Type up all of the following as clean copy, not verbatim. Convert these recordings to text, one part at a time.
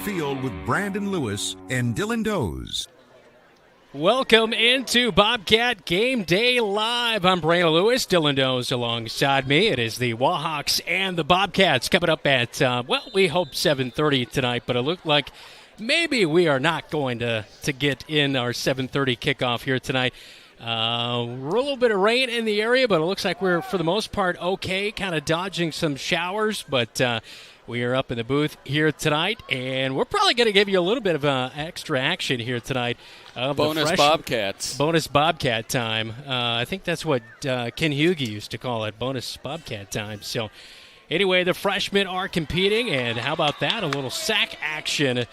field with Brandon Lewis and Dylan Doze. Welcome into Bobcat Game Day Live. I'm Brandon Lewis, Dylan Doze alongside me. It is the Wahawks and the Bobcats coming up at, we hope 7:30 tonight, but it looked like maybe we are not going to get in our 7:30 kickoff here tonight. A little bit of rain in the area, but it looks like we're, for the most part, okay, kind of dodging some showers, but we are up in the booth here tonight, and we're probably going to give you a little bit of extra action here tonight. Bonus Bobcats. Bonus Bobcat time. I think that's what Ken Hughey used to call it, bonus Bobcat time. So anyway, the freshmen are competing, and how about that? A little sack action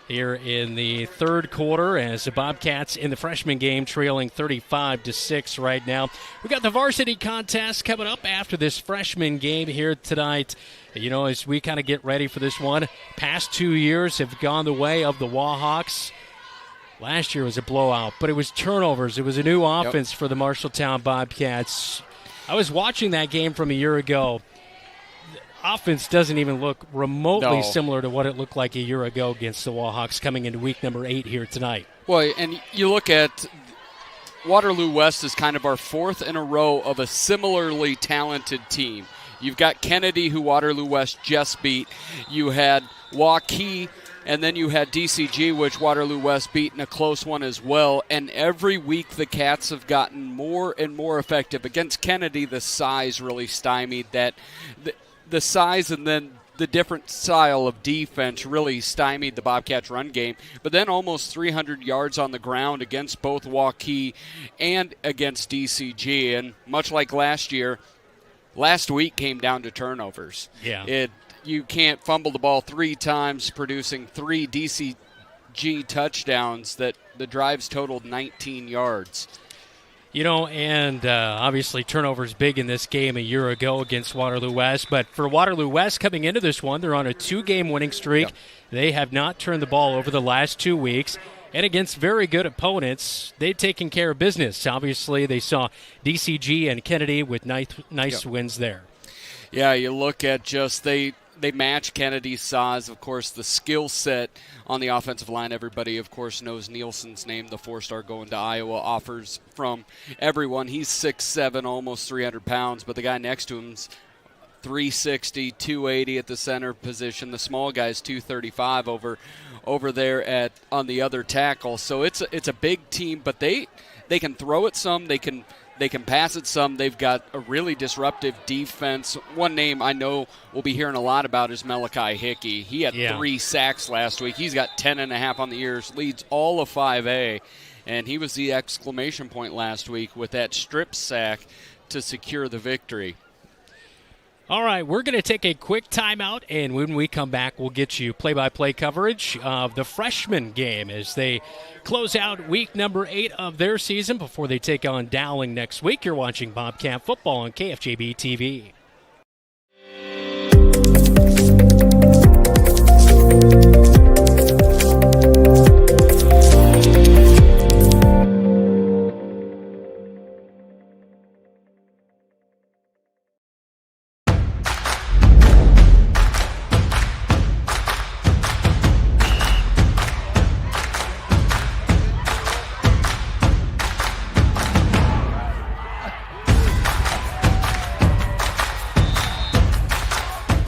here in the third quarter as the Bobcats in the freshman game trailing 35-6 right now. We got the varsity contest coming up after this freshman game here tonight. You know, as we kind of get ready for this one, past 2 years have gone the way of the Wahawks. Last year was a blowout, but it was turnovers. It was a new offense for the Marshalltown Bobcats. I was watching that game from a year ago. Offense doesn't even look remotely similar to what it looked like a year ago against the Wahawks coming into week number 8 here tonight. Well, and you look at Waterloo West is kind of our fourth in a row of a similarly talented team. You've got Kennedy, who Waterloo West just beat. You had Wahawks, and then you had DCG, which Waterloo West beat in a close one as well. And every week the Cats have gotten more and more effective. Against Kennedy, the size really stymied that. The size and then the different style of defense really stymied the Bobcats' run game. But then almost 300 yards on the ground against both Wahawks and against DCG. And much like last year, last week came down to turnovers. Yeah. You can't fumble the ball 3 times, producing 3 DCG touchdowns that the drives totaled 19 yards. You know, and obviously turnovers big in this game a year ago against Waterloo West. But for Waterloo West coming into this one, they're on a 2-game winning streak. Yep. They have not turned the ball over the last 2 weeks. And against very good opponents, they've taken care of business. Obviously, they saw DCG and Kennedy with nice wins there. Yeah, you look at just they match Kennedy's size. Of course, the skill set on the offensive line, everybody, of course, knows Nielsen's name, the 4-star going to Iowa, offers from everyone. He's 6'7", almost 300 pounds, but the guy next to him's 360, 280 at the center position. The small guy's 235 over there on the other tackle. So it's a big team, but they can throw it some. They can pass it some. They've got a really disruptive defense. One name I know we'll be hearing a lot about is Malachi Hickey. He had 3 sacks last week. He's got 10.5 on the years, leads all of 5A, and he was the exclamation point last week with that strip sack to secure the victory. All right, we're going to take a quick timeout, and when we come back, we'll get you play-by-play coverage of the freshman game as they close out week number 8 of their season before they take on Dowling next week. You're watching Bobcat football on KFJB-TV.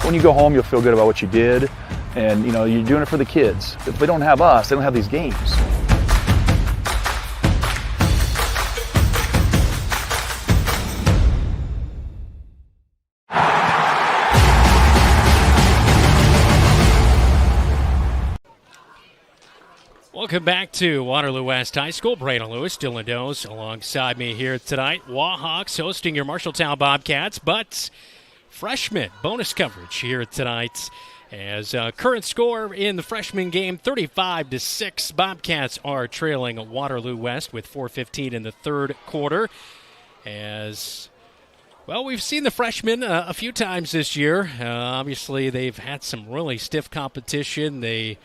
When you go home, you'll feel good about what you did, and you know you're doing it for the kids. If they don't have us, they don't have these games. Welcome back to Waterloo West High School. Brandon Lewis, Dylan Doze alongside me here tonight. Wahawks hosting your Marshalltown Bobcats, but freshman bonus coverage here tonight as current score in the freshman game 35-6. Bobcats are trailing Waterloo West with 4:15 in the third quarter. As well, we've seen the freshmen a few times this year. Obviously, they've had some really stiff competition. They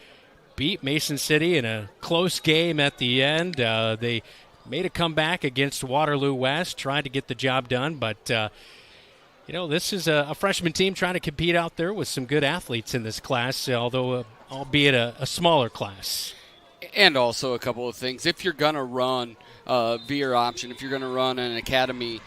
beat Mason City in a close game at the end. They made a comeback against Waterloo West, tried to get the job done, but you know, this is a freshman team trying to compete out there with some good athletes in this class, although albeit a smaller class. And also a couple of things. If you're going to run veer option, if you're going to run an academy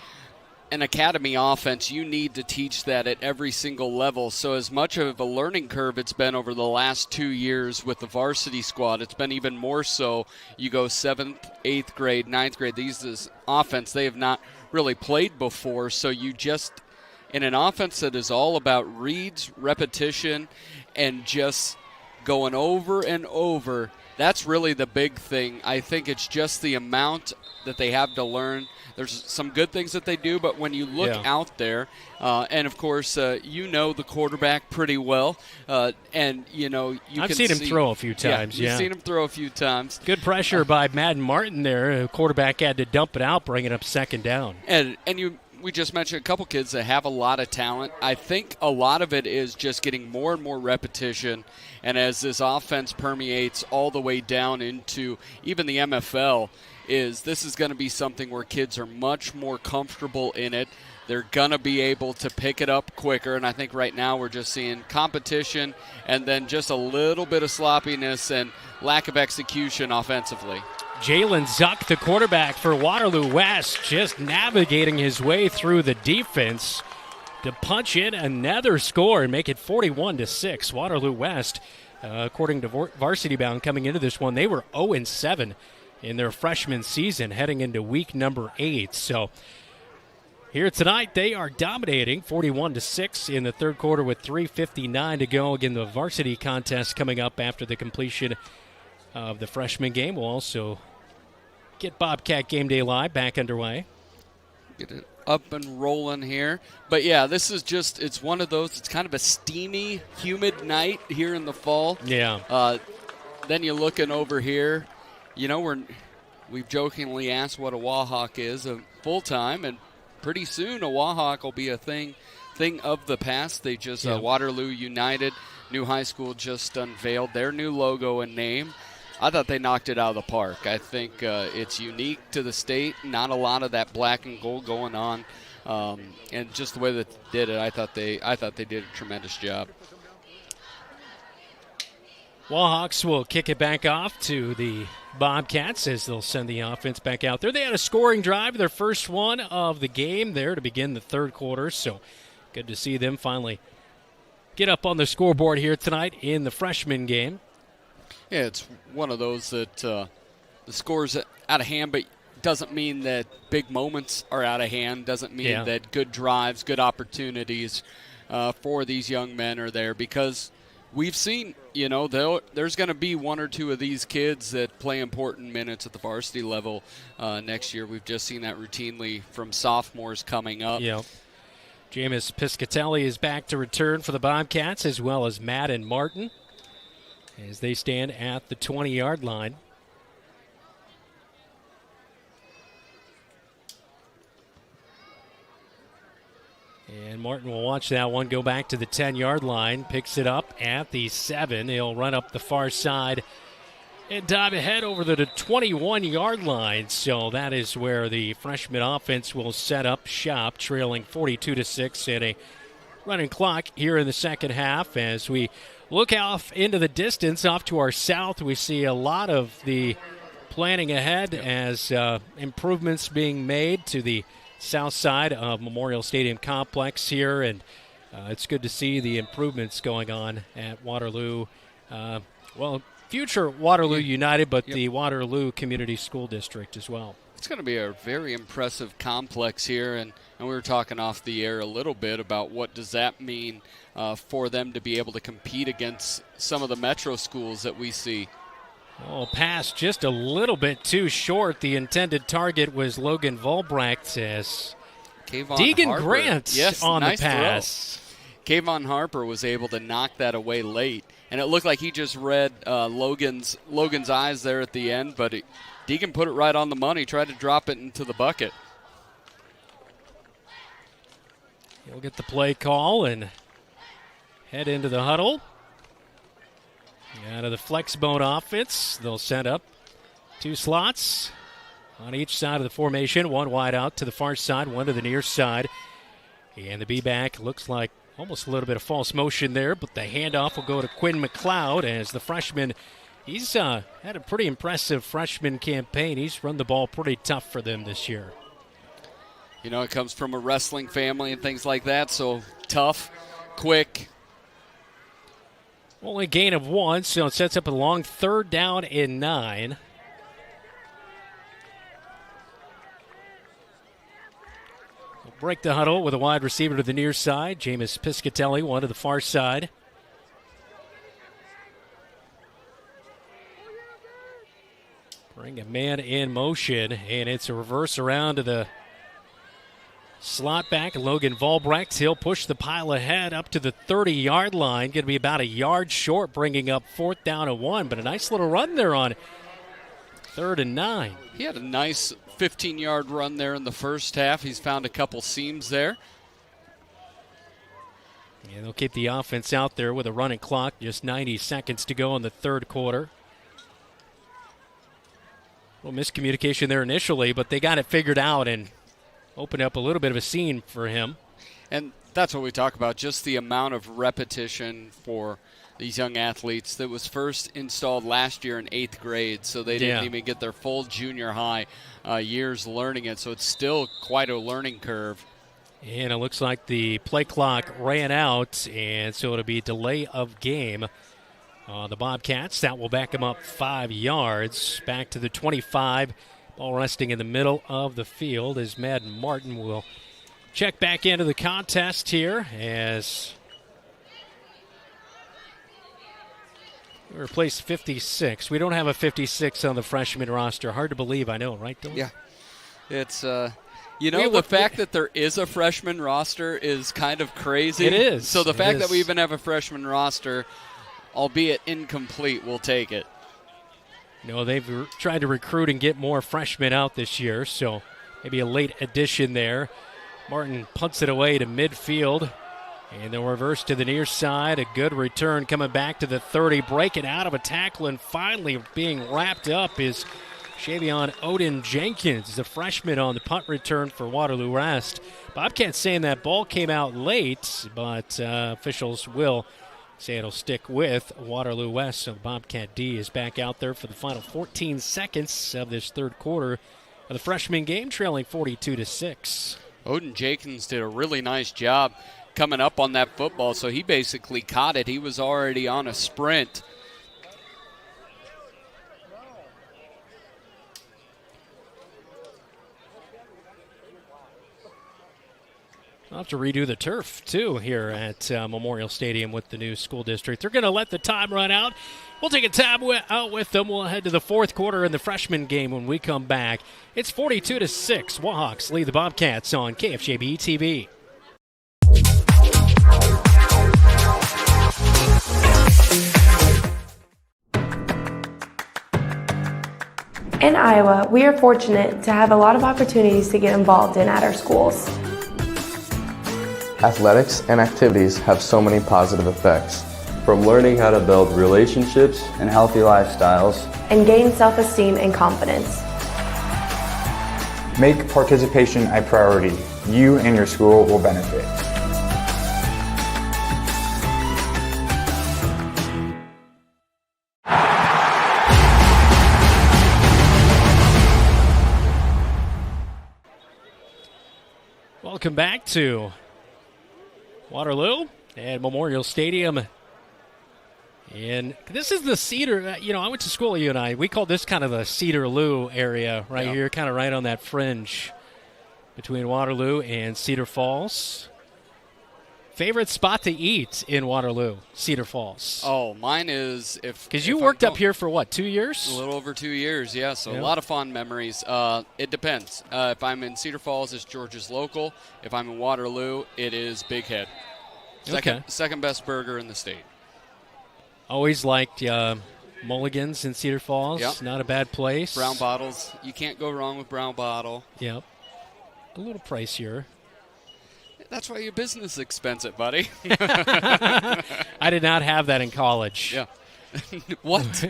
offense, you need to teach that at every single level. So as much of a learning curve it's been over the last 2 years with the varsity squad, it's been even more so. You go 7th, 8th grade, 9th grade. These is offense they have not really played before. So you just, in an offense that is all about reads, repetition, and just going over and over, that's really the big thing. I think it's just the amount that they have to learn. There's some good things that they do, but when you look out there, and of course, you know the quarterback pretty well, and I've seen him throw a few times. You've seen him throw a few times. Good pressure by Madden Martin there. The quarterback had to dump it out, bringing up second down. We just mentioned a couple kids that have a lot of talent. I think a lot of it is just getting more and more repetition, and as this offense permeates all the way down into even the MFL, this is going to be something where kids are much more comfortable in it. They're going to be able to pick it up quicker, and I think right now we're just seeing competition and then just a little bit of sloppiness and lack of execution offensively. Jalen Zuck, the quarterback for Waterloo West, just navigating his way through the defense to punch in another score and make it 41-6. Waterloo West, according to Varsity Bound coming into this one, they were 0-7 in their freshman season heading into week number 8. So here tonight, they are dominating 41-6 in the third quarter with 3:59 to go. Again, the varsity contest coming up after the completion of the freshman game. We'll also get Bobcat Game Day Live back underway. Get it up and rolling here. But, yeah, this is just, it's one of those, it's kind of a steamy, humid night here in the fall. Yeah. Then you're looking over here. We've jokingly asked what a Wahawk is full-time, and pretty soon a Wahawk will be a thing of the past. They just, Waterloo United, new high school, just unveiled their new logo and name. I thought they knocked it out of the park. I think it's unique to the state. Not a lot of that black and gold going on, and just the way that they did it, I thought they did a tremendous job. Wahawks will kick it back off to the Bobcats as they'll send the offense back out there. They had a scoring drive, their first one of the game there to begin the third quarter, so good to see them finally get up on the scoreboard here tonight in the freshman game. Yeah, it's one of those that the score's out of hand, but doesn't mean that big moments are out of hand, doesn't mean that good drives, good opportunities for these young men are there, because we've seen, there's going to be one or two of these kids that play important minutes at the varsity level next year. We've just seen that routinely from sophomores coming up. Yeah. Jameis Piscatelli is back to return for the Bobcats, as well as Madden Martin, as they stand at the 20-yard line. And Martin will watch that one go back to the 10-yard line, picks it up at the 7. He'll run up the far side and dive ahead over to the 21-yard line. So that is where the freshman offense will set up shop, trailing 42-6 and a running clock here in the second half. As we look off into the distance, off to our south, we see a lot of the planning ahead as improvements being made to the south side of Memorial Stadium complex here, and it's good to see the improvements going on at Waterloo. Future Waterloo United, but the Waterloo Community School District as well. It's going to be a very impressive complex here, and we were talking off the air a little bit about what does that mean for them to be able to compete against some of the metro schools that we see. Oh, pass just a little bit too short. The intended target was Logan Volbrecht as Deegan Grant on nice the pass. Throw. Kayvon Harper was able to knock that away late, and it looked like he just read Logan's eyes there at the end, but Deegan put it right on the money, tried to drop it into the bucket. He'll get the play call and head into the huddle. Out of the flex mode offense, they'll set up two slots on each side of the formation. One wide out to the far side, one to the near side. And the B-back looks like almost a little bit of false motion there, but the handoff will go to Quinn McLeod as the freshman. He's had a pretty impressive freshman campaign. He's run the ball pretty tough for them this year. You know, it comes from a wrestling family and things like that, so tough, quick. Only gain of 1, so it sets up a long 3rd down and 9. We'll break the huddle with a wide receiver to the near side. Jameis Piscatelli, one to the far side. Bring a man in motion, and it's a reverse around to the slot back. Logan Volbrecht, he'll push the pile ahead up to the 30-yard line. Going to be about a yard short, bringing up 4th down and 1. But a nice little run there on 3rd and 9. He had a nice 15-yard run there in the first half. He's found a couple seams there. And they'll keep the offense out there with a running clock. Just 90 seconds to go in the 3rd quarter. A little miscommunication there initially, but they got it figured out and opened up a little bit of a scene for him. And that's what we talk about, just the amount of repetition for these young athletes that was first installed last year in 8th grade, so they didn't even get their full junior high years learning it, so it's still quite a learning curve. And it looks like the play clock ran out, and so it'll be delay of game. The Bobcats, that will back them up 5 yards. Back to the 25. Ball resting in the middle of the field as Madden Martin will check back into the contest here as we replace 56. We don't have a 56 on the freshman roster. Hard to believe, I know, right, Dylan? Yeah. It's, the fact that there is a freshman roster is kind of crazy. It is. So the fact that we even have a freshman roster, albeit incomplete, we'll take it. No, they've tried to recruit and get more freshmen out this year, so maybe a late addition there. Martin punts it away to midfield, and they'll reverse to the near side. A good return coming back to the 30, breaking out of a tackle, and finally being wrapped up is Shavion Odin Jenkins, the freshman on the punt return for Waterloo West. Bobcats saying that ball came out late, but officials will say it'll stick with Waterloo West. So Bobcat D is back out there for the final 14 seconds of this 3rd quarter of the freshman game, trailing 42-6. Odin Jenkins did a really nice job coming up on that football, so he basically caught it. He was already on a sprint. I'll have to redo the turf, too, here at Memorial Stadium with the new school district. They're going to let the time run out. We'll take a time out with them. We'll head to the 4th quarter in the freshman game when we come back. It's 42-6. Wahawks lead the Bobcats on KFJB-TV. In Iowa, we are fortunate to have a lot of opportunities to get involved in at our schools. Athletics and activities have so many positive effects. From learning how to build relationships and healthy lifestyles, and gain self-esteem and confidence. Make participation a priority. You and your school will benefit. Welcome back to Waterloo at Memorial Stadium. And this is the Cedar, I went to school, you and I. We call this kind of the Cedarloo area right here, kind of right on that fringe between Waterloo and Cedar Falls. Favorite spot to eat in Waterloo, Cedar Falls? Oh, mine is because you worked up here for what, 2 years? A little over 2 years, yeah. So a lot of fond memories. It depends. If I'm in Cedar Falls, it's George's Local. If I'm in Waterloo, it is Big Head. Second best burger in the state. Always liked Mulligan's in Cedar Falls. Yep. Not a bad place. Brown bottles. You can't go wrong with brown bottle. Yep. A little pricier. That's why your business is expensive, buddy. I did not have that in college. Yeah. What?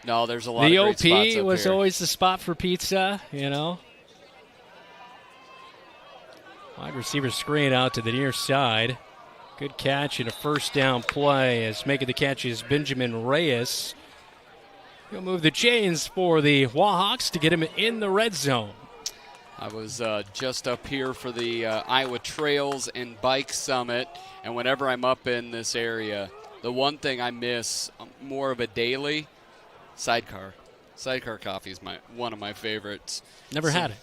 No, there's a lot of great spots up here. The OP was always the spot for pizza, Wide receiver screen out to the near side. Good catch and a first down play as making the catch is Benjamin Reyes. He'll move the chains for the Wahawks to get him in the red zone. I was just up here for the Iowa Trails and Bike Summit, and whenever I'm up in this area, the one thing I miss more of a daily, sidecar. Sidecar coffee is one of my favorites. Never had it.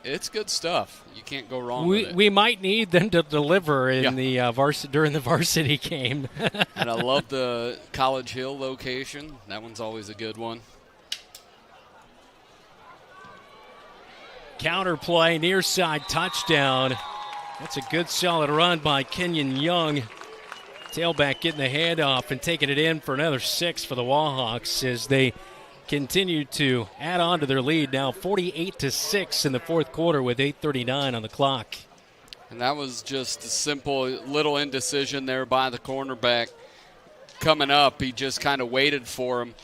It's good stuff. You can't go wrong with it. We might need them to deliver in the during the varsity game. And I love the College Hill location. That one's always a good one. Counter play, near side touchdown. That's a good solid run by Kenyon Young. Tailback getting the handoff and taking it in for another 6 for the Wahawks as they continue to add on to their lead, now 48-6 in the fourth quarter with 8:39 on the clock. And that was just a simple little indecision there by the cornerback. Coming up, he just kind of waited for him.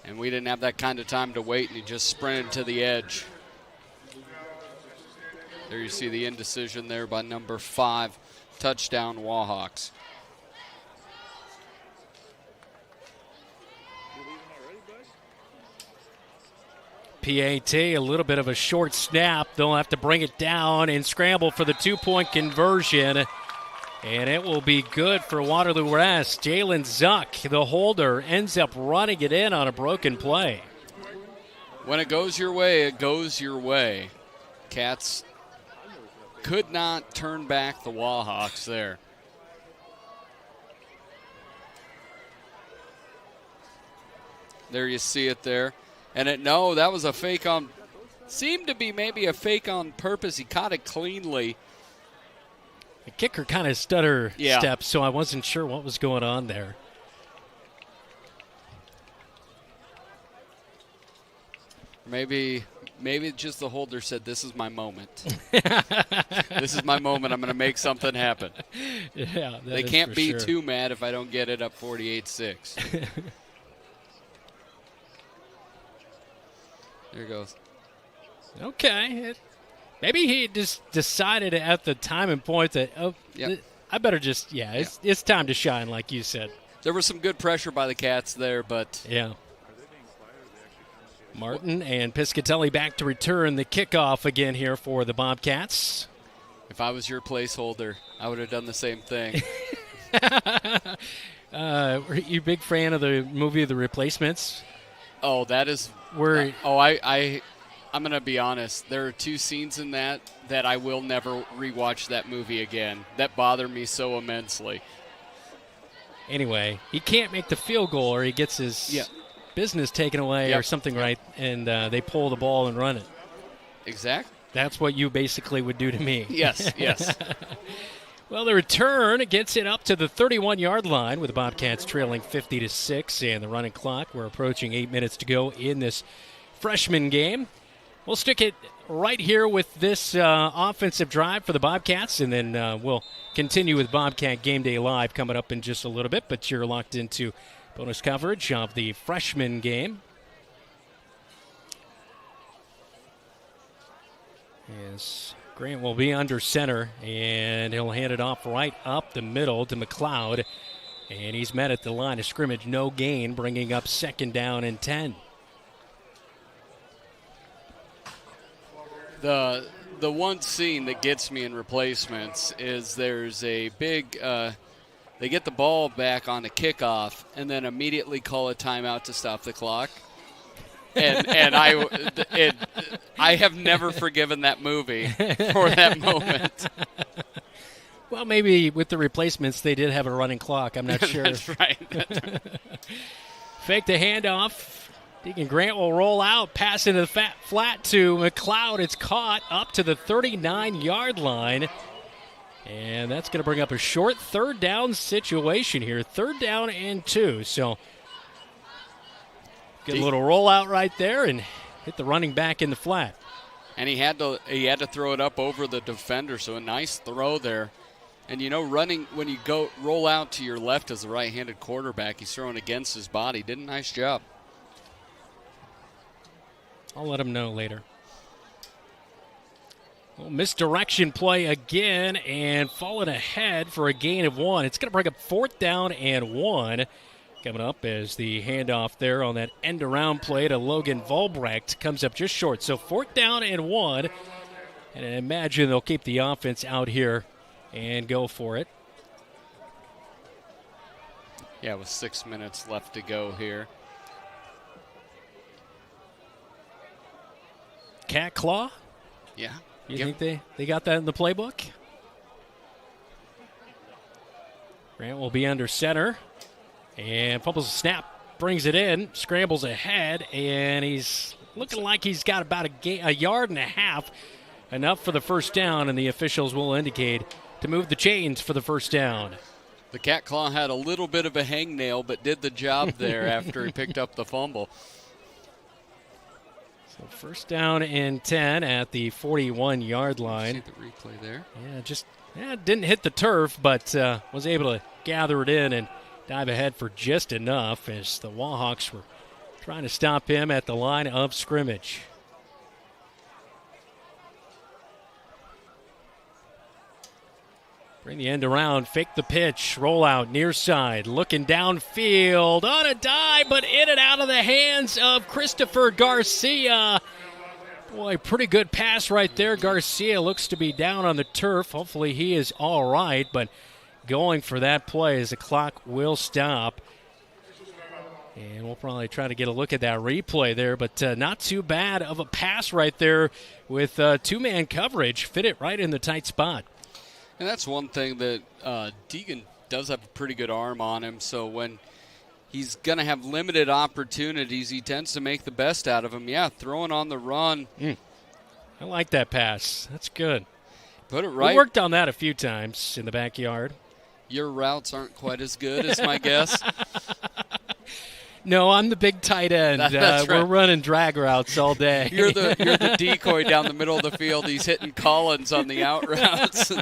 And we didn't have that kind of time to wait, and he just sprinted to the edge. There you see the indecision there by number 5. Touchdown, Wahawks. PAT, a little bit of a short snap. They'll have to bring it down and scramble for the 2-point conversion. And it will be good for Waterloo West. Jalen Zuck, the holder, ends up running it in on a broken play. When it goes your way, it goes your way. Cats could not turn back the Wahawks there. There you see it there. And that was a fake on, seemed to be maybe a fake on purpose. He caught it cleanly. The kicker kind of stutter stepped, so I wasn't sure what was going on there. Maybe just the holder said, "This is my moment. This is my moment. I'm going to make something happen." Yeah, they can't be too mad if I don't get it up 48-6. There it goes. Okay. Maybe he just decided at the time and point that, I better just, it's time to shine, like you said. There was some good pressure by the Cats there, but. Yeah. Martin and Piscatelli back to return the kickoff again here for the Bobcats. If I was your placeholder, I would have done the same thing. Were you a big fan of the movie The Replacements? Oh, that is. I'm going to be honest. There are 2 scenes in that I will never rewatch that movie again. That bother me so immensely. Anyway, he can't make the field goal or he gets his business taken away or something, right? And they pull the ball and run it. Exactly. That's what you basically would do to me. Yes. Well, the return gets it up to the 31-yard line with the Bobcats trailing 50-6 and the running clock. We're approaching 8 minutes to go in this freshman game. We'll stick it right here with this offensive drive for the Bobcats, and then we'll continue with Bobcat Game Day Live coming up in just a little bit, but you're locked into bonus coverage of the freshman game. Yes. Grant will be under center, and he'll hand it off right up the middle to McLeod. And he's met at the line of scrimmage, no gain, bringing up 2nd down and 10. The one scene that gets me in replacements is there's a big they get the ball back on a kickoff and then immediately call a timeout to stop the clock. And I have never forgiven that movie for that moment. Well, maybe with the replacements, they did have a running clock. I'm not sure. That's right. Fake the handoff. Deacon Grant will roll out, pass into the flat to McLeod. It's caught up to the 39-yard line. And that's going to bring up a short 3rd down situation here. 3rd down and 2. So good little rollout right there and hit the running back in the flat. And he had to throw it up over the defender, so a nice throw there. And running when you roll out to your left as a right-handed quarterback, he's throwing against his body. Did a nice job. I'll let him know later. Well, misdirection play again and falling ahead for a gain of 1. It's going to bring up 4th down and 1. Coming up as the handoff there on that end-around play to Logan Volbrecht comes up just short. So 4th down and 1. And I imagine they'll keep the offense out here and go for it. Yeah, with 6 minutes left to go here. Cat claw? Yeah. You think they got that in the playbook? Grant will be under center. And fumbles the snap, brings it in, scrambles ahead, and he's looking like he's got about a yard and a half, enough for the first down, and the officials will indicate to move the chains for the first down. The Cat Claw had a little bit of a hangnail, but did the job there after he picked up the fumble. So first down and 10 at the 41-yard line. See the replay there. Yeah, didn't hit the turf, but was able to gather it in and dive ahead for just enough as the Wahawks were trying to stop him at the line of scrimmage. Bring the end around, fake the pitch, roll out near side, looking downfield on a dive, but in and out of the hands of Christopher Garcia. Boy, pretty good pass right there. Garcia looks to be down on the turf. Hopefully he is all right, but going for that play as the clock will stop. And we'll probably try to get a look at that replay there, but not too bad of a pass right there with two-man coverage. Fit it right in the tight spot. And that's one thing that Deegan does have a pretty good arm on him, so when he's going to have limited opportunities, he tends to make the best out of them. Yeah, throwing on the run. I like that pass. That's good. Put it right. We worked on that a few times in the backyard. Your routes aren't quite as good as my guess. No, I'm the big tight end. That's right. We're running drag routes all day. You're the decoy down the middle of the field. He's hitting Collins on the out routes.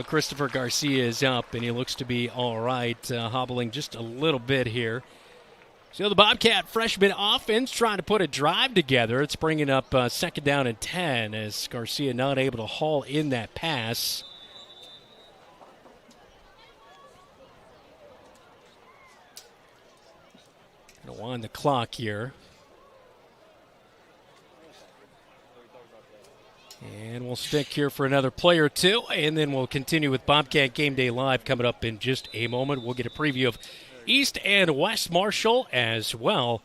Christopher Garcia is up, and he looks to be all right, hobbling just a little bit here. So the Bobcat freshman offense trying to put a drive together. It's bringing up 2nd down and 10 as Garcia not able to haul in that pass. Going to wind the clock here. And we'll stick here for another play or two, and then we'll continue with Bobcat Game Day Live coming up in just a moment. We'll get a preview of East and West Marshall as well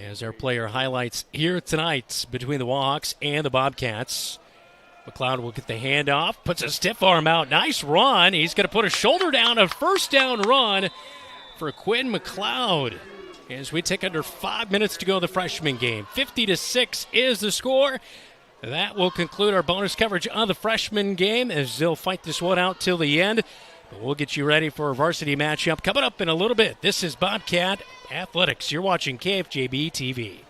as our player highlights here tonight between the Wahawks and the Bobcats. McLeod will get the handoff, puts a stiff arm out. Nice run. He's going to put a shoulder down, a first down run for Quinn McLeod. As we take under 5 minutes to go in the freshman game. 50-6 is the score. That will conclude our bonus coverage of the freshman game as they'll fight this one out till the end. But we'll get you ready for a varsity matchup coming up in a little bit. This is Bobcat Athletics. You're watching KFJB-TV.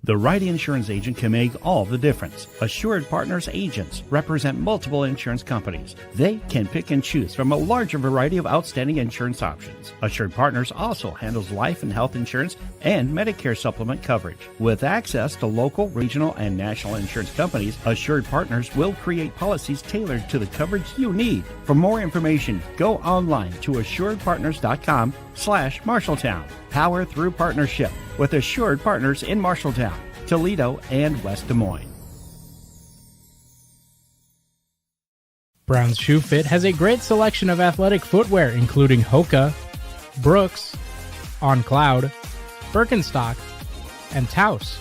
The right insurance agent can make all the difference. Assured Partners agents represent multiple insurance companies. They can pick and choose from a larger variety of outstanding insurance options. Assured Partners also handles life and health insurance and Medicare supplement coverage. With access to local, regional, and national insurance companies, Assured Partners will create policies tailored to the coverage you need. For more information, go online to assuredpartners.com/Marshalltown. Power through partnership with Assured Partners in Marshalltown, Toledo, and West Des Moines. Brown's Shoe Fit has a great selection of athletic footwear, including Hoka, Brooks, On Cloud, Birkenstock, and Taos.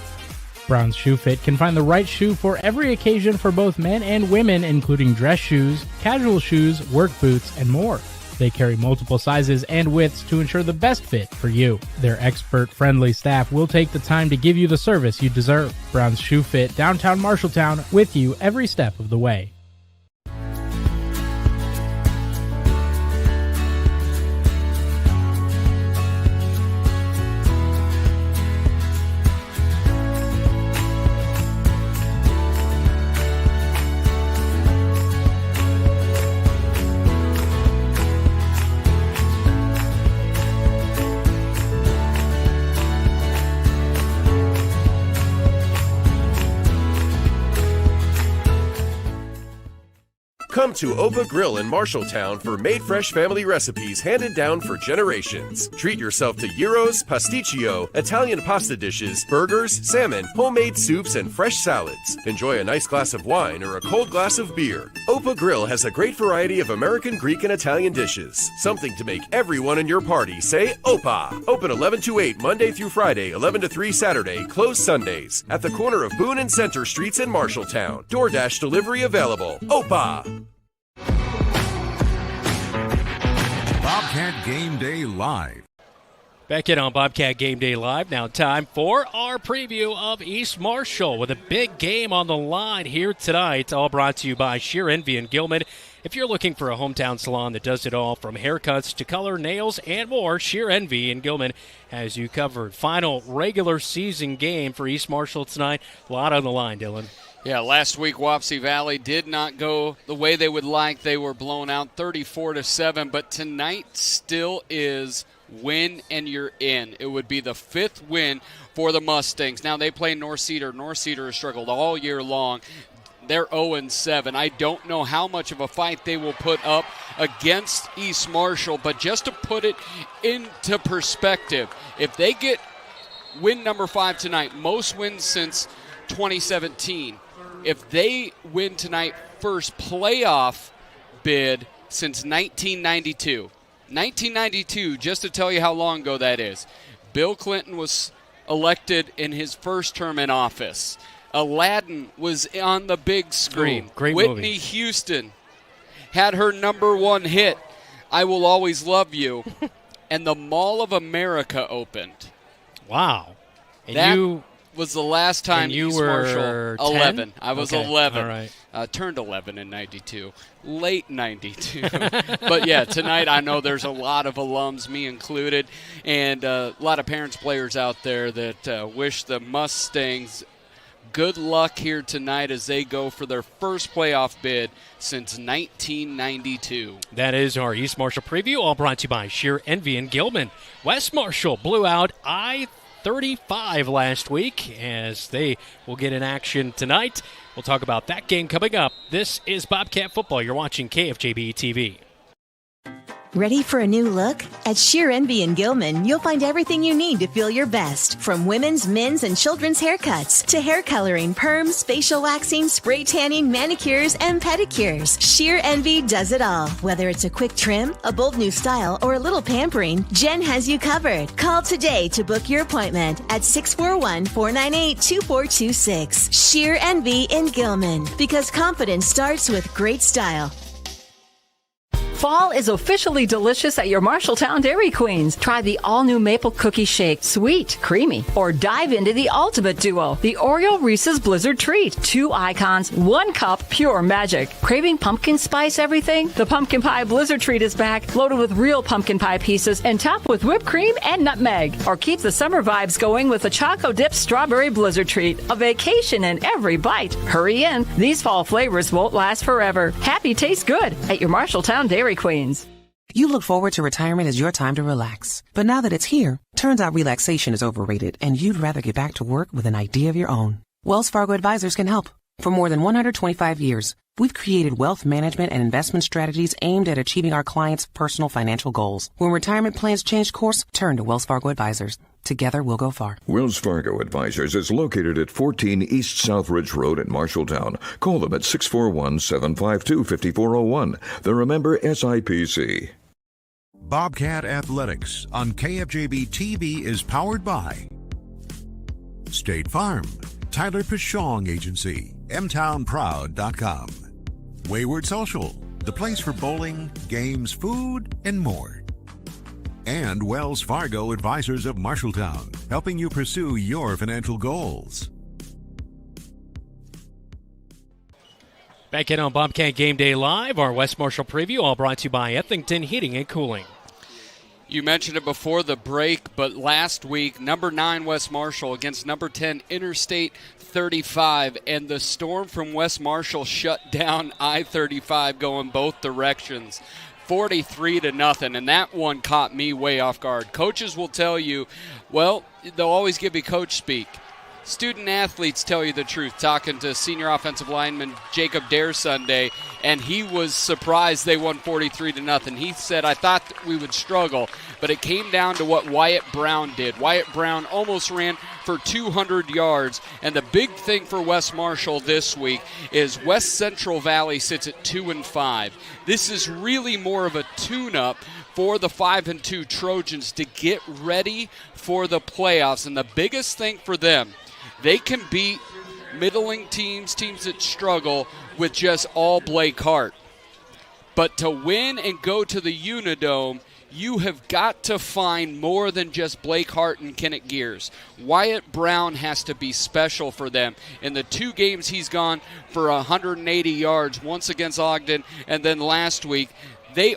Brown's Shoe Fit can find the right shoe for every occasion for both men and women, including dress shoes, casual shoes, work boots, and more. They carry multiple sizes and widths to ensure the best fit for you. Their expert-friendly staff will take the time to give you the service you deserve. Brown's Shoe Fit, downtown Marshalltown, with you every step of the way. Come to Opa Grill in Marshalltown for made fresh family recipes handed down for generations. Treat yourself to gyros, pasticcio, Italian pasta dishes, burgers, salmon, homemade soups, and fresh salads. Enjoy a nice glass of wine or a cold glass of beer. Opa Grill has a great variety of American, Greek, and Italian dishes. Something to make everyone in your party say Opa. Open 11 to 8 Monday through Friday, 11 to 3 Saturday, closed Sundays. At the corner of Boone and Center Streets in Marshalltown. DoorDash delivery available. Opa! Bobcat Game Day Live. Back in on Bobcat Game Day Live. Now time for our preview of East Marshall with a big game on the line here tonight. All brought to you by Sheer Envy and Gilman. If you're looking for a hometown salon that does it all from haircuts to color, nails, and more, Sheer Envy and Gilman has you covered. Final regular season game for East Marshall tonight. A lot on the line, Dylan. Yeah, last week Wapsie Valley did not go the way they would like. They were blown out 34-7, but tonight still is win and you're in. It would be the 5th win for the Mustangs. Now they play North Cedar. North Cedar has struggled all year long. They're 0-7. I don't know how much of a fight they will put up against East Marshall, but just to put it into perspective, if they get win number 5 tonight, most wins since 2017, if they win tonight, first playoff bid since 1992. 1992, just to tell you how long ago that is. Bill Clinton was elected in his first term in office. Aladdin was on the big screen. Ooh, great Whitney movie. Houston had her number 1 hit, I Will Always Love You, and the Mall of America opened. Wow. And that was the last time you East were Marshall 10? 11. I was Okay. 11. All right. Turned 11 in 92. Late 92. But, yeah, tonight I know there's a lot of alums, me included, and a lot of parents, players out there that wish the Mustangs good luck here tonight as they go for their first playoff bid since 1992. That is our East Marshall preview, all brought to you by Sheer Envy and Gilman. West Marshall blew out I-35 last week as they will get in action tonight. We'll talk about that game coming up. This is Bobcat Football. You're watching KFJB-TV. Ready for a new look? At Sheer Envy and Gilman, you'll find everything you need to feel your best. From women's, men's, and children's haircuts to hair coloring, perms, facial waxing, spray tanning, manicures, and pedicures. Sheer Envy does it all. Whether it's a quick trim, a bold new style, or a little pampering, Jen has you covered. Call today to book your appointment at 641-498-2426. Sheer Envy and Gilman, because confidence starts with great style. Fall is officially delicious at your Marshalltown Dairy Queens. Try the all-new Maple Cookie Shake, sweet, creamy, or dive into the ultimate duo, the Oreo Reese's Blizzard Treat. 2 icons, 1 cup, pure magic. Craving pumpkin spice everything? The Pumpkin Pie Blizzard Treat is back, loaded with real pumpkin pie pieces and topped with whipped cream and nutmeg. Or keep the summer vibes going with the Choco Dip Strawberry Blizzard Treat, a vacation in every bite. Hurry in, these fall flavors won't last forever. Happy tastes good at your Marshalltown Dairy Queens. You look forward to retirement as your time to relax. But now that it's here, turns out relaxation is overrated and you'd rather get back to work with an idea of your own. Wells Fargo Advisors can help. For more than 125 years, we've created wealth management and investment strategies aimed at achieving our clients' personal financial goals. When retirement plans change course, turn to Wells Fargo Advisors. Together, we'll go far. Wells Fargo Advisors is located at 14 East South Ridge Road in Marshalltown. Call them at 641-752-5401. They're a member SIPC. Bobcat Athletics on KFJB-TV is powered by State Farm, Tyler Pichong Agency, mtownproud.com, Wayward Social, the place for bowling, games, food, and more. And Wells Fargo Advisors of Marshalltown, helping you pursue your financial goals. Back in on Bobcat Game Day Live, our West Marshall preview, all brought to you by Ethington Heating and Cooling. You mentioned it before the break, but last week, number 9 West Marshall against number 10 Interstate 35, and the storm from West Marshall shut down I-35 going both directions. 43-0, and that one caught me way off guard. Coaches will tell you, well, they'll always give you coach speak. student-athletes tell you the truth. Talking to senior offensive lineman Jacob Dare Sunday, and he was surprised they won 43-0. He said, I thought that we would struggle, but it came down to what Wyatt Brown did. Wyatt Brown almost ran for 200 yards, and the big thing for West Marshall this week is West Central Valley sits at 2-5. This is really more of a tune-up for the 5-2 Trojans to get ready for the playoffs, and the biggest thing for them, they can beat middling teams that struggle with just all Blake Hart. But to win and go to the Unidome, you have got to find more than just Blake Hart and Kenneth Gears. Wyatt Brown has to be special for them. In the 2 games he's gone for 180 yards, once against Ogden, and then last week, they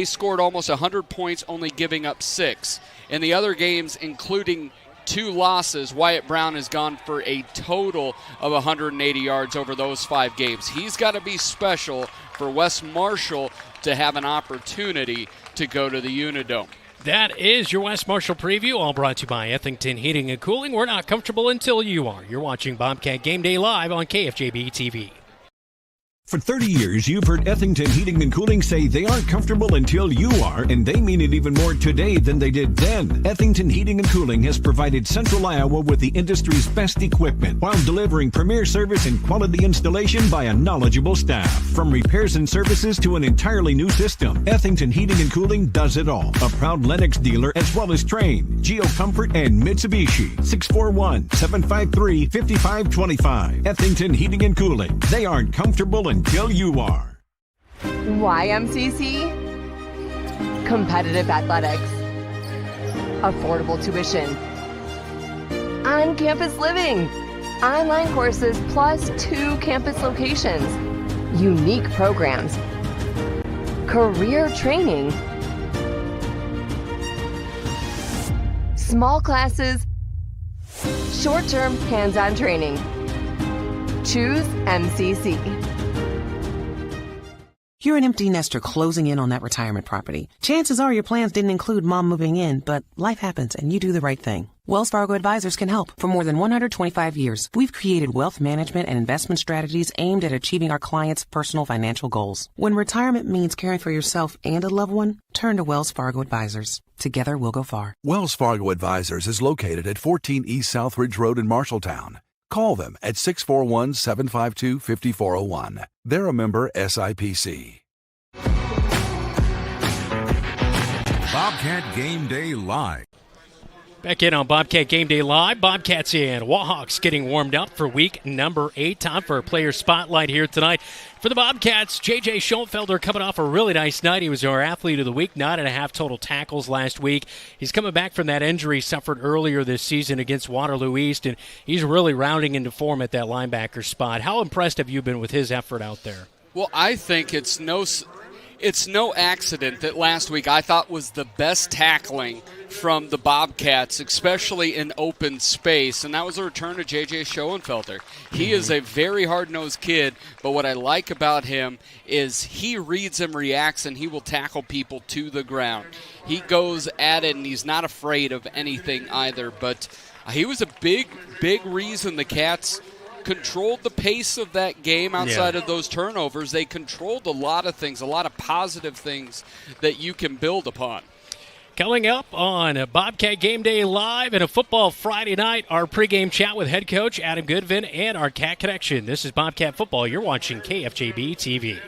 scored almost 100 points, only giving up 6. In the other games, including 2 losses, Wyatt Brown has gone for a total of 180 yards over those 5 games. He's got to be special for West Marshall to have an opportunity to go to the Unidome. That is your West Marshall preview, all brought to you by Ethington Heating and Cooling. We're not comfortable until you are. You're watching Bobcat Game Day live on KFJB-TV. For 30 years, you've heard Ethington Heating and Cooling say they aren't comfortable until you are, and they mean it even more today than they did then. Ethington Heating and Cooling has provided Central Iowa with the industry's best equipment while delivering premier service and quality installation by a knowledgeable staff. From repairs and services to an entirely new system, Ethington Heating and Cooling does it all. A proud Lennox dealer as well as Trane, Geo Comfort, and Mitsubishi. 641-753-5525. Ethington Heating and Cooling. They aren't comfortable until you are. YMCC, competitive athletics, affordable tuition, on-campus living, online courses plus 2 campus locations, unique programs, career training, small classes, short-term hands-on training. Choose MCC. You're an empty nester closing in on that retirement property. Chances are your plans didn't include mom moving in, but life happens and you do the right thing. Wells Fargo Advisors can help. For more than 125 years, we've created wealth management and investment strategies aimed at achieving our clients' personal financial goals. When retirement means caring for yourself and a loved one, turn to Wells Fargo Advisors. Together we'll go far. Wells Fargo Advisors is located at 14 East Southridge Road in Marshalltown. Call them at 641-752-5401. They're a member SIPC. Bobcat Game Day Live. Back in on Bobcat Game Day Live. Bobcats and Wahawks getting warmed up for week number 8. Time for a player spotlight here tonight. For the Bobcats, J.J. Schoenfelder coming off a really nice night. He was our athlete of the week, 9.5 total tackles last week. He's coming back from that injury suffered earlier this season against Waterloo East, and he's really rounding into form at that linebacker spot. How impressed have you been with his effort out there? Well, I think it's no accident that last week I thought was the best tackling from the Bobcats, especially in open space, and that was a return to J.J. Schoenfelder. He is a very hard-nosed kid, but what I like about him is he reads and reacts, and he will tackle people to the ground. He goes at it, and he's not afraid of anything either, but he was a big reason the Cats controlled the pace of that game outside of those turnovers. They controlled a lot of things, a lot of positive things that you can build upon. Coming up on Bobcat Game Day Live and a Football Friday night, our pregame chat with head coach Adam Goodvin and our Cat Connection. This is Bobcat Football. You're watching KFJB-TV.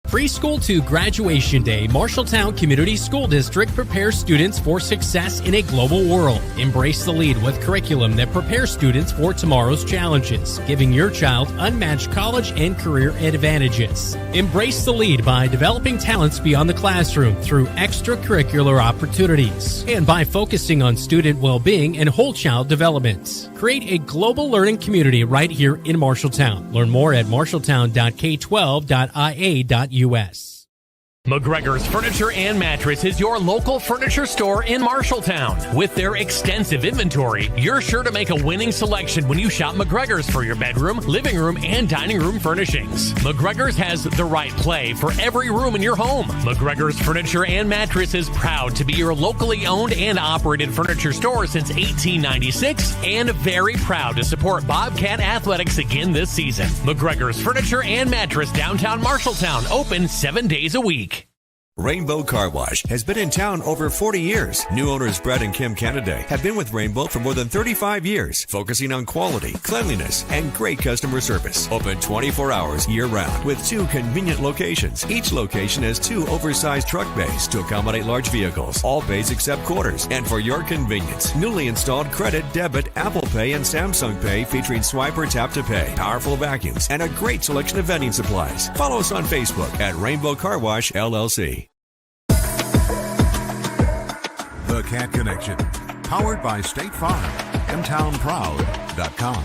Preschool to graduation day, Marshalltown Community School District prepares students for success in a global world. Embrace the lead with curriculum that prepares students for tomorrow's challenges, giving your child unmatched college and career advantages. Embrace the lead by developing talents beyond the classroom through extracurricular opportunities and by focusing on student well-being and whole child development. Create a global learning community right here in Marshalltown. Learn more at marshalltown.k12.ia.us. McGregor's Furniture and Mattress is your local furniture store in Marshalltown. With their extensive inventory, you're sure to make a winning selection when you shop McGregor's for your bedroom, living room, and dining room furnishings. McGregor's has the right play for every room in your home. McGregor's Furniture and Mattress is proud to be your locally owned and operated furniture store since 1896 and very proud to support Bobcat athletics again this season. McGregor's Furniture and Mattress, downtown Marshalltown, open 7 days a week. Rainbow Car Wash has been in town over 40 years. New owners Brett and Kim Kennedy have been with Rainbow for more than 35 years, focusing on quality, cleanliness, and great customer service. Open 24 hours year-round with 2 convenient locations. Each location has 2 oversized truck bays to accommodate large vehicles. All bays except quarters. And for your convenience, newly installed credit, debit, Apple Pay, and Samsung Pay featuring swipe or tap to pay, powerful vacuums, and a great selection of vending supplies. Follow us on Facebook at Rainbow Car Wash LLC. The Cat Connection, powered by State Farm, mtownproud.com.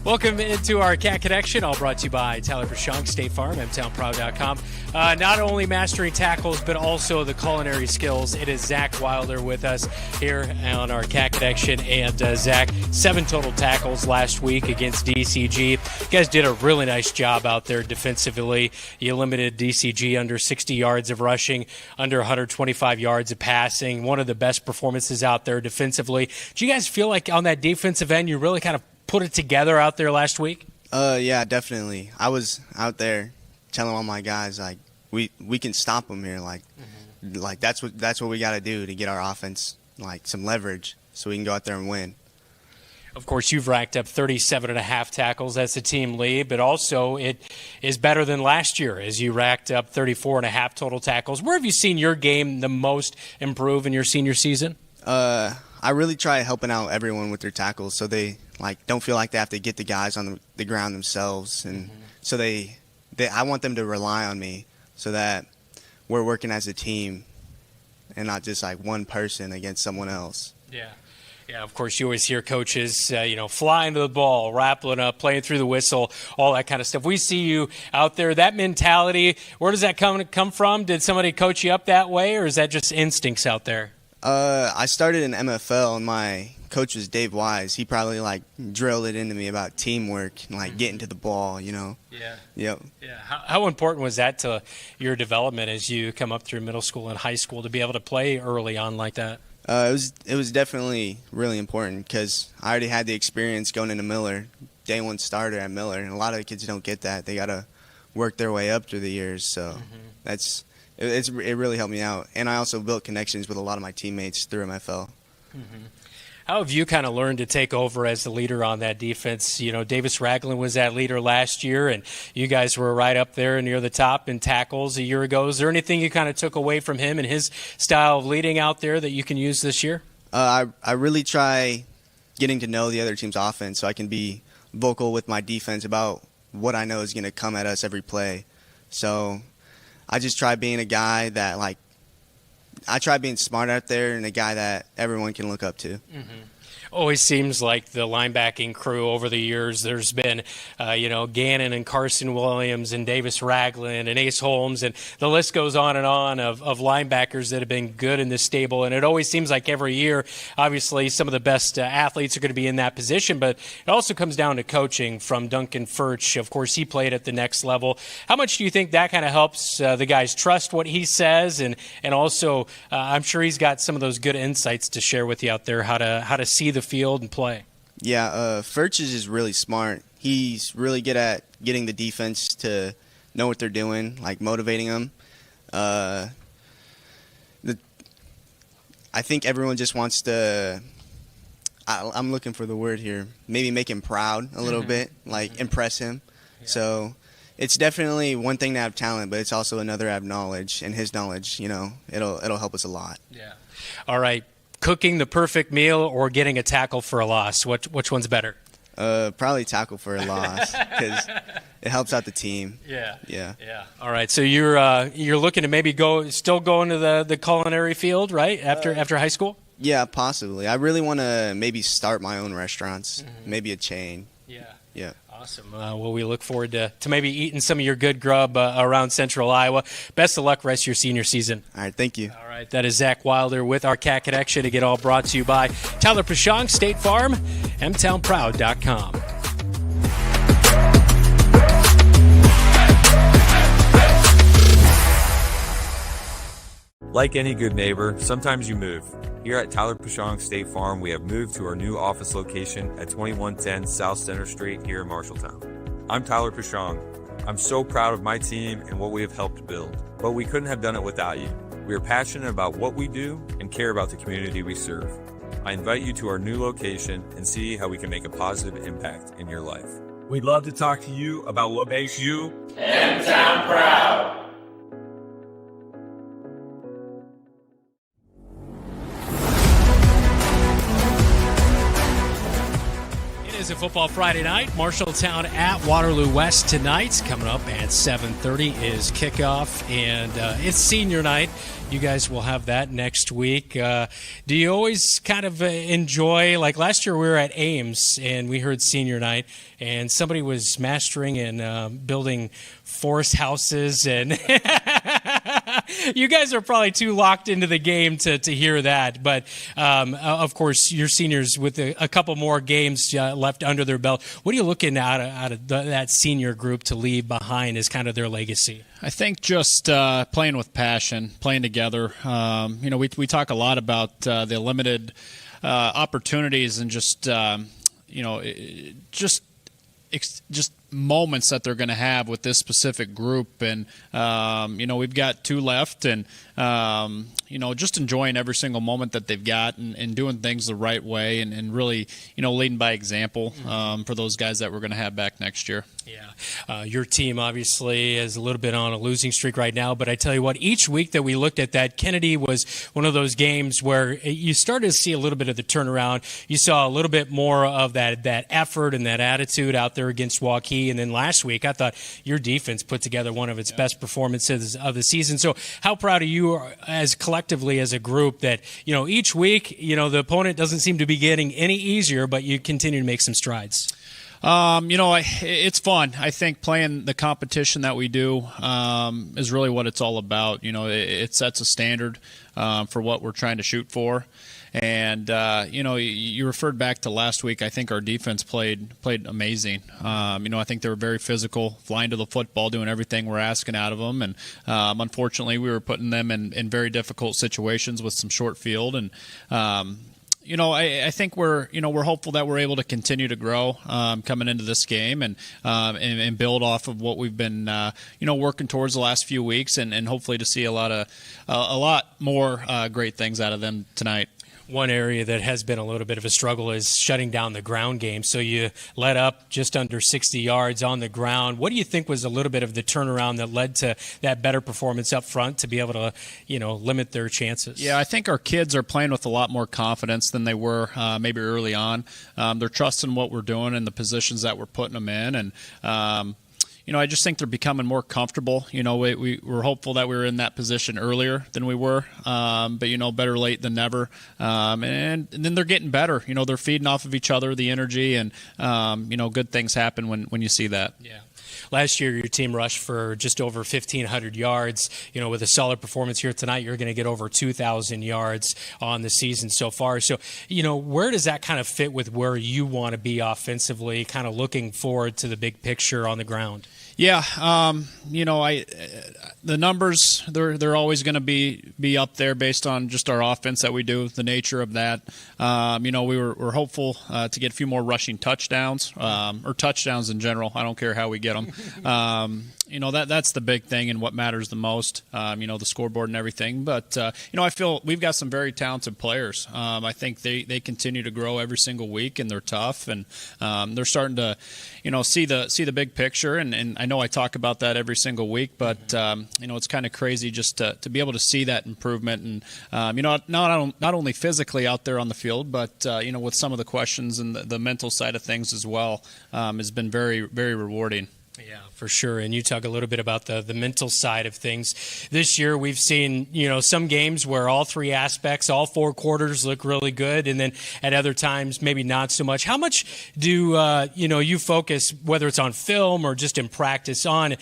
Welcome into our Cat Connection, all brought to you by Tyler Prashunk, State Farm, mtownproud.com. Not only mastering tackles, but also the culinary skills. It is Zach Wilder with us here on our Cat Connection. And Zach, 7 total tackles last week against DCG. You guys did a really nice job out there defensively. You limited DCG under 60 yards of rushing, under 125 yards of passing. One of the best performances out there defensively. Do you guys feel like on that defensive end, you really kind of put it together out there last week? Yeah, definitely. I was out there telling all my guys, like, we can stop them here. Like, like that's what we got to do to get our offense, like, some leverage so we can go out there and win. Of course, you've racked up 37.5 tackles as the team lead, but also it is better than last year as you racked up 34.5 total tackles. Where have you seen your game the most improve in your senior season? I really try helping out everyone with their tackles so they don't feel like they have to get the guys on the ground themselves, and so I want them to rely on me so that we're working as a team and not just like one person against someone else. Yeah, of course, you always hear coaches, flying to the ball, rappling up, playing through the whistle, all that kind of stuff. We see you out there. That mentality, where does that come from? Did somebody coach you up that way, or is that just instincts out there? I started in MFL, and my coach was Dave Wise. He probably drilled it into me about teamwork and getting to the ball, Yeah. Yep. Yeah. How important was that to your development as you come up through middle school and high school to be able to play early on like that? It was definitely really important because I already had the experience going into Miller, day one starter at Miller, and a lot of the kids don't get that. They got to work their way up through the years, so it really helped me out. And I also built connections with a lot of my teammates through MFL. How have you kind of learned to take over as the leader on that defense? Davis Ragland was that leader last year, and you guys were right up there near the top in tackles a year ago. Is there anything you kind of took away from him and his style of leading out there that you can use this year? I really try getting to know the other team's offense so I can be vocal with my defense about what I know is going to come at us every play. So I just try being a guy that I try being smart out there and a guy that everyone can look up to. Always seems like the linebacking crew over the years, there's been, Gannon and Carson Williams and Davis Ragland and Ace Holmes, and the list goes on and on of linebackers that have been good in this stable. And it always seems like every year, obviously, some of the best athletes are going to be in that position, but it also comes down to coaching from Duncan Furch. Of course, he played at the next level. How much do you think that kind of helps the guys trust what he says? And also, I'm sure he's got some of those good insights to share with you out there, how to see the field and play. Yeah, Furch is just really smart. He's really good at getting the defense to know what they're doing, motivating them. I think everyone just wants to, I'm looking for the word here, maybe make him proud a little bit, impress him. Yeah. So it's definitely one thing to have talent, but it's also another to have knowledge, and his knowledge, it'll help us a lot. Yeah. All right. Cooking the perfect meal or getting a tackle for a loss? Which one's better? Probably tackle for a loss because it helps out the team. Yeah. Yeah. All right. So you're looking to maybe go into the culinary field, right? After high school? Yeah, possibly. I really want to maybe start my own restaurants, maybe a chain. Yeah. Yeah. Awesome. Well, we look forward to maybe eating some of your good grub around Central Iowa. Best of luck rest of your senior season. All right, thank you. All right, that is Zach Wilder with our Cat Connection. To get all brought to you by Tyler Pashong, State Farm, mtownproud.com. Like any good neighbor, sometimes you move. Here at Tyler Pashong State Farm, we have moved to our new office location at 2110 South Center Street here in Marshalltown. I'm Tyler Pashong. I'm so proud of my team and what we have helped build, but we couldn't have done it without you. We are passionate about what we do and care about the community we serve. I invite you to our new location and see how we can make a positive impact in your life. We'd love to talk to you about what makes you M-Town proud. It is a football Friday night. Marshalltown at Waterloo West tonight. Coming up at 7:30 is kickoff, and it's senior night. You guys will have that next week. Do you always kind of enjoy, like last year we were at Ames and we heard senior night, and somebody was mastering and building forest houses, and you guys are probably too locked into the game to hear that. But, of course, your seniors with a couple more games left under their belt. What are you looking out of that senior group to leave behind as kind of their legacy? I think just playing with passion, playing together. We talk a lot about the limited opportunities and just moments that they're going to have with this specific group. And, we've got 2 left, and, just enjoying every single moment that they've got and doing things the right way and really, leading by example for those guys that we're going to have back next year. Yeah. Your team obviously is a little bit on a losing streak right now, but I tell you what, each week that we looked at that, Kennedy was one of those games where you started to see a little bit of the turnaround. You saw a little bit more of that effort and that attitude out there against Waukee. And then last week, I thought your defense put together one of its best performances of the season. So how proud are you as collectively as a group that, each week, the opponent doesn't seem to be getting any easier, but you continue to make some strides? It's fun. I think playing the competition that we do is really what it's all about. It sets a standard for what we're trying to shoot for. And, you referred back to last week. I think our defense played amazing. I think they were very physical, flying to the football, doing everything we're asking out of them. And unfortunately, we were putting them in very difficult situations with some short field. And, I think we're hopeful that we're able to continue to grow coming into this game and build off of what we've been working towards the last few weeks and hopefully to see a lot more great things out of them tonight. One area that has been a little bit of a struggle is shutting down the ground game. So you let up just under 60 yards on the ground. What do you think was a little bit of the turnaround that led to that better performance up front to be able to, limit their chances? Yeah, I think our kids are playing with a lot more confidence than they were maybe early on. They're trusting what we're doing and the positions that we're putting them in. And, I just think they're becoming more comfortable. We were hopeful that we were in that position earlier than we were, but, better late than never. And then they're getting better. They're feeding off of each other, the energy, and, good things happen when you see that. Yeah. Last year, your team rushed for just over 1,500 yards. With a solid performance here tonight, you're going to get over 2,000 yards on the season so far. So, where does that kind of fit with where you want to be offensively, kind of looking forward to the big picture on the ground? Yeah, the numbers, they're always going to be up there based on just our offense that we do, the nature of that. We're hopeful to get a few more rushing touchdowns or touchdowns in general. I don't care how we get them. That's the big thing and what matters the most, the scoreboard and everything. But, I feel we've got some very talented players. I think they continue to grow every single week, and they're tough, and they're starting to, see the big picture. And I know I talk about that every single week, but, it's kind of crazy just to be able to see that improvement. And, not only physically out there on the field, but, with some of the questions and the mental side of things as well, has been very, very rewarding. Yeah, for sure. And you talk a little bit about the mental side of things. This year we've seen, some games where all three aspects, all four quarters look really good, and then at other times maybe not so much. How much do you focus, whether it's on film or just in practice, on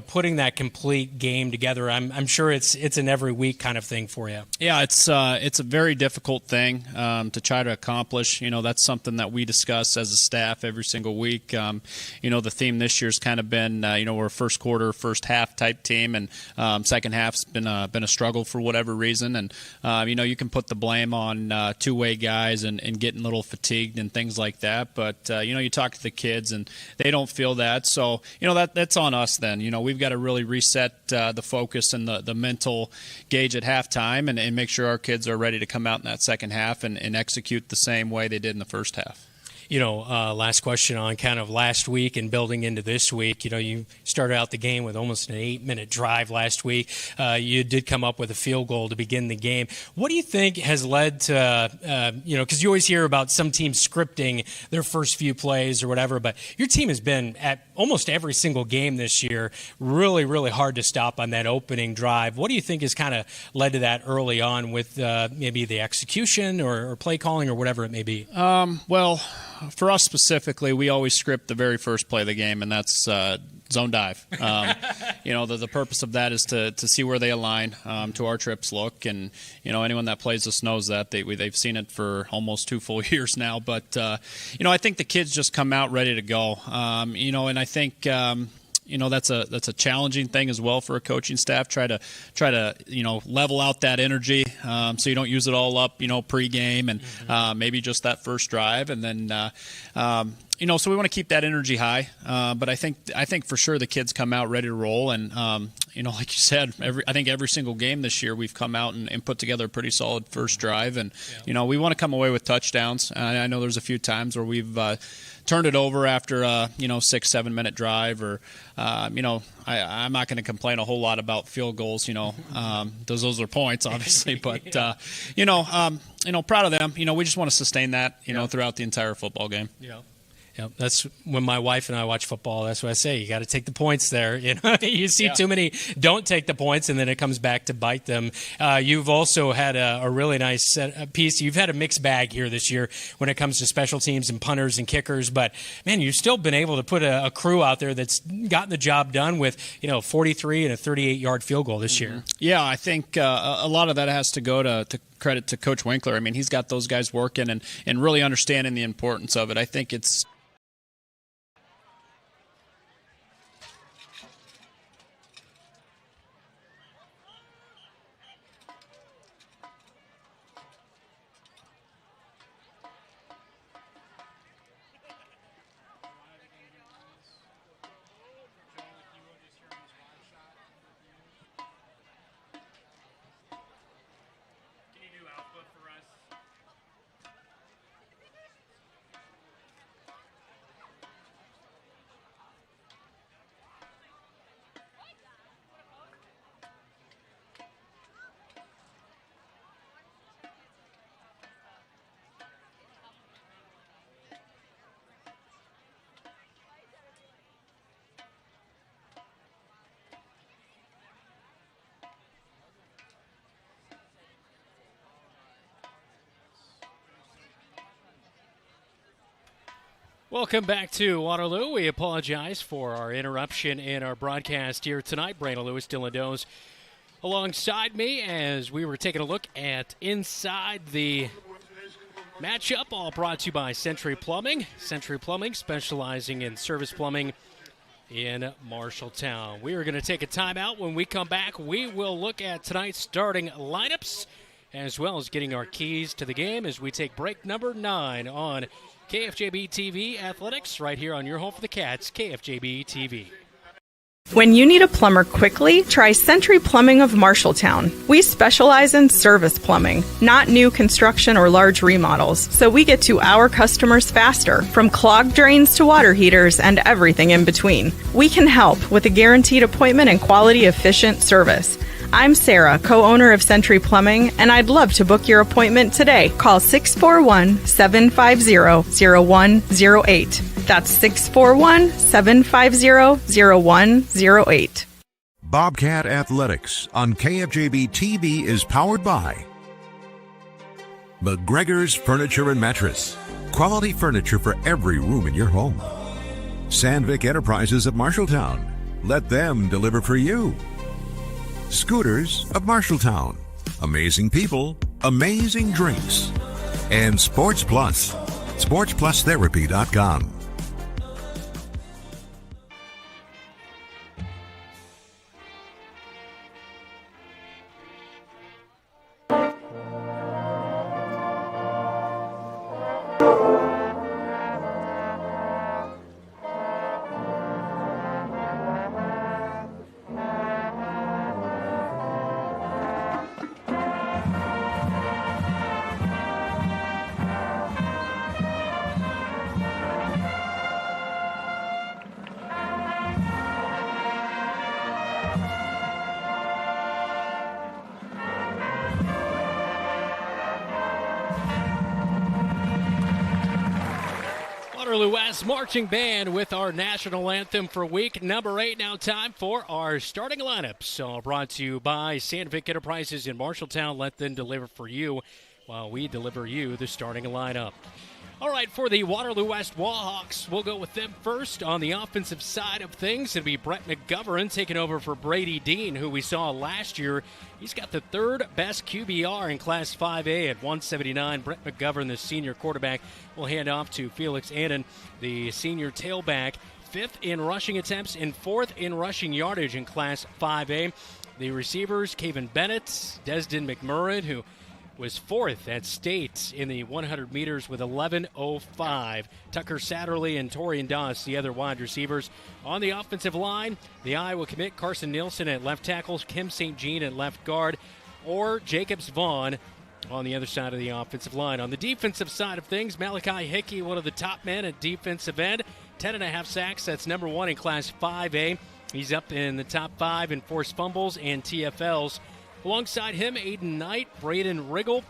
putting that complete game together? I'm sure it's an every week kind of thing for you. Yeah, it's a very difficult thing to try to accomplish. That's something that we discuss as a staff every single week. The theme this year's kind of been, we're a first quarter, first half type team, and second half's been a struggle for whatever reason. And you can put the blame on two-way guys and getting a little fatigued and things like that. But you talk to the kids and they don't feel that. So that's on us then. We've got to really reset the focus and the mental gauge at halftime and make sure our kids are ready to come out in that second half and execute the same way they did in the first half. Last question on kind of last week and building into this week. You started out the game with almost an 8-minute drive last week. You did come up with a field goal to begin the game. What do you think has led to, because you always hear about some teams scripting their first few plays or whatever, but your team has been at almost every single game this year really, really hard to stop on that opening drive. What do you think has kind of led to that early on with maybe the execution or play calling or whatever it may be? For us specifically, we always script the very first play of the game, and that's zone dive. The purpose of that is to see where they align to our trips look, and anyone that plays us knows that they've seen it for almost 2 full years now. But I think the kids just come out ready to go. And I think. That's a challenging thing as well for a coaching staff. Try to level out that energy so you don't use it all up pregame and maybe just that first drive, and then so we want to keep that energy high. But I think for sure the kids come out ready to roll, and like you said, I think every single game this year we've come out and put together a pretty solid first drive, and we want to come away with touchdowns. I know there's a few times where we've turned it over after a 6-7 minute drive, or I'm not going to complain a whole lot about field goals. Those are points, obviously, but proud of them. We just want to sustain that throughout the entire football game. Yeah. Yep, that's when my wife and I watch football. That's what I say. You got to take the points there. You see too many don't take the points, and then it comes back to bite them. You've also had a really nice piece. You've had a mixed bag here this year when it comes to special teams and punters and kickers. But, man, you've still been able to put a crew out there that's gotten the job done with 43 and a 38-yard field goal this year. Yeah, I think a lot of that has to go to credit to Coach Winkler. I mean, he's got those guys working and really understanding the importance of it. I think it's Welcome back to Waterloo. We apologize for our interruption in our broadcast here tonight. Brandon Lewis, Dylan Does alongside me as we were taking a look at inside the matchup, all brought to you by Century Plumbing. Century Plumbing, specializing in service plumbing in Marshalltown. We are going to take a timeout. When we come back, we will look at tonight's starting lineups as well as getting our keys to the game as we take break number 9 on KFJB-TV Athletics right here on your home for the Cats, KFJB-TV. When you need a plumber quickly, try Century Plumbing of Marshalltown. We specialize in service plumbing, not new construction or large remodels, so we get to our customers faster, from clogged drains to water heaters and everything in between. We can help with a guaranteed appointment and quality, efficient service. I'm Sarah, co-owner of Century Plumbing, and I'd love to book your appointment today. Call 641-750-0108. That's 641-750-0108. Bobcat Athletics on KFJB-TV is powered by McGregor's Furniture and Mattress. Quality furniture for every room in your home. Sandvik Enterprises of Marshalltown. Let them deliver for you. Scooters of Marshalltown. Amazing people, amazing drinks. And Sports Plus. SportsPlusTherapy.com. Waterloo West Marching Band with our national anthem for week number 8. Now time for our starting lineups. All brought to you by Sandvik Enterprises in Marshalltown. Let them deliver for you while we deliver you the starting lineup. All right, for the Waterloo West Wahawks, we'll go with them first. On the offensive side of things, it'll be Brett McGovern taking over for Brady Dean, who we saw last year. He's got the third best QBR in Class 5A at 179. Brett McGovern, the senior quarterback, will hand off to Felix Annen, the senior tailback. Fifth in rushing attempts and fourth in rushing yardage in Class 5A. The receivers, Kaven Bennett, Desden McMurrin, who was fourth at state in the 100 meters with 11:05. Tucker Satterley and Torian Doss, the other wide receivers. On the offensive line, the Iowa commit Carson Nielsen at left tackle, Kim St. Jean at left guard, or Jacobs Vaughn on the other side of the offensive line. On the defensive side of things, Malachi Hickey, one of the top men at defensive end, 10.5 sacks. That's number one in Class 5A. He's up in the top 5 in forced fumbles and TFLs. Alongside him, Aiden Knight, Braden Riggle,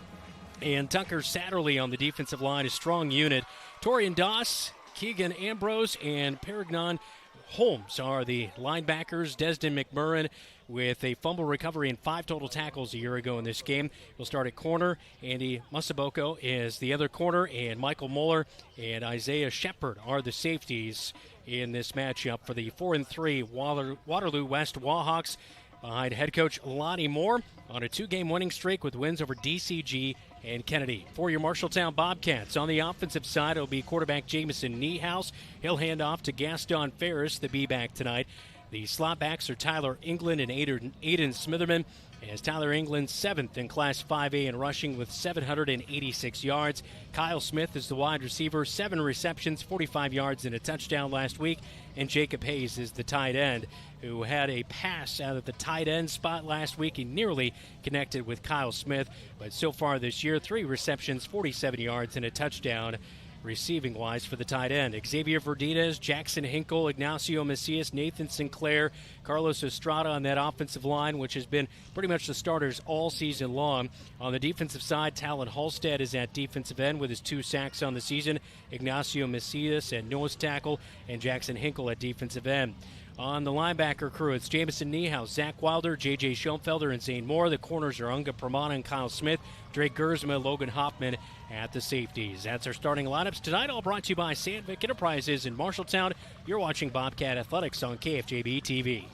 and Tucker Satterley on the defensive line, a strong unit. Torian Doss, Keegan Ambrose, and Perignon Holmes are the linebackers. Desden McMurrin with a fumble recovery and 5 total tackles a year ago in this game. We'll start at corner. Andy Musaboko is the other corner, and Michael Muller and Isaiah Shepard are the safeties in this matchup for the 4-3 Waterloo West Wahawks, behind head coach Lonnie Moore on a 2-game winning streak with wins over DCG and Kennedy. For your Marshalltown Bobcats, on the offensive side, it'll be quarterback Jamison Niehaus. He'll hand off to Gaston Ferris, the B-back tonight. The slot backs are Tyler England and Aiden Smitherman, as Tyler England 7th in Class 5A in rushing with 786 yards. Kyle Smith is the wide receiver, 7 receptions, 45 yards and a touchdown last week. And Jacob Hayes is the tight end, who had a pass out of the tight end spot last week. He nearly connected with Kyle Smith, but so far this year, 3 receptions, 47 yards and a touchdown receiving-wise for the tight end. Xavier Verdinez, Jackson Hinkle, Ignacio Macias, Nathan Sinclair, Carlos Estrada on that offensive line, which has been pretty much the starters all season long. On the defensive side, Talon Halstead is at defensive end with his 2 sacks on the season. Ignacio Macias at nose tackle, and Jackson Hinkle at defensive end. On the linebacker crew, it's Jamison Niehaus, Zach Wilder, J.J. Schoenfelder, and Zane Moore. The corners are Unga Pramana and Kyle Smith, Drake Gersma, Logan Hoffman at the safeties. That's our starting lineups tonight, all brought to you by Sandvik Enterprises in Marshalltown. You're watching Bobcat Athletics on KFJB-TV.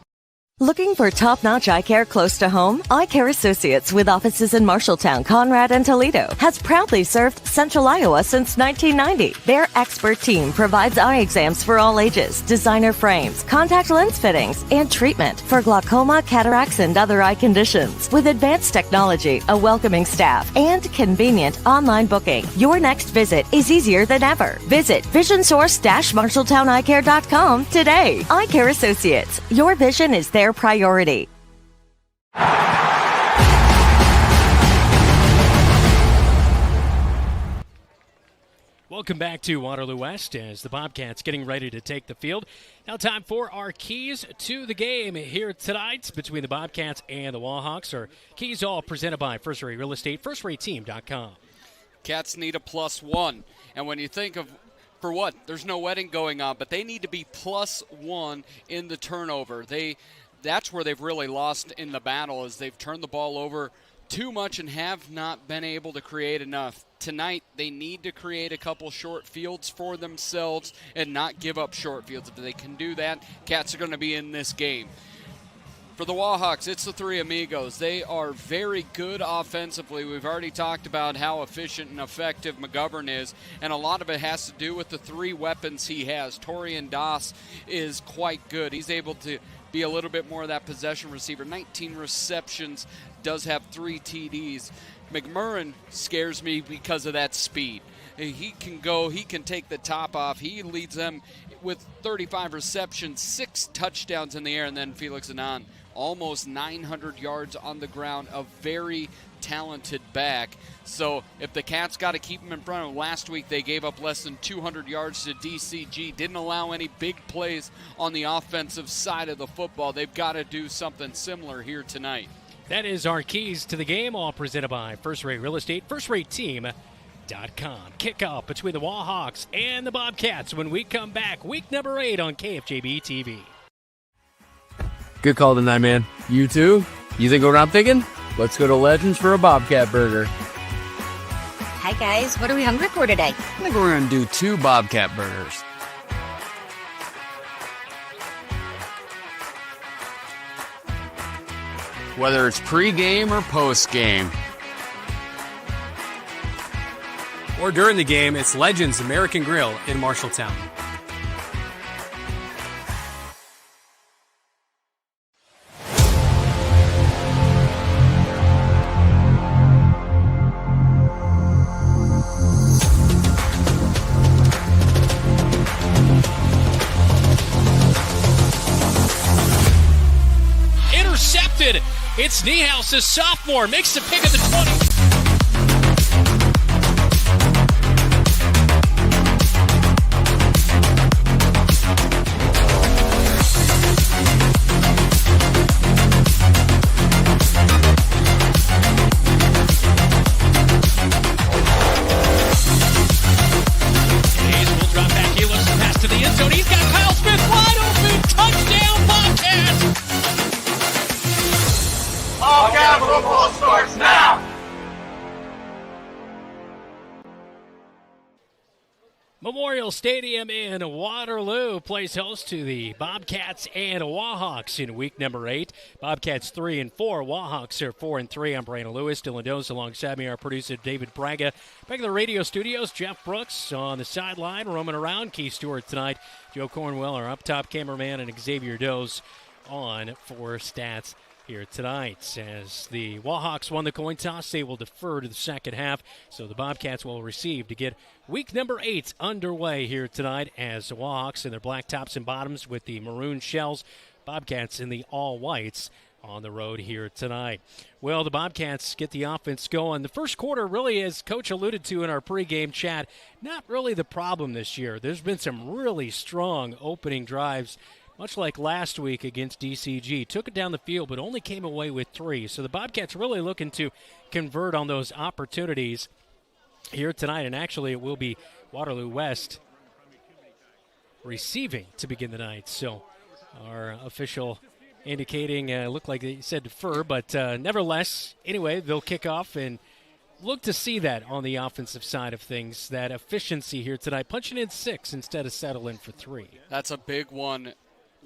Looking for top-notch eye care close to home? Eye Care Associates, with offices in Marshalltown, Conrad, and Toledo, has proudly served Central Iowa since 1990. Their expert team provides eye exams for all ages, designer frames, contact lens fittings, and treatment for glaucoma, cataracts, and other eye conditions. With advanced technology, a welcoming staff, and convenient online booking, your next visit is easier than ever. Visit visionsource-marshalltowneyecare.com today. Eye Care Associates, your vision is their priority. Welcome back to Waterloo West as the Bobcats getting ready to take the field. Now time for our keys to the game here tonight between the Bobcats and the Wahawks. Our keys all presented by First Rate Real Estate, firstrateteam.com. Cats need a +1. And when you think of For what? There's no wedding going on, but they need to be +1 in the turnover. That's where they've really lost in the battle, is they've turned the ball over too much and have not been able to create enough. Tonight, they need to create a couple short fields for themselves and not give up short fields. If they can do that, Cats are going to be in this game. For the Wahawks, it's the three amigos. They are very good offensively. We've already talked about how efficient and effective McGovern is, and a lot of it has to do with the three weapons he has. Torian Doss is quite good. He's able to be a little bit more of that possession receiver. 19 receptions, does have 3 TDs. McMurrin scares me because of that speed. He can go, he can take the top off. He leads them with 35 receptions, 6 touchdowns in the air, and then Felix Annen, almost 900 yards on the ground, a very talented back. So if the Cats got to keep him in front of, last week they gave up less than 200 yards to DCG, didn't allow any big plays on the offensive side of the football. They've got to do something similar here tonight. That is our keys to the game, all presented by First Rate Real Estate, FirstRateTeam.com. Kickoff between the Wahawks and the Bobcats when we come back. Week number 8 on KFJB-TV. Good call tonight, man. You too? You think what I'm thinking? Let's go to Legends for a Bobcat burger. Hi, guys. What are we hungry for today? I think we're going to do 2 Bobcat burgers. Whether it's pregame or postgame. Or during the game, it's Legends American Grill in Marshalltown. Intercepted. It's Niehaus, a sophomore, makes the pick of the 20. Memorial Stadium in Waterloo plays host to the Bobcats and Wahawks in week number 8. Bobcats 3-4, Wahawks are 4-3. I'm Brandon Lewis, Dylan Dose alongside me, our producer David Braga. Back in the radio studios, Jeff Brooks on the sideline, roaming around. Keith Stewart tonight, Joe Cornwell, our up top cameraman, and Xavier Dose on for stats here tonight. As the Wahawks won the coin toss, they will defer to the second half, so the Bobcats will receive to get week number 8 underway here tonight, as the Wahawks in their black tops and bottoms with the maroon shells, Bobcats in the all whites on the road here tonight. Well, the Bobcats get the offense going. The first quarter really, as Coach alluded to in our pregame chat, not really the problem this year. There's been some really strong opening drives, much like last week against DCG. Took it down the field, but only came away with 3. So the Bobcats really looking to convert on those opportunities here tonight. And actually, it will be Waterloo West receiving to begin the night. So our official indicating, looked like they said defer, but nevertheless, anyway, they'll kick off and look to see that on the offensive side of things, that efficiency here tonight, punching in 6 instead of settling for 3. That's a big one.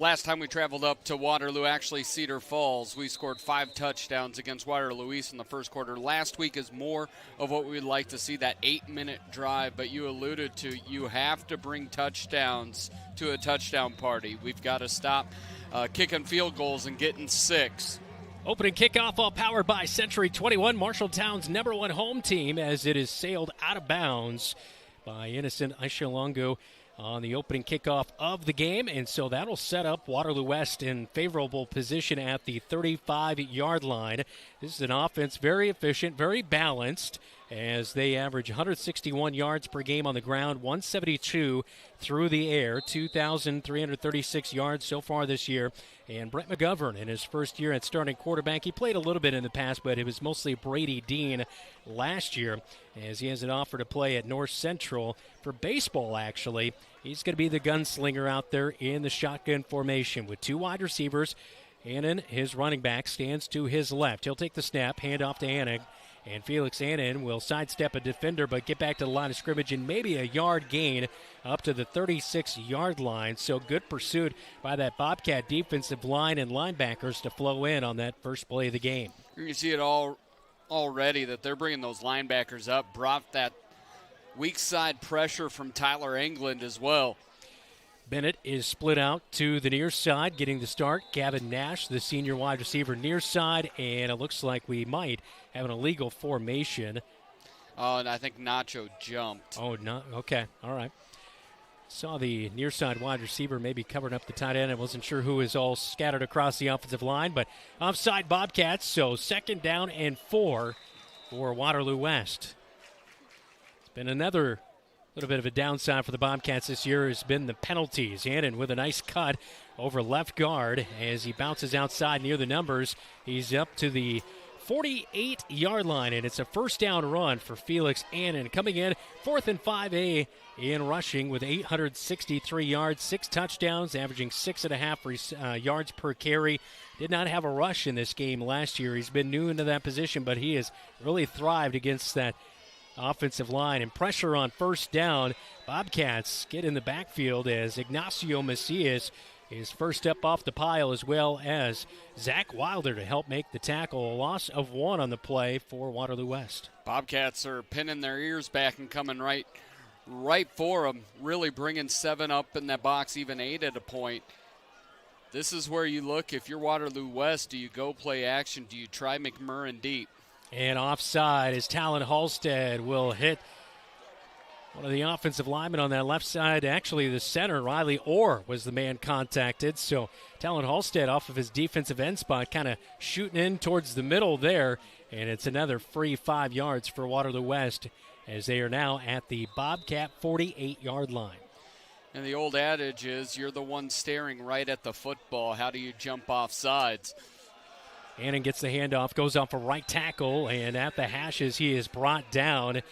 Last time we traveled up to Waterloo, actually Cedar Falls, we scored 5 touchdowns against Waterloo East in the first quarter. Last week is more of what we'd like to see, that 8-minute drive. But you alluded to, you have to bring touchdowns to a touchdown party. We've got to stop kicking field goals and getting 6. Opening kickoff, all powered by Century 21, Marshalltown's #1 home team, as it is sailed out of bounds by Innocent Aishalongo on the opening kickoff of the game, and so that'll set up Waterloo West in favorable position at the 35-yard line. This is an offense very efficient, very balanced. as they average 161 yards per game on the ground, 172 through the air, 2,336 yards so far this year. And Brett McGovern, in his first year at starting quarterback, he played a little bit in the past, but it was mostly Brady Dean last year, as he has an offer to play at North Central for baseball, actually. He's going to be the gunslinger out there in the shotgun formation with two wide receivers. Annen, his running back, stands to his left. He'll take the snap, hand off to Annen. And Felix Annen will sidestep a defender but get back to the line of scrimmage and maybe a yard gain up to the 36-yard line. So good pursuit by that Bobcat defensive line and linebackers to flow in on that first play of the game. You see it already that they're bringing those linebackers up, brought that weak side pressure from Tyler England as well. Bennett is split out to the near side, getting the start. Gavin Nash, the senior wide receiver, near side, and it looks like we might have an illegal formation. And I think Nacho jumped. Oh, no, okay, all right. Saw the near side wide receiver maybe covering up the tight end. I wasn't sure who is all scattered across the offensive line, but offside Bobcats, so 2nd down and 4 for Waterloo West. It's been another little bit of a downside for the Bobcats this year has been the penalties. Annen with a nice cut over left guard as he bounces outside near the numbers. He's up to the 48-yard line, and it's a first down run for Felix Annen. Coming in 4th and 5A in rushing with 863 yards, 6 touchdowns, averaging 6.5 yards per carry. Did not have a rush in this game last year. He's been new into that position, but he has really thrived against that offensive line. And pressure on first down. Bobcats get in the backfield as Ignacio Macias is first up off the pile, as well as Zach Wilder to help make the tackle. A loss of 1 on the play for Waterloo West. Bobcats are pinning their ears back and coming right for them, really bringing 7 up in that box, even 8 at a point. This is where you look, if you're Waterloo West, do you go play action? Do you try McMurrin deep? And offside as Talon Halstead will hit one of the offensive linemen on that left side. Actually, the center, Riley Orr, was the man contacted. So Talon Halstead off of his defensive end spot, kind of shooting in towards the middle there. And it's another free 5 yards for Waterloo West as they are now at the Bobcat 48-yard line. And the old adage is you're the one staring right at the football. How do you jump off sides? Annen gets the handoff, goes off a right tackle, and at the hashes he is brought down.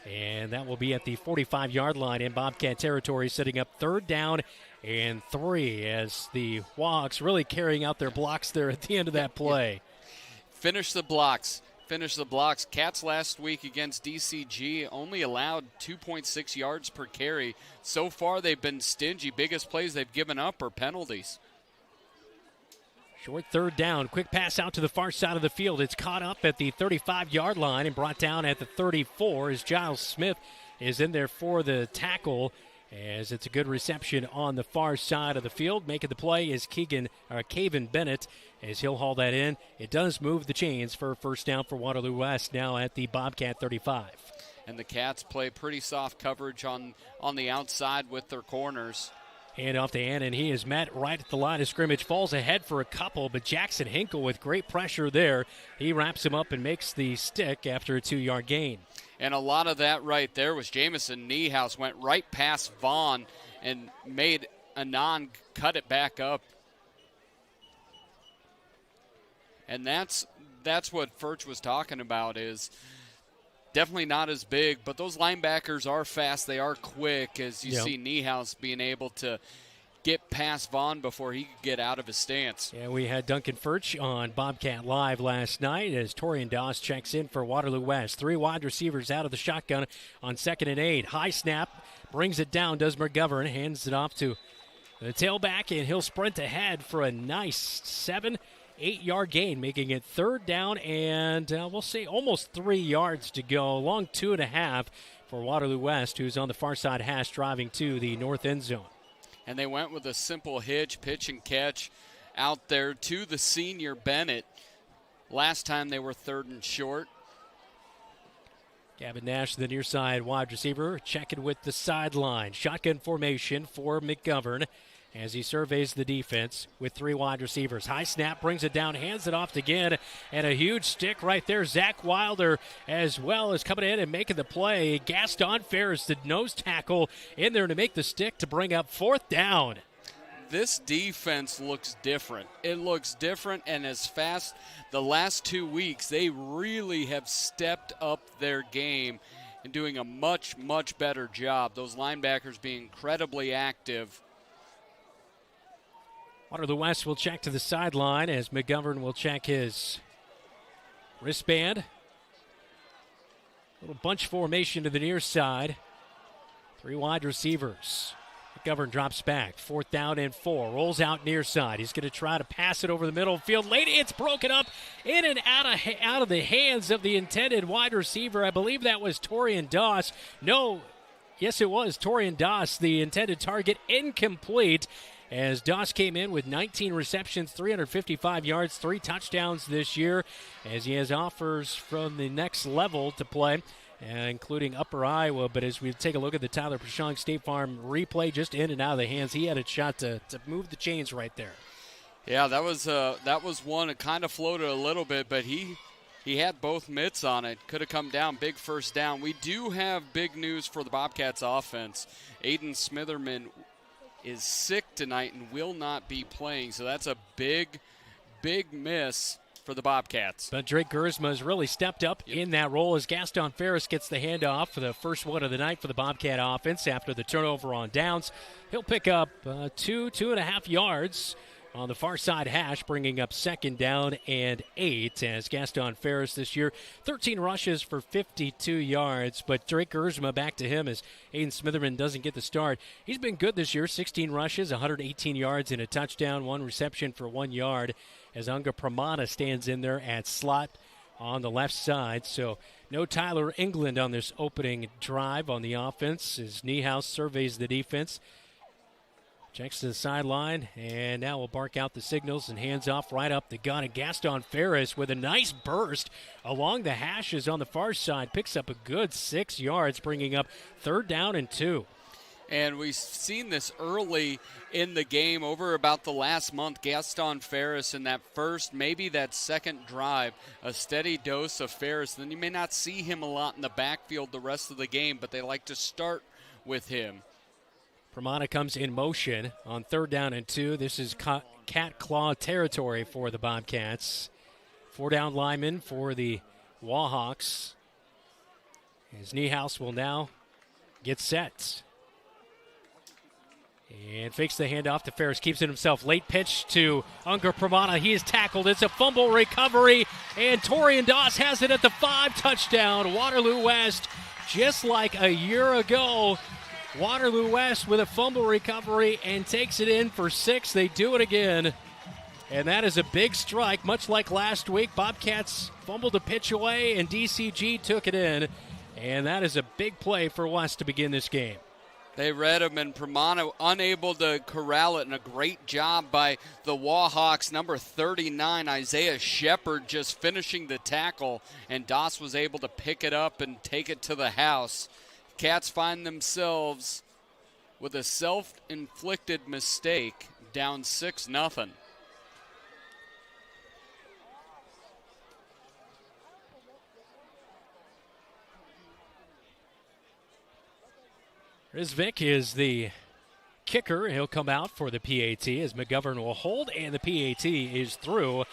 And that will be at the 45-yard line in Bobcat territory, setting up 3rd down and 3 as the Wahawks really carrying out their blocks there at the end of that play. Finish the blocks. Cats last week against DCG only allowed 2.6 yards per carry. So far they've been stingy. Biggest plays they've given up are penalties. Short 3rd down, quick pass out to the far side of the field. It's caught up at the 35-yard line and brought down at the 34 as Giles Smith is in there for the tackle, as it's a good reception on the far side of the field. Making the play is Caven Bennett as he'll haul that in. It does move the chains for a first down for Waterloo West now at the Bobcat 35. And the Cats play pretty soft coverage on the outside with their corners. Hand off to Annen. He is met right at the line of scrimmage. Falls ahead for a couple, but Jackson Hinkle with great pressure there. He wraps him up and makes the stick after a 2-yard gain. And a lot of that right there was Jamison Niehaus went right past Vaughn and made Annen cut it back up. And that's what Furch was talking about, is definitely not as big, but those linebackers are fast. They are quick, as you see Niehaus being able to get past Vaughn before he could get out of his stance. Yeah, we had Duncan Furch on Bobcat Live last night as Torian Doss checks in for Waterloo West. 3 wide receivers out of the shotgun on 2nd and 8. High snap, brings it down, does McGovern, hands it off to the tailback, and he'll sprint ahead for a nice 7-8-yard gain, making it 3rd down and we'll say almost 3 yards to go. Long 2.5 for Waterloo West, who's on the far side hash driving to the north end zone. And they went with a simple hitch, pitch and catch out there to the senior Bennett. Last time they were 3rd and short. Gavin Nash, the near side wide receiver, checking with the sideline. Shotgun formation for McGovern. as he surveys the defense with 3 wide receivers. High snap, brings it down, hands it off again, and a huge stick right there. Zach Wilder as well is coming in and making the play. Gaston Ferris, the nose tackle, in there to make the stick to bring up 4th down. This defense looks different. It looks different, and as fast the last 2 weeks, they really have stepped up their game and doing a much, much better job. Those linebackers being incredibly active. Waterloo West will check to the sideline as McGovern will check his wristband. Little bunch formation to the near side. 3 wide receivers. McGovern drops back. 4th down and 4. Rolls out near side. He's going to try to pass it over the middle field. Late, it's broken up in and out of the hands of the intended wide receiver. I believe that was Torian Doss. No, yes it was Torian Doss, the intended target. Incomplete, as Doss came in with 19 receptions, 355 yards, 3 touchdowns this year, as he has offers from the next level to play, including Upper Iowa. But as we take a look at the Tyler Pashong State Farm replay, just in and out of the hands, he had a shot to move the chains right there. Yeah, that was one. It kind of floated a little bit, but he had both mitts on it. Could have come down. Big first down. We do have big news for the Bobcats offense. Aiden Smitherman is sick tonight and will not be playing, so that's a big miss for the Bobcats. But Drake Gersma has really stepped up in that role as Gaston Ferris gets the handoff for the first one of the night for the Bobcat offense after the turnover on downs. He'll pick up 2.5 yards on the far side hash, bringing up 2nd down and 8 as Gaston Ferris this year, 13 rushes for 52 yards. But Drake Gersma, back to him as Aiden Smitherman doesn't get the start. He's been good this year, 16 rushes, 118 yards and a touchdown, 1 reception for 1 yard as Unga Pramana stands in there at slot on the left side. So no Tyler England on this opening drive on the offense as Niehaus surveys the defense. Checks to the sideline, and now will bark out the signals and hands off right up the gun. And Gaston Ferris with a nice burst along the hashes on the far side. Picks up a good 6 yards, bringing up 3rd down and 2. And we've seen this early in the game over about the last month. Gaston Ferris in that first, maybe that second drive, a steady dose of Ferris. Then you may not see him a lot in the backfield the rest of the game, but they like to start with him. Pramana comes in motion on 3rd down and 2. This is cat claw territory for the Bobcats. 4 down lineman for the Wahawks. As Niehaus will now get set. And fakes the handoff to Ferris. Keeps it himself. Late pitch to Unger Pramana. He is tackled. It's a fumble recovery. And Torian Doss has it at the 5. Touchdown. Waterloo West, just like a year ago. Waterloo West with a fumble recovery and takes it in for 6. They do it again. And that is a big strike, much like last week. Bobcats fumbled a pitch away, and DCG took it in. And that is a big play for West to begin this game. They read him, and Pramana unable to corral it, and a great job by the Wahawks. Number 39, Isaiah Shepard, just finishing the tackle, and Doss was able to pick it up and take it to the house. Cats find themselves with a self-inflicted mistake, down 6-0. Rizvik is the kicker. He'll come out for the PAT as McGovern will hold, and the PAT is through.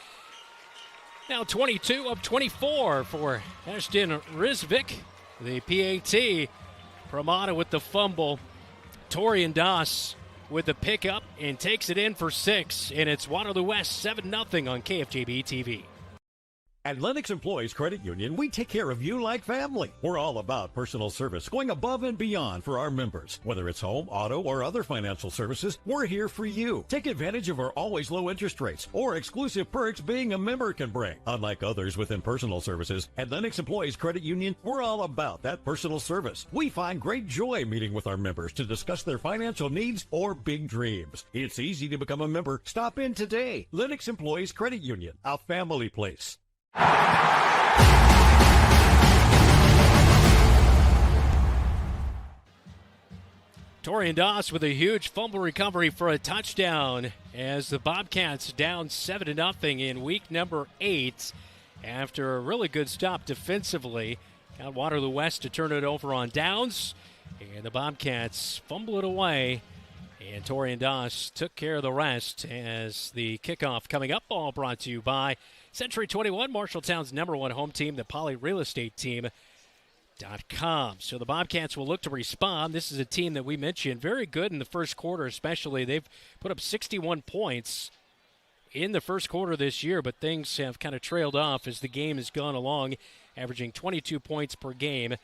Now 22 of 24 for Ashton Rizvik. The PAT, Pramana with the fumble. Torian Doss with the pickup and takes it in for 6. And it's Waterloo West 7-0 on KFJB-TV. At Lennox Employees Credit Union, we take care of you like family. We're all about personal service, going above and beyond for our members. Whether it's home, auto, or other financial services, we're here for you. Take advantage of our always low interest rates or exclusive perks being a member can bring. Unlike others within personal services, at Lennox Employees Credit Union, we're all about that personal service. We find great joy meeting with our members to discuss their financial needs or big dreams. It's easy to become a member. Stop in today. Lennox Employees Credit Union, a family place. Torian Doss with a huge fumble recovery for a touchdown as the Bobcats down 7-0 in week number 8 after a really good stop defensively. Got Waterloo West to turn it over on downs, and the Bobcats fumble it away, and Torian Doss took care of the rest as the kickoff coming up. All brought to you by Century 21, Marshalltown's #1 home team, the Poly Real Estate Team. So the Bobcats will look to respond. This is a team that we mentioned very good in the first quarter, especially. They've put up 61 points in the first quarter this year, but things have kind of trailed off as the game has gone along, averaging 22 points per game.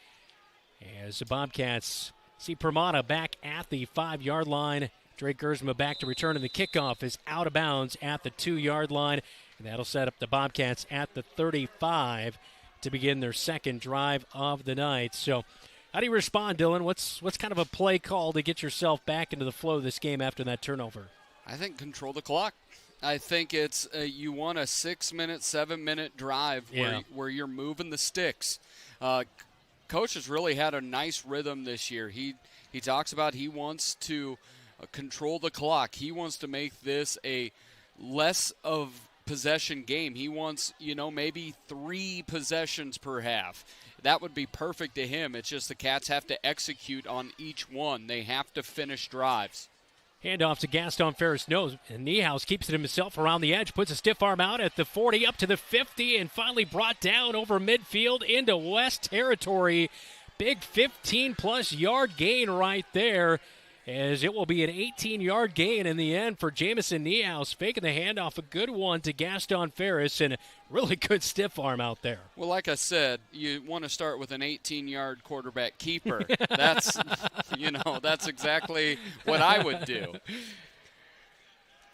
As the Bobcats see Pramada back at the 5-yard line. Drake Gersma back to return, and the kickoff is out of bounds at the 2-yard line. And that'll set up the Bobcats at the 35 to begin their second drive of the night. So how do you respond, Dylan? What's kind of a play call to get yourself back into the flow of this game after that turnover? I think control the clock. I think it's you want a 6-minute, 7-minute drive where you're moving the sticks. Coach has really had a nice rhythm this year. He talks about he wants to control the clock. He wants to make this a less of possession game. He wants, maybe 3 possessions per half. That would be perfect to him. It's just the Cats have to execute on each one. They have to finish drives. Handoff to Gaston Ferris. No, and Niehaus keeps it himself around the edge, puts a stiff arm out at the 40, up to the 50, and finally brought down over midfield into West territory. Big 15-plus yard gain right there, as it will be an 18-yard gain in the end for Jamison Niehaus, faking the handoff, a good one to Gaston Ferris, and a really good stiff arm out there. Well, like I said, you want to start with an 18-yard quarterback keeper. That's, that's exactly what I would do.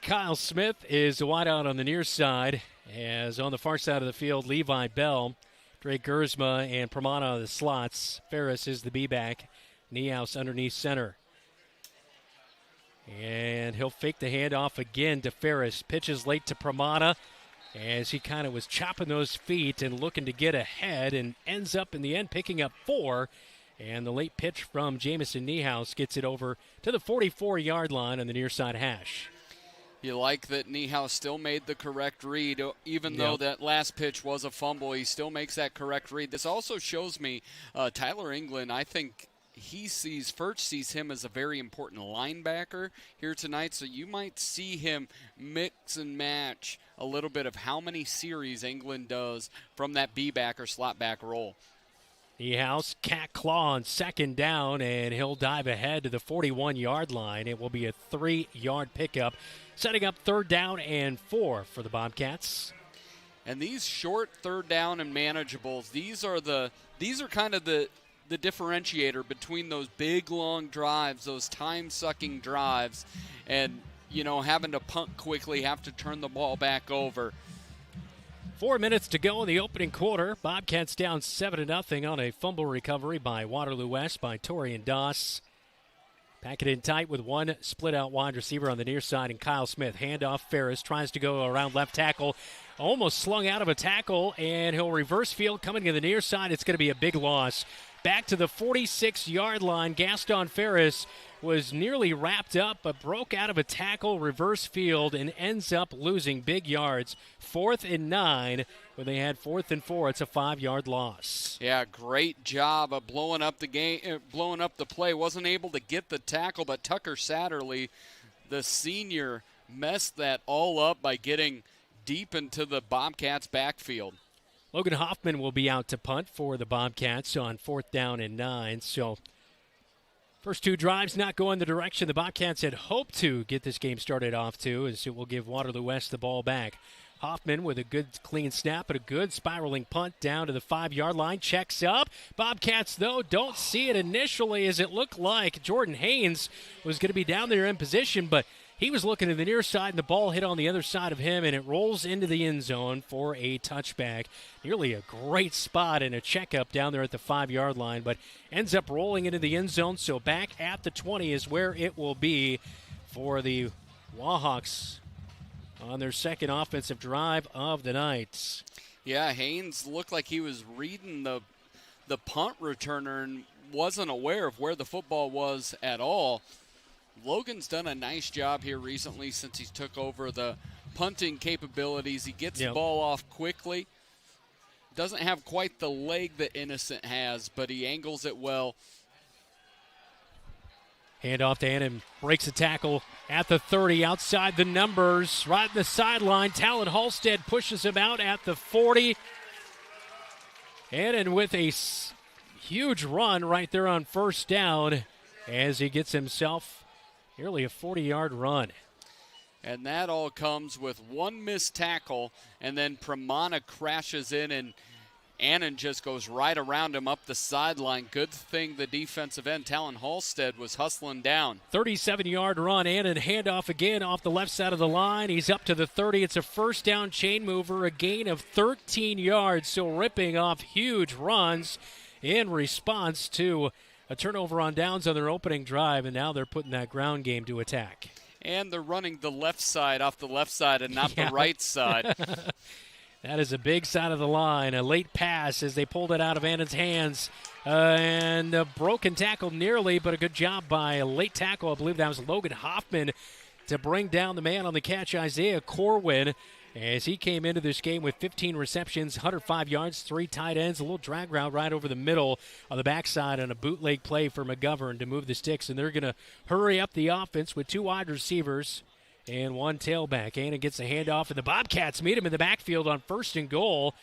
Kyle Smith is the wideout on the near side, as on the far side of the field, Levi Bell, Drake Gersma, and Pramana on the slots. Ferris is the B-back, Niehaus underneath center. And he'll fake the handoff again to Ferris. Pitches late to Pramada as he kind of was chopping those feet and looking to get ahead, and ends up in the end picking up 4. And the late pitch from Jamison Niehaus gets it over to the 44-yard line on the near side hash. You like that Niehaus still made the correct read. Even though that last pitch was a fumble, he still makes that correct read. This also shows me Tyler England, I think, Furch sees him as a very important linebacker here tonight, so you might see him mix and match a little bit of how many series England does from that B-back or slot back role. Niehaus, cat claw on second down, and he'll dive ahead to the 41-yard line. It will be a 3-yard pickup, setting up 3rd down and 4 for the Bobcats. And these short 3rd down and manageables, these are kind of the differentiator between those big, long drives, those time-sucking drives, and, having to punt quickly, have to turn the ball back over. 4 minutes to go in the opening quarter. Bobcats down 7-0 on a fumble recovery by Waterloo West by Torian Doss. Pack it in tight with one split-out wide receiver on the near side, and Kyle Smith. Handoff Ferris, tries to go around left tackle. Almost slung out of a tackle, and he'll reverse field coming to the near side. It's going to be a big loss. Back to the 46-yard line. Gaston Ferris was nearly wrapped up, but broke out of a tackle, reverse field, and ends up losing big yards. 4th and 9, when they had 4th and 4. It's a 5-yard loss. Yeah, great job of blowing up the game, blowing up the play. Wasn't able to get the tackle, but Tucker Satterley, the senior, messed that all up by getting deep into the Bobcats' backfield. Logan Hoffman will be out to punt for the Bobcats on 4th down and 9. So first 2 drives not going the direction the Bobcats had hoped to get this game started off to, as it will give Waterloo West the ball back. Hoffman with a good clean snap and a good spiraling punt down to the 5-yard line. Checks up. Bobcats, though, don't see it initially, as it looked like Jordan Haynes was going to be down there in position, but he was looking to the near side, and the ball hit on the other side of him, and it rolls into the end zone for a touchback. Nearly a great spot and a checkup down there at the 5-yard line, but ends up rolling into the end zone. So back at the 20 is where it will be for the Wahawks on their second offensive drive of the night. Yeah, Haynes looked like he was reading the punt returner and wasn't aware of where the football was at all. Logan's done a nice job here recently since he took over the punting capabilities. He gets the ball off quickly. Doesn't have quite the leg that Innocent has, but he angles it well. Hand off to Annen, breaks a tackle at the 30, outside the numbers, right in the sideline. Talon Halstead pushes him out at the 40. Annen with a huge run right there on first down as he gets himself nearly a 40-yard run. And that all comes with one missed tackle, and then Pramana crashes in, and Annen just goes right around him up the sideline. Good thing the defensive end, Talon Halstead, was hustling down. 37-yard run. Annen handoff again off the left side of the line. He's up to the 30. It's a first down chain mover, a gain of 13 yards. So ripping off huge runs in response to a turnover on downs on their opening drive, and now they're putting that ground game to attack. And they're running the left side off the left side and not the right side. That is a big side of the line. A late pass as they pulled it out of Annen's hands. And a broken tackle nearly, but a good job by a late tackle. I believe that was Logan Hoffman to bring down the man on the catch, Isaiah Corwin, as he came into this game with 15 receptions, 105 yards, 3 tight ends, a little drag route right over the middle on the backside on a bootleg play for McGovern to move the sticks. And they're going to hurry up the offense with 2 wide receivers and 1 tailback. Annen gets a handoff, and the Bobcats meet him in the backfield on 1st and goal.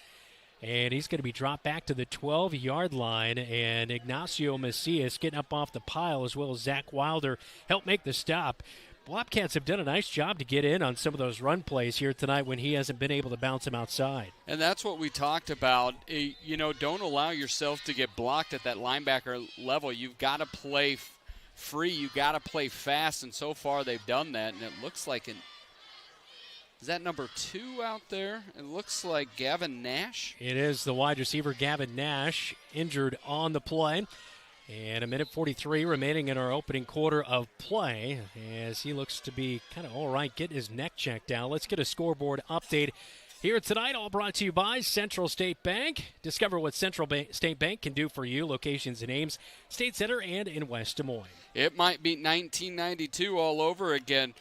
And he's going to be dropped back to the 12-yard line. And Ignacio Macias getting up off the pile, as well as Zach Wilder, help make the stop. Bobcats have done a nice job to get in on some of those run plays here tonight when he hasn't been able to bounce him outside. And that's what we talked about. Don't allow yourself to get blocked at that linebacker level. You've got to play free. You got to play fast, and so far they've done that. And it looks like is that number 2 out there? It looks like Gavin Nash. It is the wide receiver, Gavin Nash, injured on the play. And 1:43 remaining in our opening quarter of play as he looks to be kind of all right, getting his neck checked out. Let's get a scoreboard update here tonight, all brought to you by Central State Bank. Discover what Central State Bank can do for you. Locations in Ames, State Center, and in West Des Moines. It might be 1992 all over again.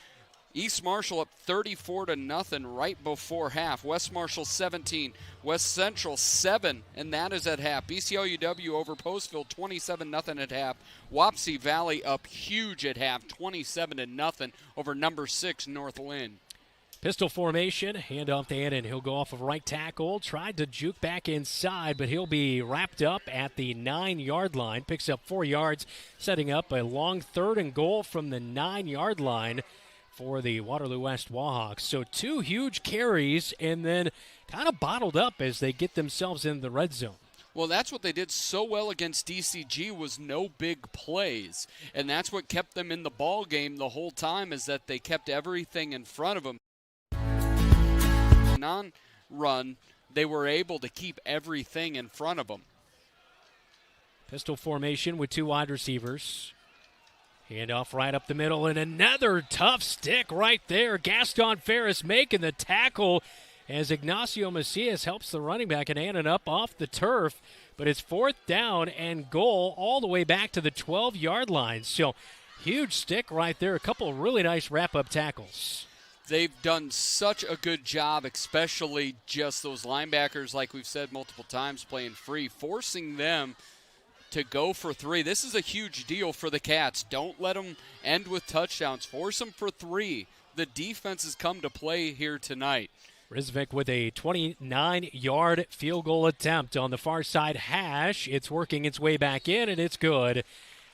East Marshall up 34-0 right before half. West Marshall 17, West Central 7, and that is at half. BCLUW over Postville 27-0 at half. Wapsie Valley up huge at half, 27-0 over number 6 North Lynn. Pistol formation, handoff to Annen. He'll go off of right tackle, tried to juke back inside, but he'll be wrapped up at the 9-yard line. Picks up 4 yards, setting up a long 3rd and goal from the 9-yard line for the Waterloo West Wahawks. So 2 huge carries and then kind of bottled up as they get themselves in the red zone. Well, that's what they did so well against DCG was no big plays. And that's what kept them in the ball game the whole time, is that they kept everything in front of them. Non-run, they were able to keep everything in front of them. Pistol formation with 2 wide receivers. Handoff right up the middle, and another tough stick right there. Gaston Ferris making the tackle as Ignacio Macias helps the running back and Annen up off the turf. But it's 4th down and goal all the way back to the 12-yard line. So huge stick right there. A couple of really nice wrap-up tackles. They've done such a good job, especially just those linebackers, like we've said multiple times, playing free, forcing them to go for 3. This is a huge deal for the Cats. Don't let them end with touchdowns. Force them for 3. The defense has come to play here tonight. Rizvik with a 29-yard field goal attempt on the far side hash. It's working its way back in, and it's good.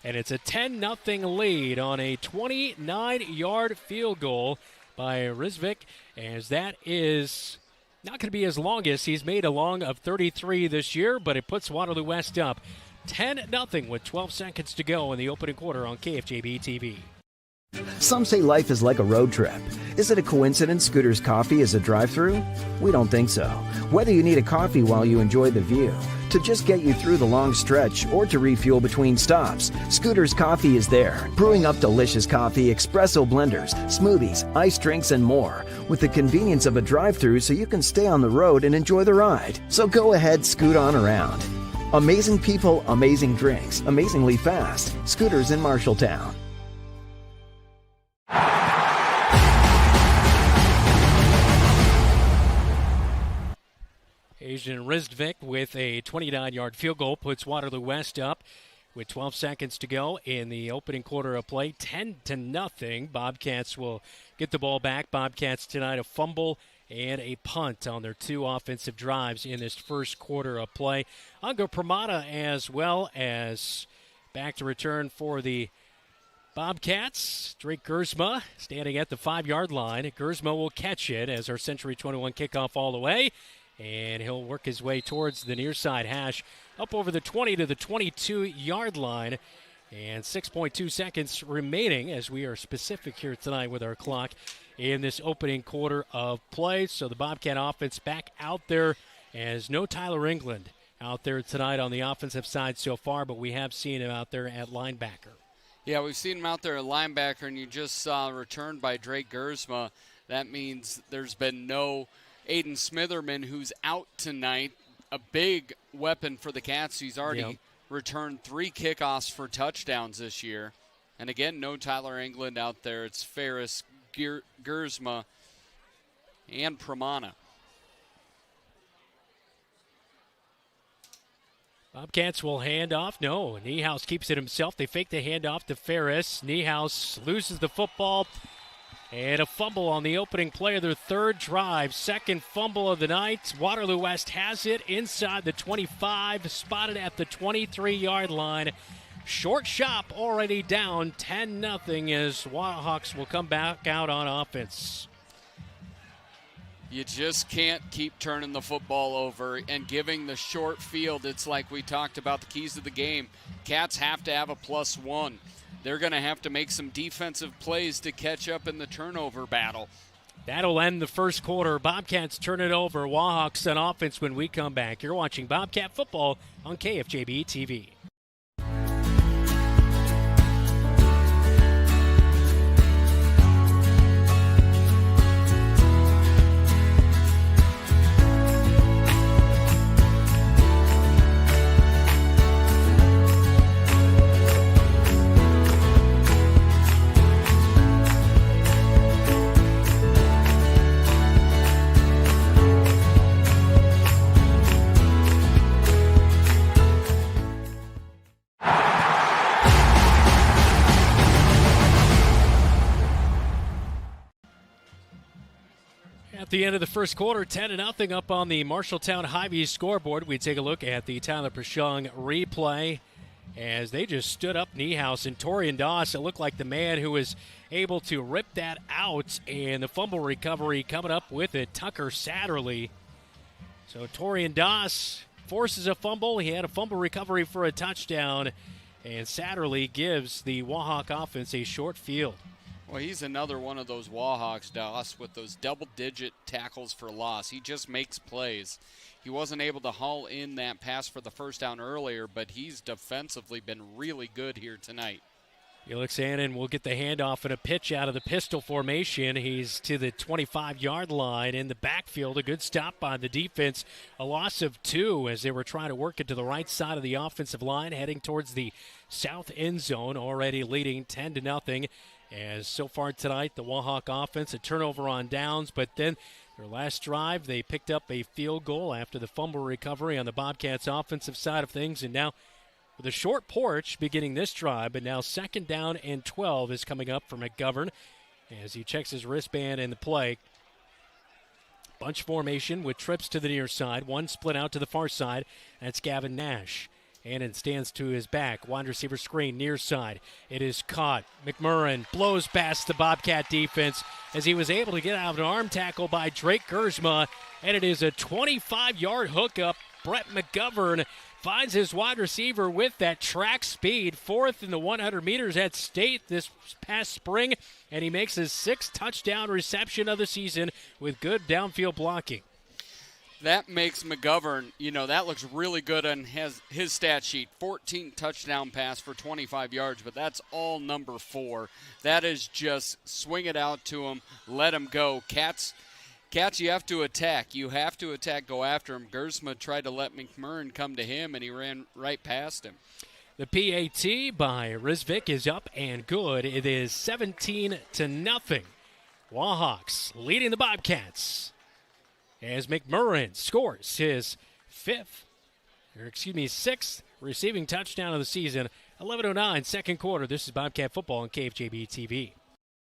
And it's a 10-0 lead on a 29-yard field goal by Rizvik, as that is not going to be his longest. He's made a long of 33 this year, but it puts Waterloo West up 10-0 with 12 seconds to go in the opening quarter on KFJB-TV. Some say life is like a road trip. Is it a coincidence Scooter's Coffee is a drive-thru? We don't think so. Whether you need a coffee while you enjoy the view, to just get you through the long stretch, or to refuel between stops, Scooter's Coffee is there, brewing up delicious coffee, espresso blenders, smoothies, iced drinks, and more, with the convenience of a drive-thru so you can stay on the road and enjoy the ride. So go ahead, scoot on around. Amazing people, amazing drinks, amazingly fast. Scooters in Marshalltown. occasion. Risvik with a 29-yard field goal puts Waterloo West up with 12 seconds to go in the opening quarter of play. 10-0. Bobcats will get the ball back. Bobcats tonight a fumble and a punt on their 2 offensive drives in this first quarter of play. Unga Pramada as well as back to return for the Bobcats. Drake Gersma standing at the 5-yard line. Gersma will catch it as our Century 21 kickoff all the way. And he'll work his way towards the near side hash up over the 20 to the 22-yard line. And 6.2 seconds remaining as we are specific here tonight with our clock in this opening quarter of play. So the Bobcat offense back out there as no Tyler England out there tonight on the offensive side so far, but we have seen him out there at linebacker. Yeah, we've seen him out there at linebacker, and you just saw a return by Drake Gersma. That means there's been no Aiden Smitherman, who's out tonight, a big weapon for the Cats. He's already returned 3 kickoffs for touchdowns this year. And again, no Tyler England out there. It's Ferris, Gersma, and Pramana. Bobcats will hand off. No, Niehaus keeps it himself. They fake the handoff to Ferris. Niehaus loses the football. And a fumble on the opening play of their 3rd drive. Second fumble of the night. Waterloo West has it inside the 25, spotted at the 23-yard line. Short shop already down 10-0 as Wahawks will come back out on offense. You just can't keep turning the football over and giving the short field. It's like we talked about the keys of the game. Cats have to have a +1. They're going to have to make some defensive plays to catch up in the turnover battle. That'll end the first quarter. Bobcats turn it over. Wahawks on offense when we come back. You're watching Bobcat football on KFJB-TV. At the end of the first quarter, 10-0 up on the Marshalltown Hy-Vee scoreboard. We take a look at the Tyler Pashong replay as they just stood up Niehaus and Torian Doss. It looked like the man who was able to rip that out, and the fumble recovery coming up with it, Tucker Satterley. So Torian Doss forces a fumble. He had a fumble recovery for a touchdown, and Satterley gives the Wahawk offense a short field. Well, he's another one of those Wahawks, Doss, with those double-digit tackles for loss. He just makes plays. He wasn't able to haul in that pass for the first down earlier, but he's defensively been really good here tonight. Felix Annen will get the handoff and a pitch out of the pistol formation. He's to the 25-yard line in the backfield. A good stop by the defense. A loss of 2 as they were trying to work it to the right side of the offensive line, heading towards the south end zone, already leading 10-0. As so far tonight, the Wahawk offense, a turnover on downs, but then their last drive, they picked up a field goal after the fumble recovery on the Bobcats' offensive side of things, and now with a short porch beginning this drive, but now 2nd down and 12 is coming up for McGovern as he checks his wristband in the play. Bunch formation with trips to the near side, one split out to the far side. That's Gavin Nash. Annen stands to his back. Wide receiver screen near side. It is caught. McMurrin blows past the Bobcat defense as he was able to get out of an arm tackle by Drake Gersma, and it is a 25-yard hookup. Brett McGovern finds his wide receiver with that track speed. 4th in the 100 meters at state this past spring, and he makes his 6th touchdown reception of the season with good downfield blocking. That makes McGovern, that looks really good on his stat sheet. 14 touchdown pass for 25 yards, but that's all number 4. That is just swing it out to him, let him go. Cats, you have to attack. You have to attack, go after him. Gersma tried to let McMurrin come to him, and he ran right past him. The PAT by Risvik is up and good. It is 17-0. Wahawks leading the Bobcats as McMurrin scores his sixth receiving touchdown of the season. 11:09, second quarter. This is Bobcat football on KFJB-TV.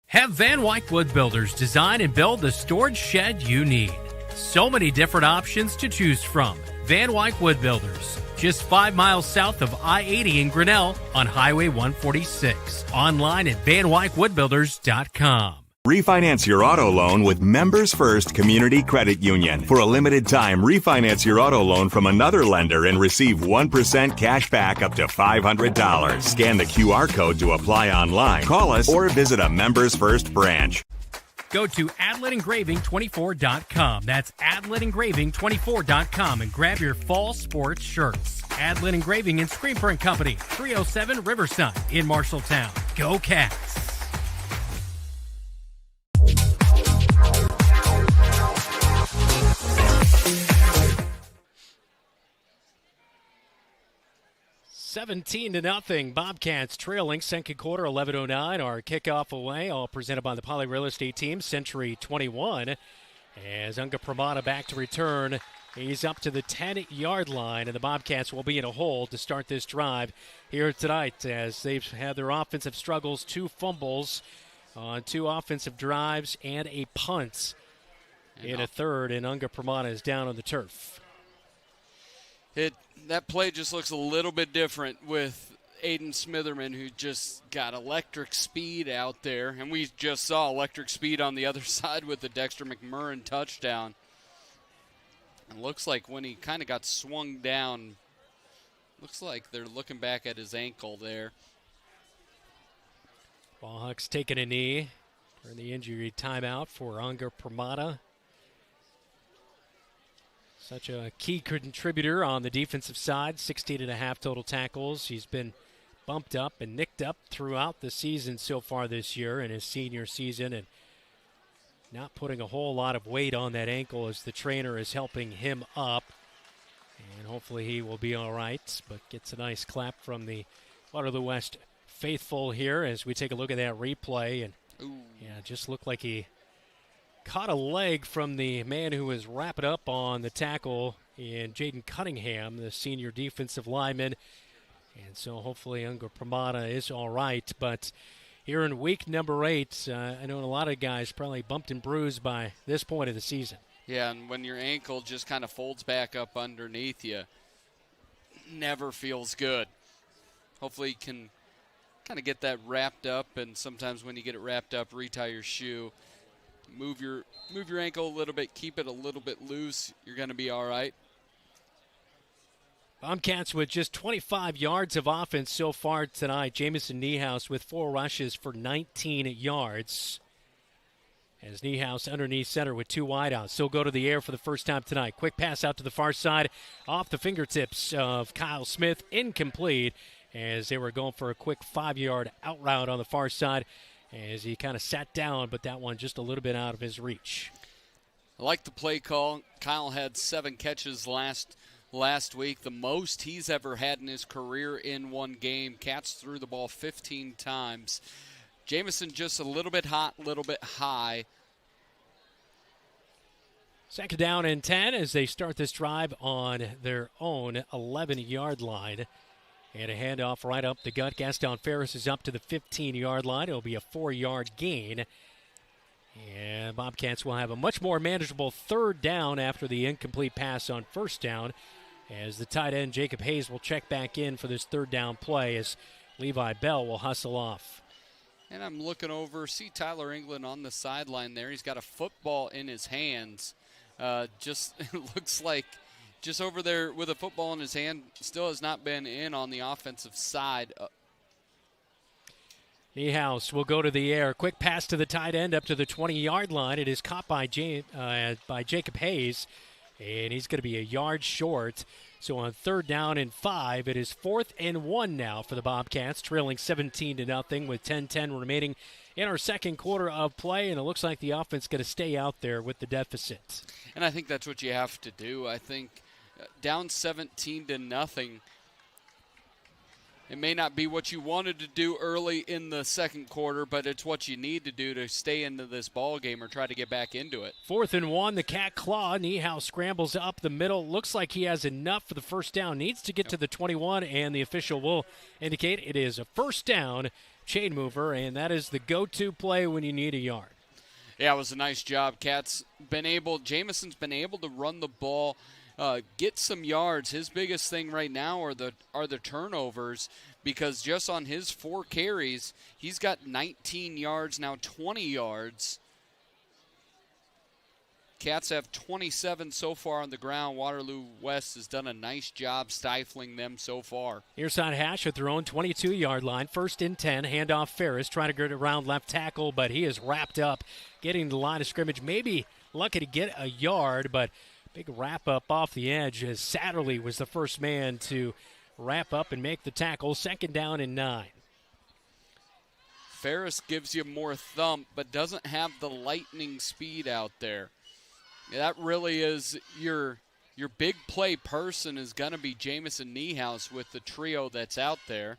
Have Van Wyck Wood Builders design and build the storage shed you need. So many different options to choose from. Van Wyck Wood Builders, just 5 miles south of I-80 in Grinnell on Highway 146. Online at vanwyckwoodbuilders.com. Refinance your auto loan with Members First Community Credit Union. For a limited time, refinance your auto loan from another lender and receive 1% cash back up to $500. Scan the QR code to apply online. Call us or visit a Members First branch. Go to AdletEngraving24.com. That's AdletEngraving24.com and grab your fall sports shirts. Adlet Engraving and Screen Print Company, 307 Riverside in Marshalltown. Go Cats! $17 to nothing. Bobcats trailing second quarter, 11:09. Our kickoff away, all presented by the Poly Real Estate Team, Century 21. As Unga Pramada back to return, he's up to the 10-yard line, and the Bobcats will be in a hole to start this drive here tonight as they've had their offensive struggles, 2 fumbles on 2 offensive drives and a punt in a third, and Unga Pramada is down on the turf. That play just looks a little bit different with Aiden Smitherman, who just got electric speed out there. And we just saw electric speed on the other side with the Dexter McMurrin touchdown. And looks like when he kind of got swung down, looks like they're looking back at his ankle there. Wahawks taking a knee during the injury timeout for Unga Pramada. Such a key contributor on the defensive side, 16.5 total tackles. He's been bumped up and nicked up throughout the season so far this year in his senior season, and not putting a whole lot of weight on that ankle as the trainer is helping him up. And hopefully he will be all right, but gets a nice clap from the Waterloo West faithful here as we take a look at that replay. And yeah, just looked like he caught a leg from the man who was wrapped up on the tackle in Jaden Cunningham, the senior defensive lineman. And so hopefully Unga Pramada is all right. But here in week number 8, I know a lot of guys probably bumped and bruised by this point of the season. Yeah, and when your ankle just kind of folds back up underneath you, never feels good. Hopefully you can kind of get that wrapped up, and sometimes when you get it wrapped up, retie your shoe. Move your ankle a little bit, keep it a little bit loose. You're going to be all right. Bobcats with just 25 yards of offense so far tonight. Jamison Niehaus with 4 rushes for 19 yards. As Niehaus underneath center with 2 wideouts. So go to the air for the first time tonight. Quick pass out to the far side off the fingertips of Kyle Smith. Incomplete as they were going for a quick 5-yard out route on the far side, as he kind of sat down, but that one just a little bit out of his reach. I like the play call. Kyle had 7 catches last week, the most he's ever had in his career in one game. Cats threw the ball 15 times. Jamison just a little bit hot, a little bit high. Second down and 10 as they start this drive on their own 11-yard line. And a handoff right up the gut. Gaston Ferris is up to the 15-yard line. It'll be a 4-yard gain. And Bobcats will have a much more manageable third down after the incomplete pass on first down, as the tight end Jacob Hayes will check back in for this third down play as Levi Bell will hustle off. And I'm looking over, see Tyler England on the sideline there. He's got a football in his hands. Just it looks like just over there with a football in his hand, still has not been in on the offensive side. Niehaus will go to the air. Quick pass to the tight end up to the 20-yard line. It is caught by Jacob Hayes, and he's going to be a yard short. So on third down and 5, it is 4th and 1 now for the Bobcats, trailing 17-0 with 10:10 remaining in our second quarter of play, and it looks like the offense is going to stay out there with the deficit. And I think that's what you have to do. I think down 17-0, It may not be what you wanted to do early in the second quarter, but it's what you need to do to stay into this ball game or try to get back into it. 4th and 1, the Cat Claw. Niehaus scrambles up the middle. Looks like he has enough for the first down. Needs to get to the 21, and the official will indicate it is a first down chain mover, and that is the go-to play when you need a yard. Yeah, it was a nice job. Jamison's been able to run the ball, get some yards. His biggest thing right now are the turnovers, because just on his 4 carries, he's got 19 yards, now 20 yards. Cats have 27 so far on the ground. Waterloo West has done a nice job stifling them so far. Here's on Hash at their own 22-yard line. 1st and 10, handoff Ferris, trying to get around left tackle, but he is wrapped up, getting the line of scrimmage. Maybe lucky to get a yard, but big wrap up off the edge as Satterley was the first man to wrap up and make the tackle. 2nd down and 9. Ferris gives you more thump, but doesn't have the lightning speed out there. That really is your big play person is going to be Jamison Niehaus with the trio that's out there.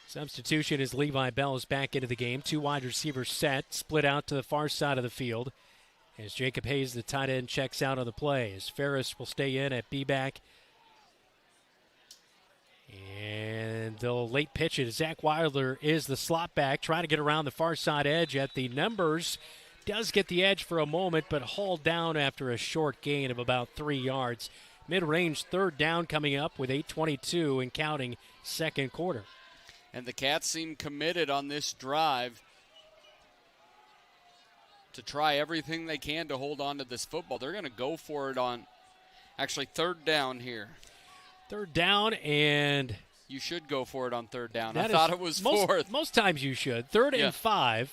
Substitution is Levi Bell is back into the game. 2 wide receivers set, split out to the far side of the field. As Jacob Hayes, the tight end, checks out on the play. As Ferris will stay in at B-back. And the late pitch at Zach Wilder is the slot back, trying to get around the far side edge at the numbers. Does get the edge for a moment, but hauled down after a short gain of about 3 yards. Mid-range 3rd down coming up with 8:22 and counting second quarter. And the Cats seem committed on this drive to try everything they can to hold on to this football. They're going to go for it on actually 3rd down here. 3rd down, and you should go for it on 3rd down. I thought it was 4th. Most times you should. 3rd and 5.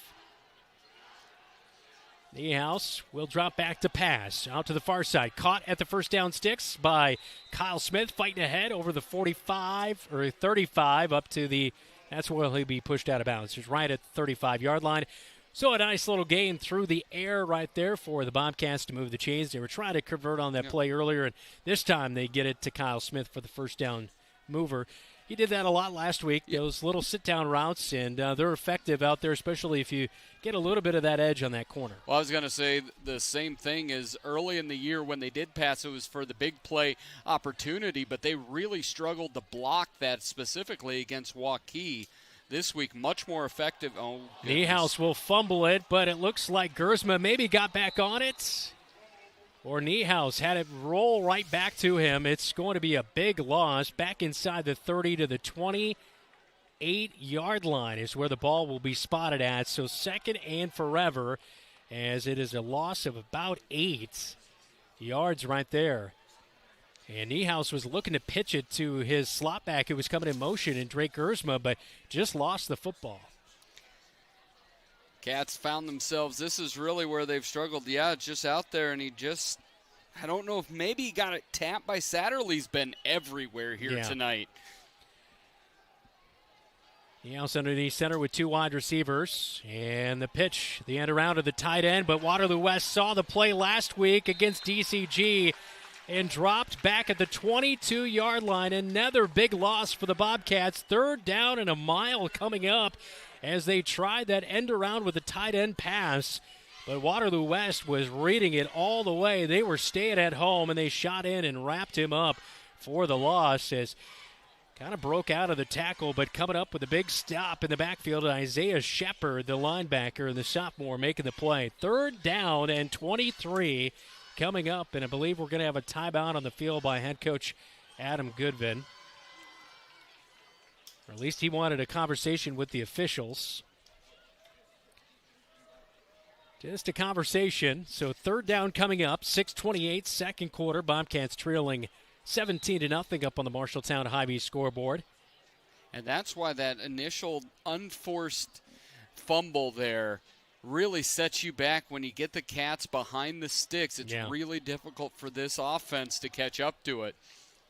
Niehaus will drop back to pass. Out to the far side. Caught at the first down sticks by Kyle Smith, fighting ahead over the 45 or 35 up to the, that's where he'll be pushed out of bounds. He's right at the 35-yard line. So a nice little gain through the air right there for the Bobcats to move the chains. They were trying to convert on that play earlier, and this time they get it to Kyle Smith for the first down mover. He did that a lot last week, those little sit-down routes, and they're effective out there, especially if you get a little bit of that edge on that corner. Well, I was going to say the same thing as early in the year when they did pass, it was for the big play opportunity, but they really struggled to block that specifically against Waukee. This week, much more effective. Oh, Niehaus will fumble it, but it looks like Gersma maybe got back on it. Or Niehaus had it roll right back to him. It's going to be a big loss. Back inside the 30 to the 28-yard line is where the ball will be spotted at. So 2nd and forever, as it is a loss of about 8 yards right there. And Niehaus was looking to pitch it to his slot back who was coming in motion in Drake Gersma, but just lost the football. Cats found themselves, this is really where they've struggled. Yeah, it's just out there, and I don't know if maybe he got it tapped by Satterley's been everywhere here tonight. Niehaus underneath center with 2 wide receivers. And the pitch, the end around to the tight end, but Waterloo West saw the play last week against DCG and dropped back at the 22-yard line. Another big loss for the Bobcats. 3rd down and a mile coming up as they tried that end around with a tight end pass. But Waterloo West was reading it all the way. They were staying at home, and they shot in and wrapped him up for the loss as kind of broke out of the tackle, but coming up with a big stop in the backfield, Isaiah Shepard, the linebacker, and the sophomore making the play. 3rd down and 23 coming up, and I believe we're going to have a timeout on the field by head coach Adam Goodvin. Or at least he wanted a conversation with the officials. Just a conversation. So 3rd down coming up, 6:28, second quarter. Bobcats trailing 17-0 up on the Marshalltown Hy-Vee scoreboard. And that's why that initial unforced fumble there really sets you back when you get the Cats behind the sticks. It's really difficult for this offense to catch up to it.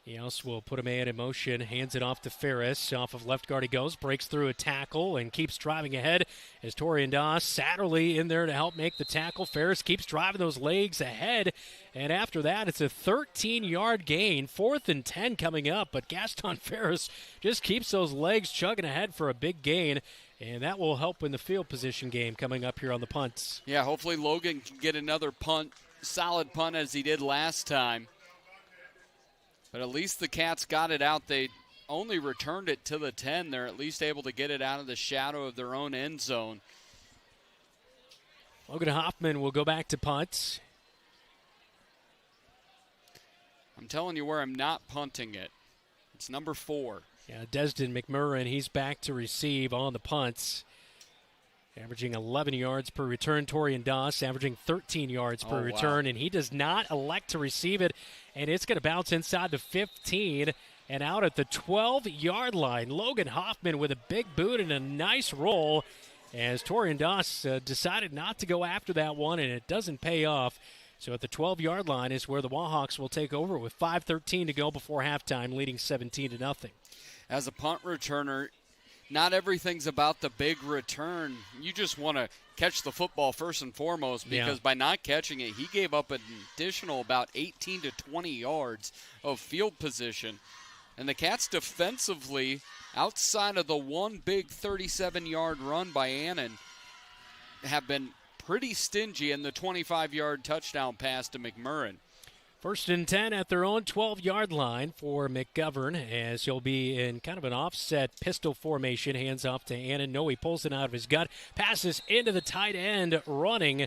Eos will put a man in motion, hands it off to Ferris. Off of left guard he goes, breaks through a tackle and keeps driving ahead as Torian Doss, Satterley in there to help make the tackle. Ferris keeps driving those legs ahead, and after that it's a 13-yard gain. 4th and 10 coming up, but Gaston Ferris just keeps those legs chugging ahead for a big gain, and that will help in the field position game coming up here on the punts. Yeah, hopefully Logan can get another punt, solid punt as he did last time. But at least the Cats got it out. They only returned it to the 10. They're at least able to get it out of the shadow of their own end zone. Logan Hoffman will go back to punt. I'm telling you where I'm not punting it. It's number 4. Yeah, Desden McMurrin, he's back to receive on the punts. Averaging 11 yards per return. Torian Doss averaging 13 yards per return, and he does not elect to receive it, and it's going to bounce inside the 15 and out at the 12-yard line. Logan Hoffman with a big boot and a nice roll as Torian Doss decided not to go after that one, and it doesn't pay off. So at the 12-yard line is where the Wahawks will take over with 5:13 to go before halftime, leading 17-0. As a punt returner, not everything's about the big return. You just want to catch the football first and foremost, because by not catching it, he gave up an additional about 18 to 20 yards of field position. And the Cats defensively, outside of the one big 37-yard run by Annen, have been pretty stingy in the 25-yard touchdown pass to McMurrin. 1st and 10 at their own 12-yard line for McGovern, as he'll be in kind of an offset pistol formation. Hands off to Annen. No, he pulls it out of his gut. Passes into the tight end, running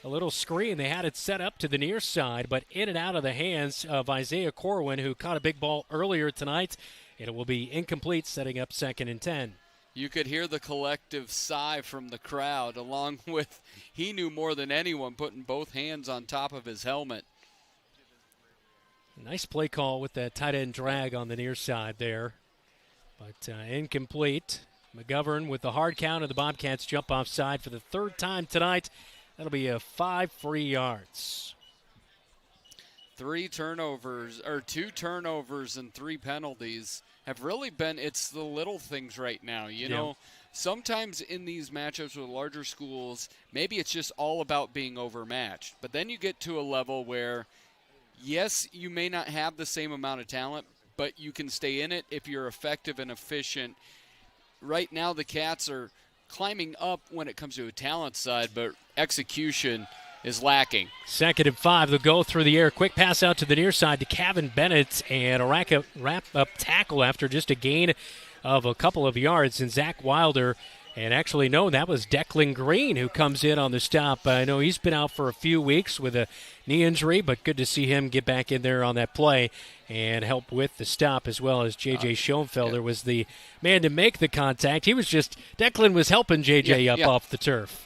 a little screen. They had it set up to the near side, but in and out of the hands of Isaiah Corwin, who caught a big ball earlier tonight. It will be incomplete, setting up 2nd and 10. You could hear the collective sigh from the crowd, along with he knew more than anyone, putting both hands on top of his helmet. Nice play call with that tight end drag on the near side there, but incomplete. McGovern with the hard count of the Bobcats jump off side for the 3rd time tonight. That'll be a 5 free yards. 2 turnovers and 3 penalties have really been, it's the little things right now. You know, sometimes in these matchups with larger schools, maybe it's just all about being overmatched. But then you get to a level where, yes, you may not have the same amount of talent, but you can stay in it if you're effective and efficient. Right now the Cats are climbing up when it comes to a talent side, but execution is lacking. 2nd and 5. They'll go through the air. Quick pass out to the near side to Kevin Bennett, and a wrap-up tackle after just a gain of a couple of yards. And Zach Wilder, and actually, no, that was Declan Green who comes in on the stop. I know he's been out for a few weeks with a knee injury, but good to see him get back in there on that play and help with the stop, as well as J.J. Schoenfelder was the man to make the contact. Declan was helping J.J. off the turf.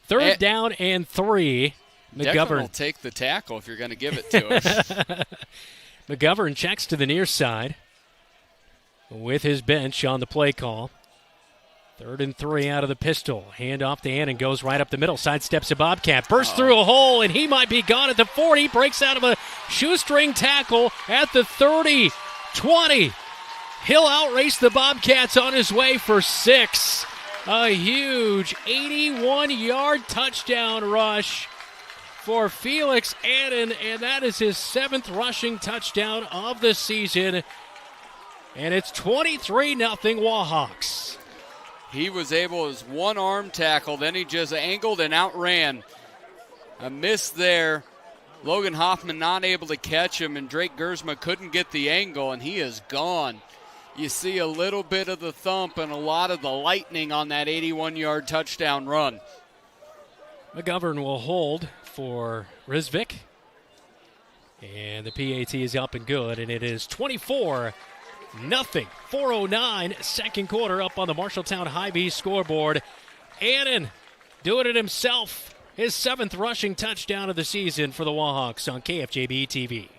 3rd down and 3. McGovern will take the tackle if you're going to give it to him. McGovern checks to the near side with his bench on the play call. 3rd and 3 out of the pistol. Hand off to Annen, goes right up the middle, sidesteps a Bobcat, bursts through a hole, and he might be gone at the 40. Breaks out of a shoestring tackle at the 30, 20. He'll outrace the Bobcats on his way for 6. A huge 81-yard touchdown rush for Felix Annen, and that is his 7th rushing touchdown of the season. And it's 23-0 Wahawks. He was able, his one-arm tackle, then he just angled and outran. A miss there. Logan Hoffman not able to catch him, and Drake Gersma couldn't get the angle, and he is gone. You see a little bit of the thump and a lot of the lightning on that 81-yard touchdown run. McGovern will hold for Rizvik. And the PAT is up and good, and it is 24-0. 4:09, 2nd quarter, up on the Marshalltown Hy-Vee scoreboard. Annen doing it himself. His 7th rushing touchdown of the season for the Wahawks on KFJB-TV.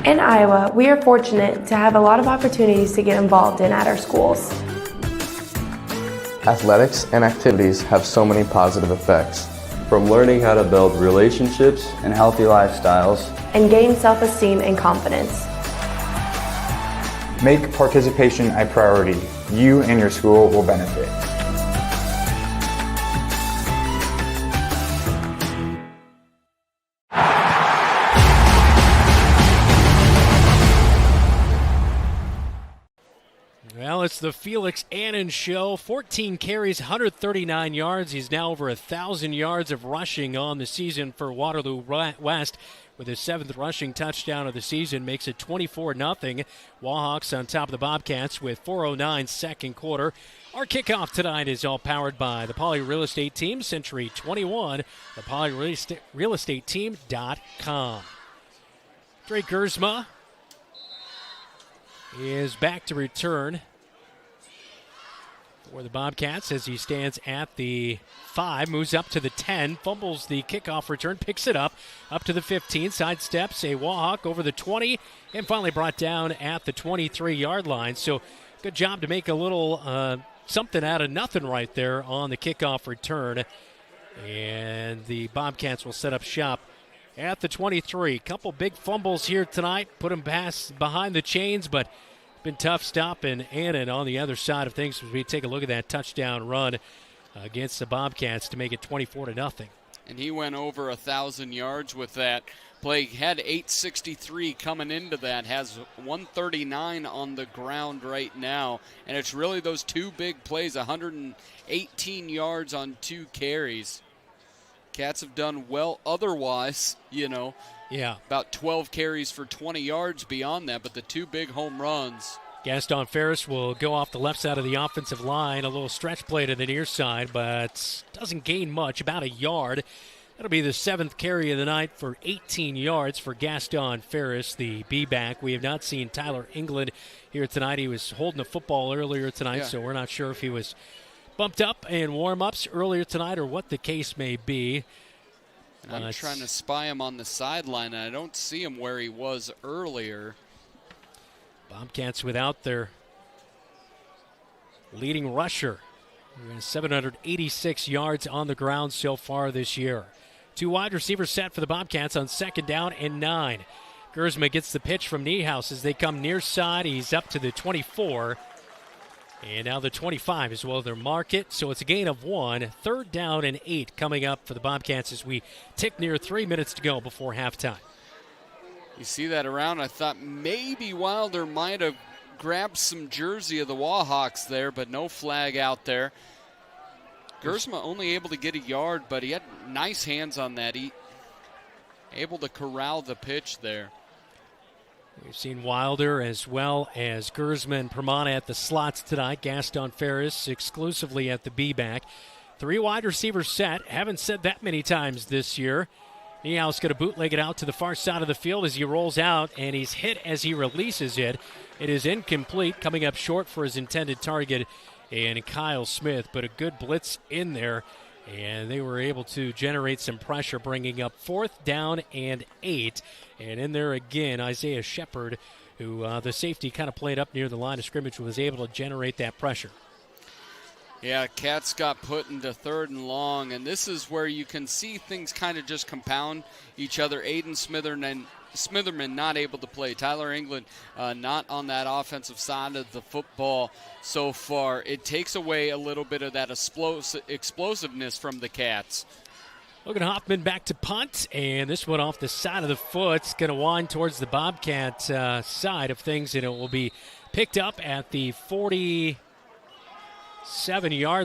In Iowa, we are fortunate to have a lot of opportunities to get involved in at our schools. Athletics and activities have so many positive effects. From learning how to build relationships and healthy lifestyles, and gain self-esteem and confidence. Make participation a priority. You and your school will benefit. Well, it's the Felix Annen show. 14 carries, 139 yards. He's now over 1,000 yards of rushing on the season for Waterloo West, with his 7th rushing touchdown of the season. Makes it 24-0. Wahawks on top of the Bobcats with 4:09 second quarter. Our kickoff tonight is all powered by the Poly Real Estate Team, Century 21, the PolyRealEstateTeam.com. Drake Gersma is back to return for the Bobcats as he stands at the 5, moves up to the 10, fumbles the kickoff return, picks it up to the 15, sidesteps a Wahawk over the 20, and finally brought down at the 23-yard line. So good job to make a little something out of nothing right there on the kickoff return. And the Bobcats will set up shop at the 23. Couple big fumbles here tonight, put them behind the chains, but been tough stopping Annen on the other side of things as we take a look at that touchdown run against the Bobcats to make it 24-0. And he went over 1,000 yards with that play. He had 863 coming into that, has 139 on the ground right now. And it's really those two big plays, 118 yards on 2 carries. Cats have done well otherwise, Yeah. About 12 carries for 20 yards beyond that, but the 2 big home runs. Gaston Ferris will go off the left side of the offensive line, a little stretch play to the near side, but doesn't gain much, about a yard. That'll be the 7th carry of the night for 18 yards for Gaston Ferris, the B-back. We have not seen Tyler England here tonight. He was holding the football earlier tonight, so we're not sure if he was bumped up in warm-ups earlier tonight or what the case may be. I'm trying to spy him on the sideline, and I don't see him where he was earlier. Bobcats without their leading rusher. 786 yards on the ground so far this year. 2 wide receivers set for the Bobcats on 2nd down and 9. Gersma gets the pitch from Niehaus as they come near side. He's up to the 24. And now the 25 is well, they'll mark it. So it's a gain of 1. 3rd down and 8 coming up for the Bobcats as we tick near 3 minutes to go before halftime. You see that around. I thought maybe Wilder might have grabbed some jersey of the Wahawks there, but no flag out there. Gersma only able to get a yard, but he had nice hands on that. He able to corral the pitch there. We've seen Wilder as well as Gersma and Permana at the slots tonight. Gaston Ferris exclusively at the B-back. 3 wide receivers set. Haven't said that many times this year. Niehaus going to bootleg it out to the far side of the field as he rolls out, and he's hit as he releases it. It is incomplete, coming up short for his intended target, and Kyle Smith, but a good blitz in there, and they were able to generate some pressure, bringing up 4th down and 8. And in there again, Isaiah Shepard, who the safety kind of played up near the line of scrimmage, was able to generate that pressure. Yeah, Cats got put into 3rd and long, and this is where you can see things kind of just compound each other. Aiden Smitherman not able to play. Tyler England not on that offensive side of the football so far. It takes away a little bit of that explosiveness from the Cats. Logan Hoffman back to punt, and this one off the side of the foot. It's going to wind towards the Bobcat side of things, and it will be picked up at the 47-yard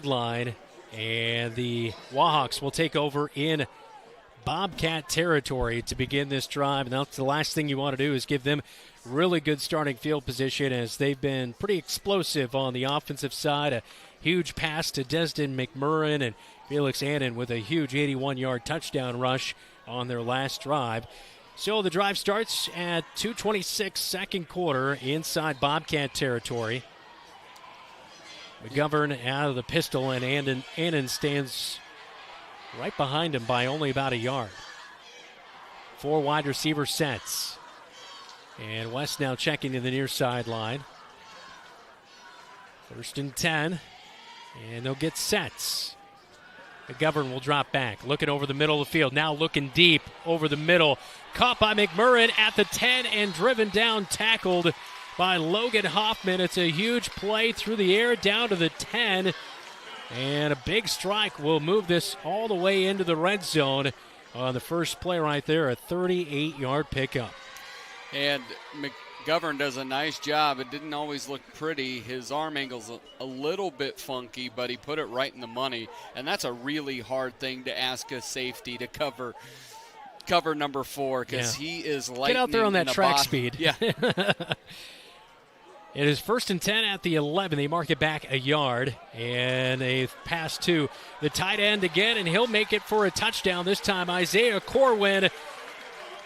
line, and the Wahawks will take over in Bobcat territory to begin this drive. And that's the last thing you want to do is give them really good starting field position, as they've been pretty explosive on the offensive side. A huge pass to Desden McMurrin and Felix Annen with a huge 81-yard touchdown rush on their last drive. So the drive starts at 2:26 second quarter inside Bobcat territory. McGovern out of the pistol, and Annen stands right behind him by only about a yard. 4 wide receiver sets. And West now checking to the near sideline. 1st and 10 And they'll get sets. McGovern will drop back, looking over the middle of the field. Now looking deep over the middle. Caught by McMurrin at the 10 and driven down, tackled by Logan Hoffman. It's a huge play through the air down to the 10. And a big strike will move this all the way into the red zone on the first play right there, a 38-yard pickup. And McGovern does a nice job. It didn't always look pretty. His arm angle's a little bit funky, but he put it right in the money. And that's a really hard thing to ask a safety to cover number 4, because he is lightning. Get out there on that track body. speed. Yeah. It is 1st and 10 at the 11. They mark it back a yard, and a pass to the tight end again, and he'll make it for a touchdown this time. Isaiah Corwin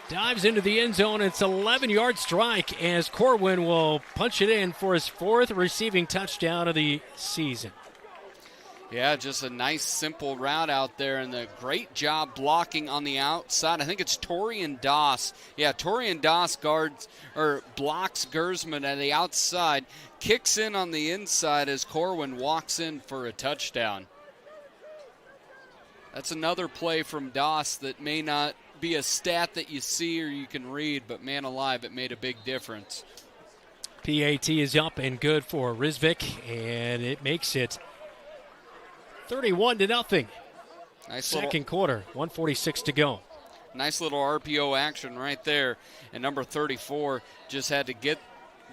dives into the end zone. It's an 11-yard strike as Corwin will punch it in for his 4th receiving touchdown of the season. Yeah, just a nice, simple route out there, and a great job blocking on the outside. I think it's Torian Doss. Yeah, Torian Doss blocks Gersman at the outside, kicks in on the inside as Corwin walks in for a touchdown. That's another play from Doss that may not be a stat that you see or you can read, but man alive, it made a big difference. PAT is up and good for Rizvik, and it makes it 31-0. Nice second quarter, 1:46 to go. Nice little RPO action right there. And number 34 just had to get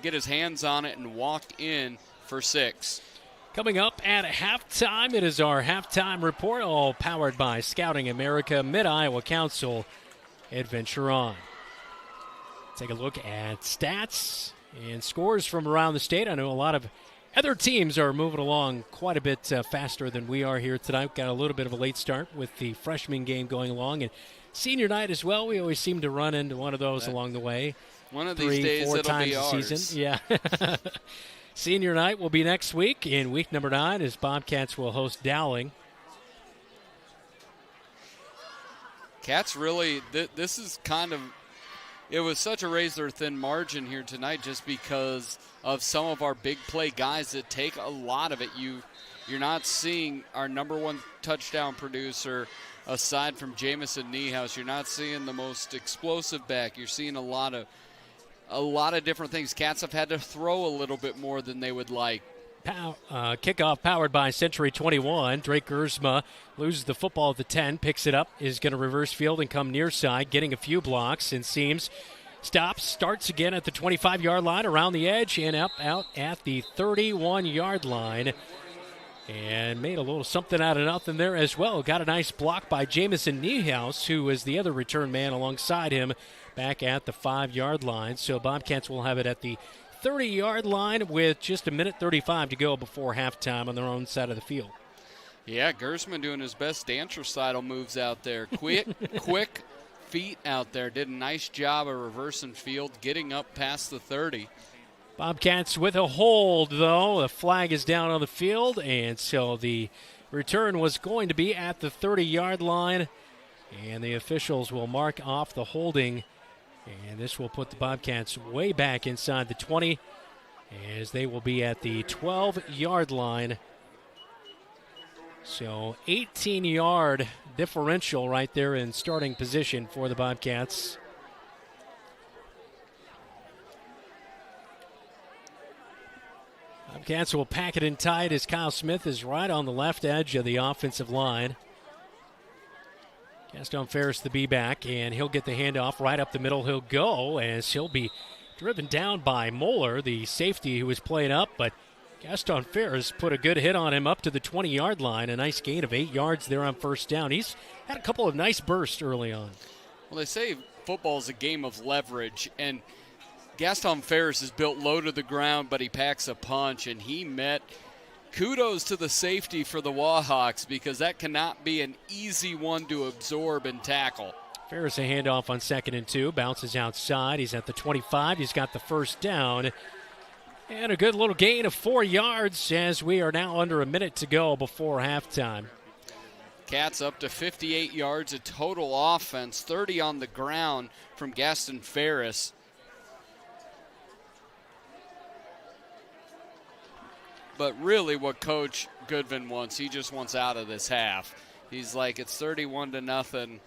his hands on it and walk in for 6. Coming up at halftime, it is our halftime report, all powered by Scouting America, Mid-Iowa Council, Adventure On. Take a look at stats and scores from around the state. I know a lot of other teams are moving along quite a bit faster than we are here tonight. Got a little bit of a late start with the freshman game going along, and senior night as well. We always seem to run into one of those along the way. One of these days 3-4 it'll times be a ours. season. Yeah. Senior night will be next week. In week number 9, as Bobcats will host Dowling. Cats really, this is kind of, it was such a razor-thin margin here tonight just because of some of our big play guys that take a lot of it. You're not seeing our number 1 touchdown producer, aside from Jamison Niehaus. You're not seeing the most explosive back. You're seeing a lot of different things. Cats have had to throw a little bit more than they would like. Kickoff powered by Century 21. Drake Gersma loses the football at the 10, picks it up, is going to reverse field and come near side, getting a few blocks, and seems stops, starts again at the 25-yard line, around the edge, and out at the 31-yard line. And made a little something out of nothing there as well. Got a nice block by Jamison Niehaus, who is the other return man alongside him back at the 5-yard line. So Bobcats will have it at the 30-yard line with just 1:35 to go before halftime on their own side of the field. Yeah, Gersman doing his best dance recital moves out there. Quick feet out there. Did a nice job of reversing field, getting up past the 30. Bobcats with a hold, though. The flag is down on the field, and so the return was going to be at the 30-yard line, and the officials will mark off the holding, and this will put the Bobcats way back inside the 20, as they will be at the 12-yard line. So 18-yard differential right there in starting position for the Bobcats. Bobcats will pack it in tight as Kyle Smith is right on the left edge of the offensive line. Gaston Ferris the B-back, and he'll get the handoff right up the middle. He'll go as he'll be driven down by Moeller, the safety who was playing up, but Gaston Ferris put a good hit on him up to the 20-yard line. A nice gain of 8 yards there on first down. He's had a couple of nice bursts early on. Well, they say football is a game of leverage, and Gaston Ferris is built low to the ground, but he packs a punch, and he met. Kudos to the safety for the Wahawks, because that cannot be an easy one to absorb and tackle. Ferris a handoff on 2nd and 2, bounces outside. He's at the 25. He's got the first down. And a good little gain of 4 yards as we are now under a minute to go before halftime. Cats up to 58 yards of total offense, 30 on the ground from Gaston Ferris. But really what Coach Goodvin wants, he just wants out of this half. He's like, it's 31-0.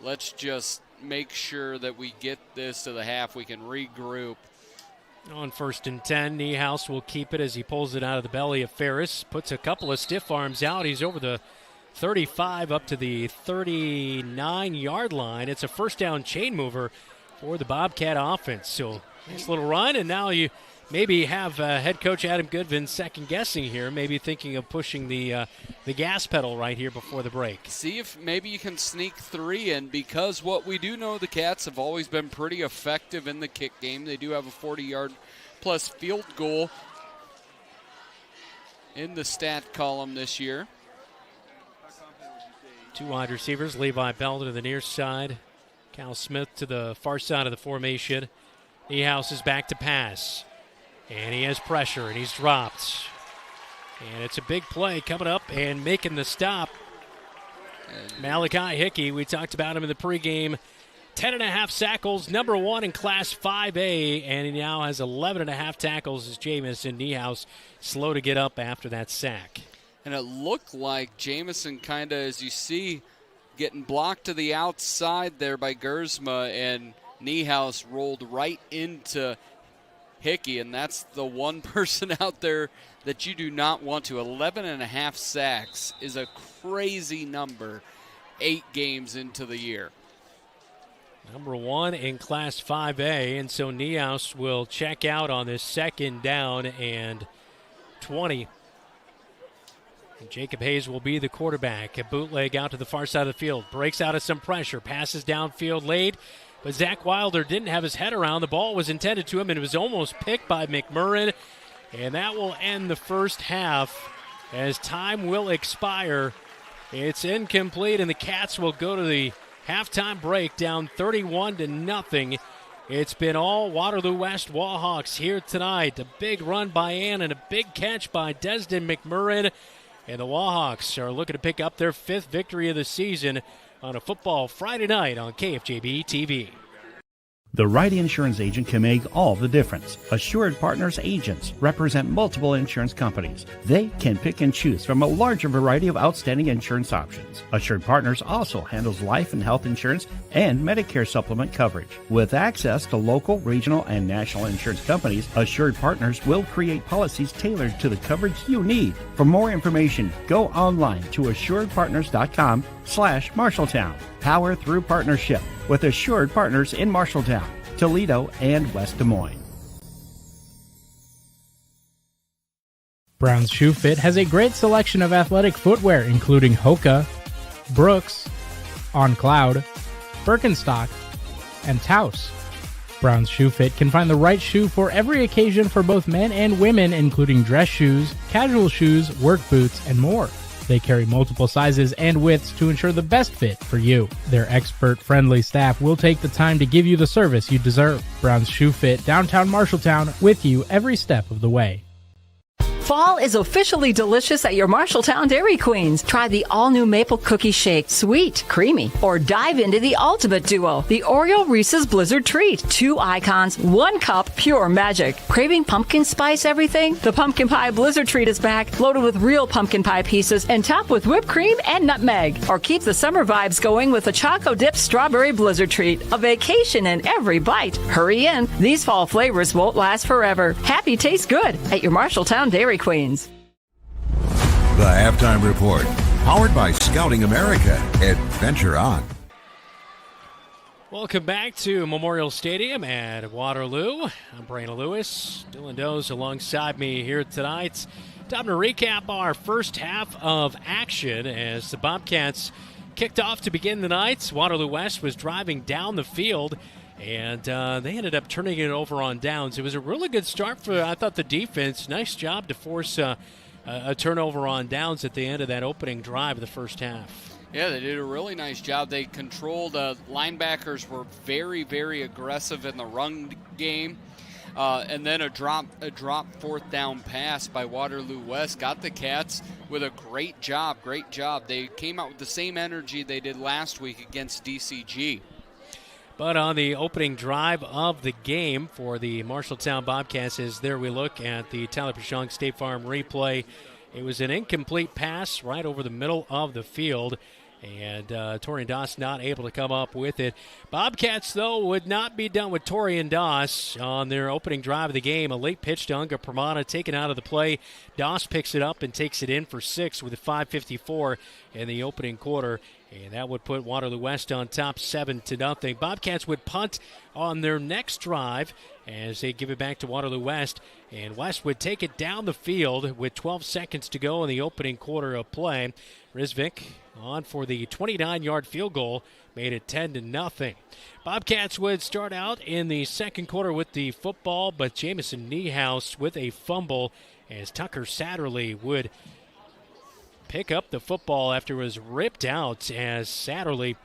Let's just make sure that we get this to the half. We can regroup. On 1st and 10, Niehaus will keep it as he pulls it out of the belly of Ferris. Puts a couple of stiff arms out. He's over the 35 up to the 39-yard line. It's a first down chain mover for the Bobcat offense. So nice little run, and now you maybe have head coach Adam Goodvin second-guessing here, maybe thinking of pushing the gas pedal right here before the break. See if maybe you can sneak 3 in, because what we do know, the Cats have always been pretty effective in the kick game. They do have a 40-yard-plus field goal in the stat column this year. 2 wide receivers, Levi Bell to the near side, Cal Smith to the far side of the formation. Niehaus is back to pass. And he has pressure, and he's dropped. And it's a big play coming up and making the stop. Malachi Hickey, we talked about him in the pregame. 10.5 tackles, number 1 in Class 5A, and he now has 11.5 tackles as Jamison Niehaus slow to get up after that sack. And it looked like Jamison kind of, as you see, getting blocked to the outside there by Gersma, and Niehaus rolled right into Hickey, and that's the one person out there that you do not want to. 11.5 sacks is a crazy number 8 games into the year. Number 1 in Class 5A, and so Niehaus will check out on this 2nd down and 20. And Jacob Hayes will be the quarterback. A bootleg out to the far side of the field. Breaks out of some pressure. Passes downfield late. But Zach Wilder didn't have his head around. The ball was intended to him, and it was almost picked by McMurrin. And that will end the first half as time will expire. It's incomplete, and the Cats will go to the halftime break down 31-0. It's been all Waterloo West Wahawks here tonight. A big run by Annen and a big catch by Desden McMurrin. And the Wahawks are looking to pick up their 5th victory of the season on a football Friday night on KFJB-TV. The right insurance agent can make all the difference. Assured Partners agents represent multiple insurance companies. They can pick and choose from a larger variety of outstanding insurance options. Assured Partners also handles life and health insurance and Medicare supplement coverage. With access to local, regional, and national insurance companies, Assured Partners will create policies tailored to the coverage you need. For more information, go online to assuredpartners.com/Marshalltown. Power through partnership with Assured Partners in Marshalltown, Toledo, and West Des Moines. Brown's Shoe Fit has a great selection of athletic footwear, including Hoka, Brooks, On Cloud, Birkenstock, and Taos. Brown's Shoe Fit can find the right shoe for every occasion for both men and women, including dress shoes, casual shoes, work boots, and more. They carry multiple sizes and widths to ensure the best fit for you. Their expert-friendly staff will take the time to give you the service you deserve. Brown's Shoe Fit, downtown Marshalltown, with you every step of the way. Fall is officially delicious at your Marshalltown Dairy Queens. Try the all-new Maple Cookie Shake, sweet, creamy, or dive into the ultimate duo, the Oreo Reese's Blizzard Treat. 2 icons, 1 cup, pure magic. Craving pumpkin spice everything? The Pumpkin Pie Blizzard Treat is back, loaded with real pumpkin pie pieces and topped with whipped cream and nutmeg. Or keep the summer vibes going with the Choco Dip Strawberry Blizzard Treat. A vacation in every bite. Hurry in. These fall flavors won't last forever. Happy tastes good at your Marshalltown Dairy Queens. The Halftime Report, powered by Scouting America. Adventure on. Welcome back to Memorial Stadium at Waterloo. I'm Brandon Lewis. Dylan Doe's alongside me here tonight. Time to recap our first half of action as the Bobcats kicked off to begin the night. Waterloo West was driving down the field, and they ended up turning it over on downs. It was a really good start for, I thought, the defense. Nice job to force a turnover on downs at the end of that opening drive of the first half. Yeah, they did a really nice job. They controlled, linebackers were very, very aggressive in the run game. And then a drop 4th down pass by Waterloo West got the Cats with a great job. They came out with the same energy they did last week against DCG. But on the opening drive of the game for the Marshalltown Bobcats, as there we look at the Tyler Pashong State Farm replay, it was an incomplete pass right over the middle of the field, and Torian Doss not able to come up with it. Bobcats, though, would not be done with Torian Doss on their opening drive of the game. A late pitch to Unga Pramana taken out of the play. Doss picks it up and takes it in for 6 with a 5:54 in the opening quarter. And that would put Waterloo West on top 7-0. Bobcats would punt on their next drive as they give it back to Waterloo West. And West would take it down the field with 12 seconds to go in the opening quarter of play. Rizvik on for the 29-yard field goal, made it 10-0. Bobcats would start out in the second quarter with the football, but Jamison Niehaus with a fumble as Tucker Satterley would pick up the football after it was ripped out, as Satterley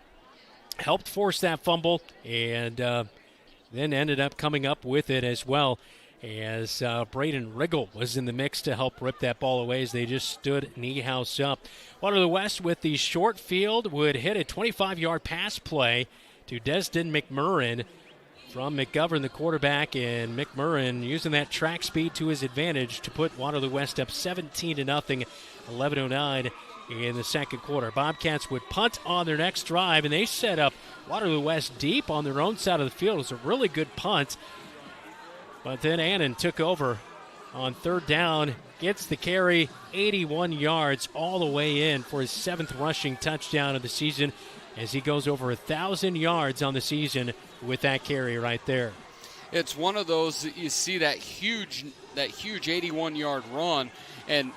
helped force that fumble and then ended up coming up with it as well, as Braden Riggle was in the mix to help rip that ball away as they just stood Niehaus up. Waterloo West with the short field would hit a 25-yard pass play to Desden McMurrin from McGovern, the quarterback, and McMurrin using that track speed to his advantage to put Waterloo West up 17-0, 11:09 in the second quarter. Bobcats would punt on their next drive, and they set up Waterloo West deep on their own side of the field. It was a really good punt, but then Annen took over on third down, gets the carry, 81 yards all the way in for his 7th rushing touchdown of the season, as he goes over 1,000 yards on the season with that carry right there. It's one of those that you see that huge 81-yard run, and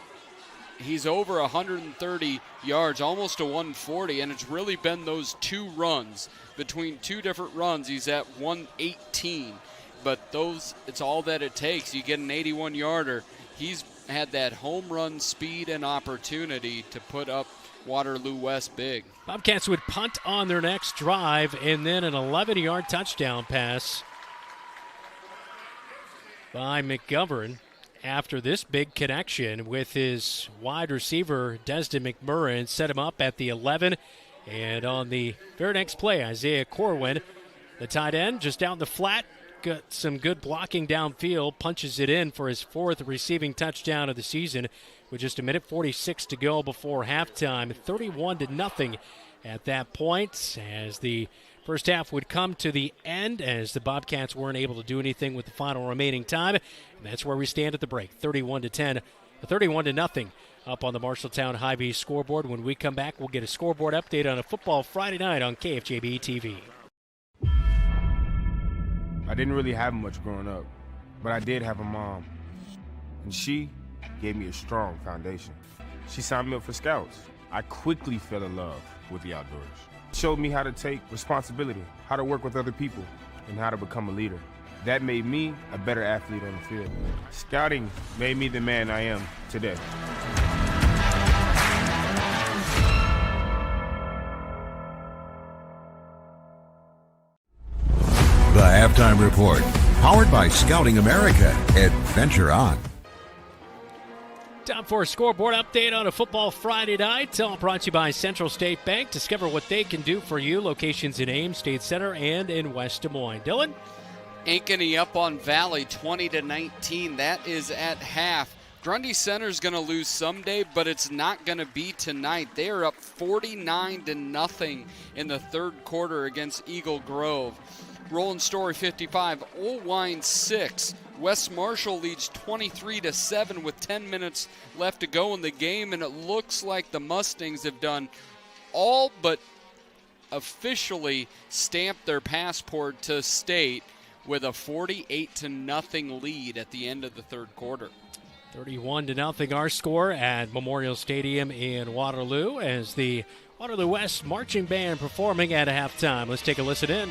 he's over 130 yards, almost to 140, and it's really been those two runs. Between two different runs, he's at 118. But it's all that it takes. You get an 81-yarder. He's had that home run speed and opportunity to put up Waterloo West big. Bobcats would punt on their next drive, and then an 11-yard touchdown pass by McGovern after this big connection with his wide receiver, Desden McMurrin, set him up at the 11. And on the very next play, Isaiah Corwin, the tight end, just down the flat, got some good blocking downfield, punches it in for his 4th receiving touchdown of the season with just 1:46 to go before halftime. 31-0 at that point, as the first half would come to the end, as the Bobcats weren't able to do anything with the final remaining time. And that's where we stand at the break, 31-0 up on the Marshalltown Hy-Vee scoreboard. When we come back, we'll get a scoreboard update on a football Friday night on KFJB-TV. I didn't really have much growing up, but I did have a mom, and she gave me a strong foundation. She signed me up for Scouts. I quickly fell in love with the outdoors. It showed me how to take responsibility, how to work with other people, and how to become a leader. That made me a better athlete on the field. Scouting made me the man I am today. The Halftime Report, powered by Scouting America. Adventure on. Time for a scoreboard update on a football Friday night. All brought to you by Central State Bank. Discover what they can do for you. Locations in Ames, State Center, and in West Des Moines. Dylan? Ankeny up on Valley, 20-19. That is at half. Grundy Center's going to lose someday, but it's not going to be tonight. They are up 49-0 in the third quarter against Eagle Grove. Roland Story 55, Olwine 6. West Marshall leads 23-7 with 10 minutes left to go in the game, and it looks like the Mustangs have done all but officially stamped their passport to state with a 48-0 lead at the end of the third quarter. 31-0 our score at Memorial Stadium in Waterloo, as the Waterloo West Marching Band performing at halftime. Let's take a listen in.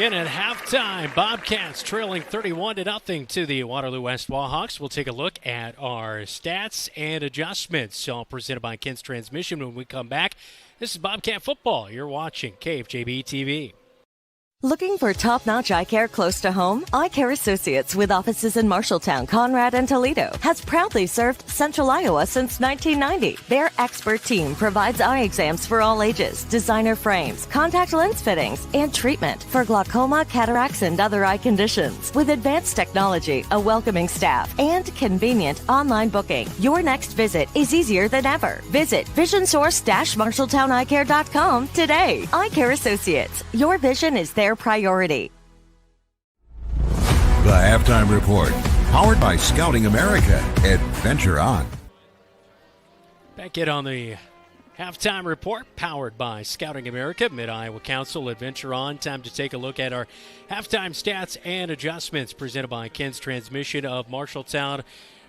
In at halftime, Bobcats trailing 31-0 to the Waterloo West Wahawks. We'll take a look at our stats and adjustments, all presented by Kent's Transmission. When we come back, this is Bobcat football. You're watching KFJB-TV. Looking for top-notch eye care close to home? Eye Care Associates, with offices in Marshalltown, Conrad, and Toledo, has proudly served Central Iowa since 1990. Their expert team provides eye exams for all ages, designer frames, contact lens fittings, and treatment for glaucoma, cataracts, and other eye conditions. With advanced technology, a welcoming staff, and convenient online booking, your next visit is easier than ever. Visit VisionSource-MarshalltownEyeCare.com today. Eye Care Associates, your vision is their priority. The Halftime Report, powered by Scouting America. Adventure on. Back in on the Halftime Report, powered by Scouting America, Mid-Iowa Council. Adventure on. Time to take a look at our halftime stats and adjustments presented by Ken's Transmission of Marshalltown.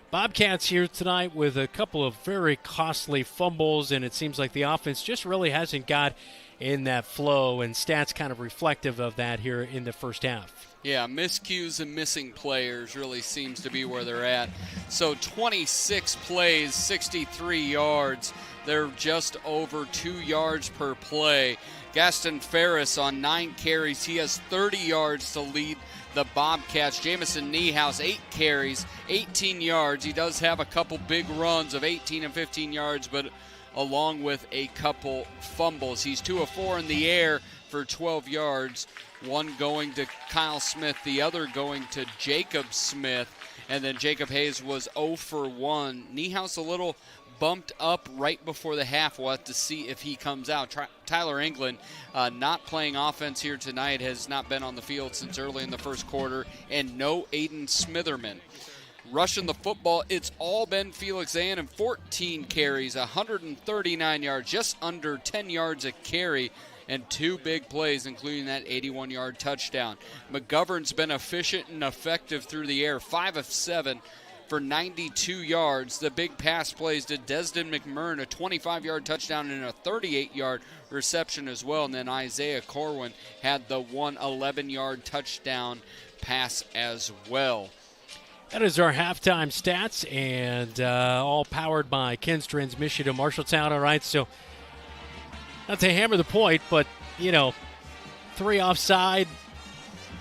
Bobcats here tonight with a couple of very costly fumbles, and it seems like the offense just really hasn't got in that flow, and stats kind of reflective of that here in the first half. Yeah, miscues and missing players really seems to be where they're at. So 26 plays, 63 yards. They're just over 2 yards per play. Gaston Ferris on 9 carries. He has 30 yards to lead the Bobcats. Jamison Niehaus, 8 carries, 18 yards. He does have a couple big runs of 18 and 15 yards, but along with a couple fumbles. He's 2 of 4 in the air for 12 yards. One going to Kyle Smith, the other going to Jacob Smith. And then Jacob Hayes was 0 for 1. Niehaus a little bumped up right before the half. We'll have to see if he comes out. Tyler England not playing offense here tonight, has not been on the field since early in the first quarter. And no Aiden Smitherman. Rushing the football, it's all been Felix Annen, 14 carries, 139 yards, just under 10 yards a carry, and 2 big plays, including that 81-yard touchdown. McGovern's been efficient and effective through the air, 5 of 7 for 92 yards. The big pass plays to Desden McMurrin, a 25-yard touchdown and a 38-yard reception as well. And then Isaiah Corwin had the 11-yard touchdown pass as well. That is our halftime stats, and all powered by Ken's Transmission to Marshalltown. All right, so not to hammer the point, but, 3 offside.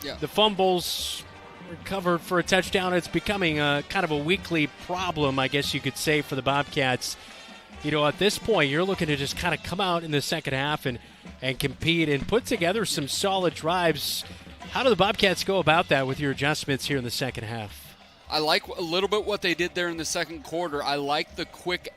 Yeah. The fumbles recovered for a touchdown. It's becoming kind of a weekly problem, I guess you could say, for the Bobcats. At this point, you're looking to just kind of come out in the second half and compete and put together some solid drives. How do the Bobcats go about that with your adjustments here in the second half? I like a little bit what they did there in the second quarter. I like the quick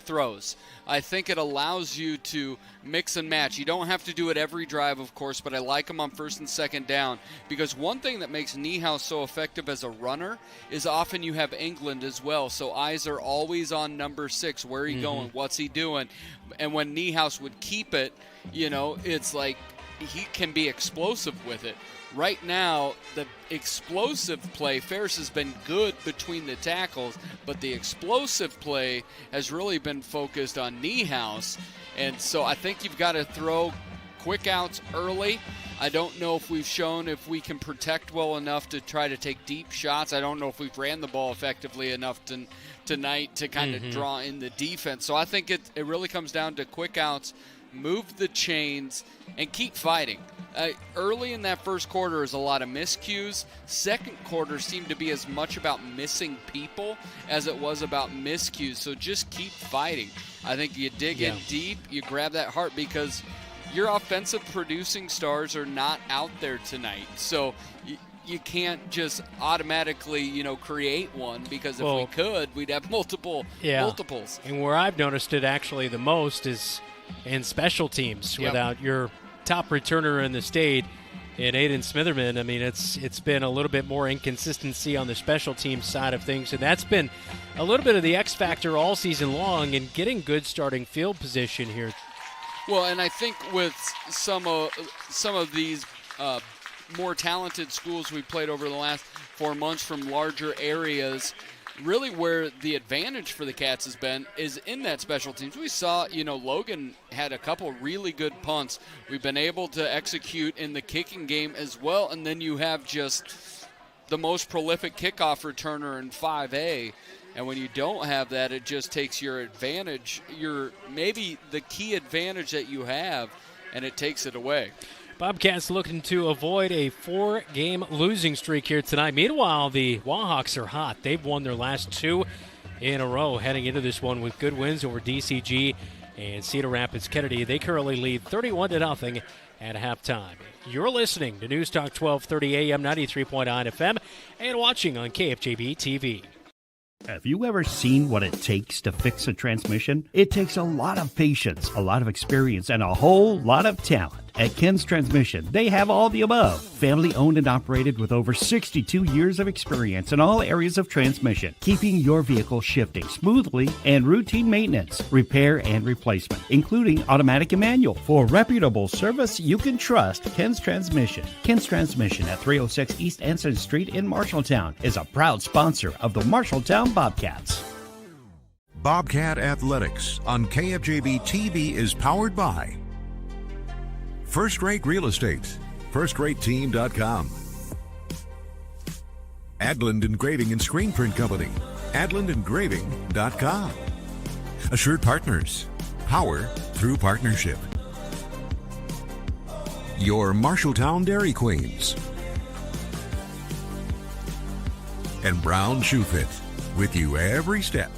throws. I think it allows you to mix and match. You don't have to do it every drive, of course, but I like them on first and second down, because one thing that makes Niehaus so effective as a runner is often you have England as well, so eyes are always on number 6. Where are you going? What's he doing? And when Niehaus would keep it, it's like he can be explosive with it. Right now, the explosive play, Ferris has been good between the tackles, but the explosive play has really been focused on Niehaus. And so I think you've got to throw quick outs early. I don't know if we've shown if we can protect well enough to try to take deep shots. I don't know if we've ran the ball effectively enough tonight to kind of draw in the defense. So I think it really comes down to quick outs, move the chains, and keep fighting. Early in that first quarter is a lot of miscues. Second quarter seemed to be as much about missing people as it was about miscues. So just keep fighting. I think you dig in deep, you grab that heart, because your offensive producing stars are not out there tonight. So you can't just automatically, create one, because if we could, we'd have multiples. And where I've noticed it actually the most is in special teams. Without your top returner in the state, and Aiden Smitherman, I mean, it's been a little bit more inconsistency on the special team side of things, and that's been a little bit of the X factor all season long in getting good starting field position here. Well, and I think with some of these more talented schools we played over the last 4 months from larger areas, really where the advantage for the Cats has been is in that special teams. We saw, Logan had a couple really good punts. We've been able to execute in the kicking game as well, and then you have just the most prolific kickoff returner in 5A. And when you don't have that, it just takes your advantage, maybe the key advantage that you have, and it takes it away. Bobcats looking to avoid a 4-game losing streak here tonight. Meanwhile, the Wahawks are hot. They've won their last 2 in a row heading into this one with good wins over DCG and Cedar Rapids Kennedy. They currently lead 31-0 at halftime. You're listening to News Talk 1230 AM, 93.9 FM, and watching on KFJB-TV. Have you ever seen what it takes to fix a transmission? It takes a lot of patience, a lot of experience, and a whole lot of talent. At Ken's Transmission, they have all the above. Family owned and operated with over 62 years of experience in all areas of transmission, keeping your vehicle shifting smoothly and routine maintenance, repair and replacement, including automatic and manual. For reputable service you can trust, Ken's Transmission. Ken's Transmission at 306 East Ensign Street in Marshalltown is a proud sponsor of the Marshalltown Bobcats. Bobcat Athletics on KFJB-TV is powered by First Rate Real Estate, FirstRateTeam.com. Adland Engraving and Screen Print Company, AdlandEngraving.com. Assured Partners, power through partnership. Your Marshalltown Dairy Queens. And Brown Shoe Fit, with you every step.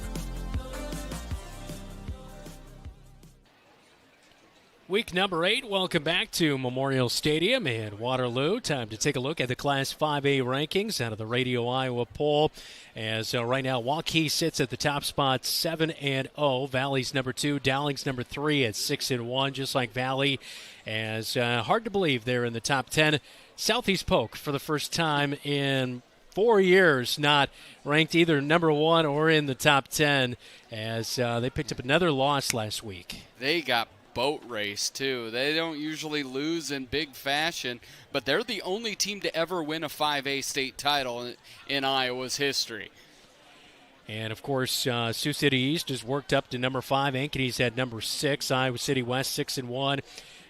Week number 8, welcome back to Memorial Stadium in Waterloo. Time to take a look at the Class 5A rankings out of the Radio Iowa poll. As right now, Waukee sits at the top spot, 7-0. Valley's number 2, Dowling's number 3 at 6-1, just like Valley. As hard to believe they're in the top 10. Southeast Polk, for the first time in 4 years, not ranked either number 1 or in the top 10, as they picked up another loss last week. They got boat race too. They don't usually lose in big fashion, but they're the only team to ever win a 5A state title in Iowa's history. And of course, Sioux City East has worked up to number 5. Ankeny's at number 6. Iowa City West 6-1.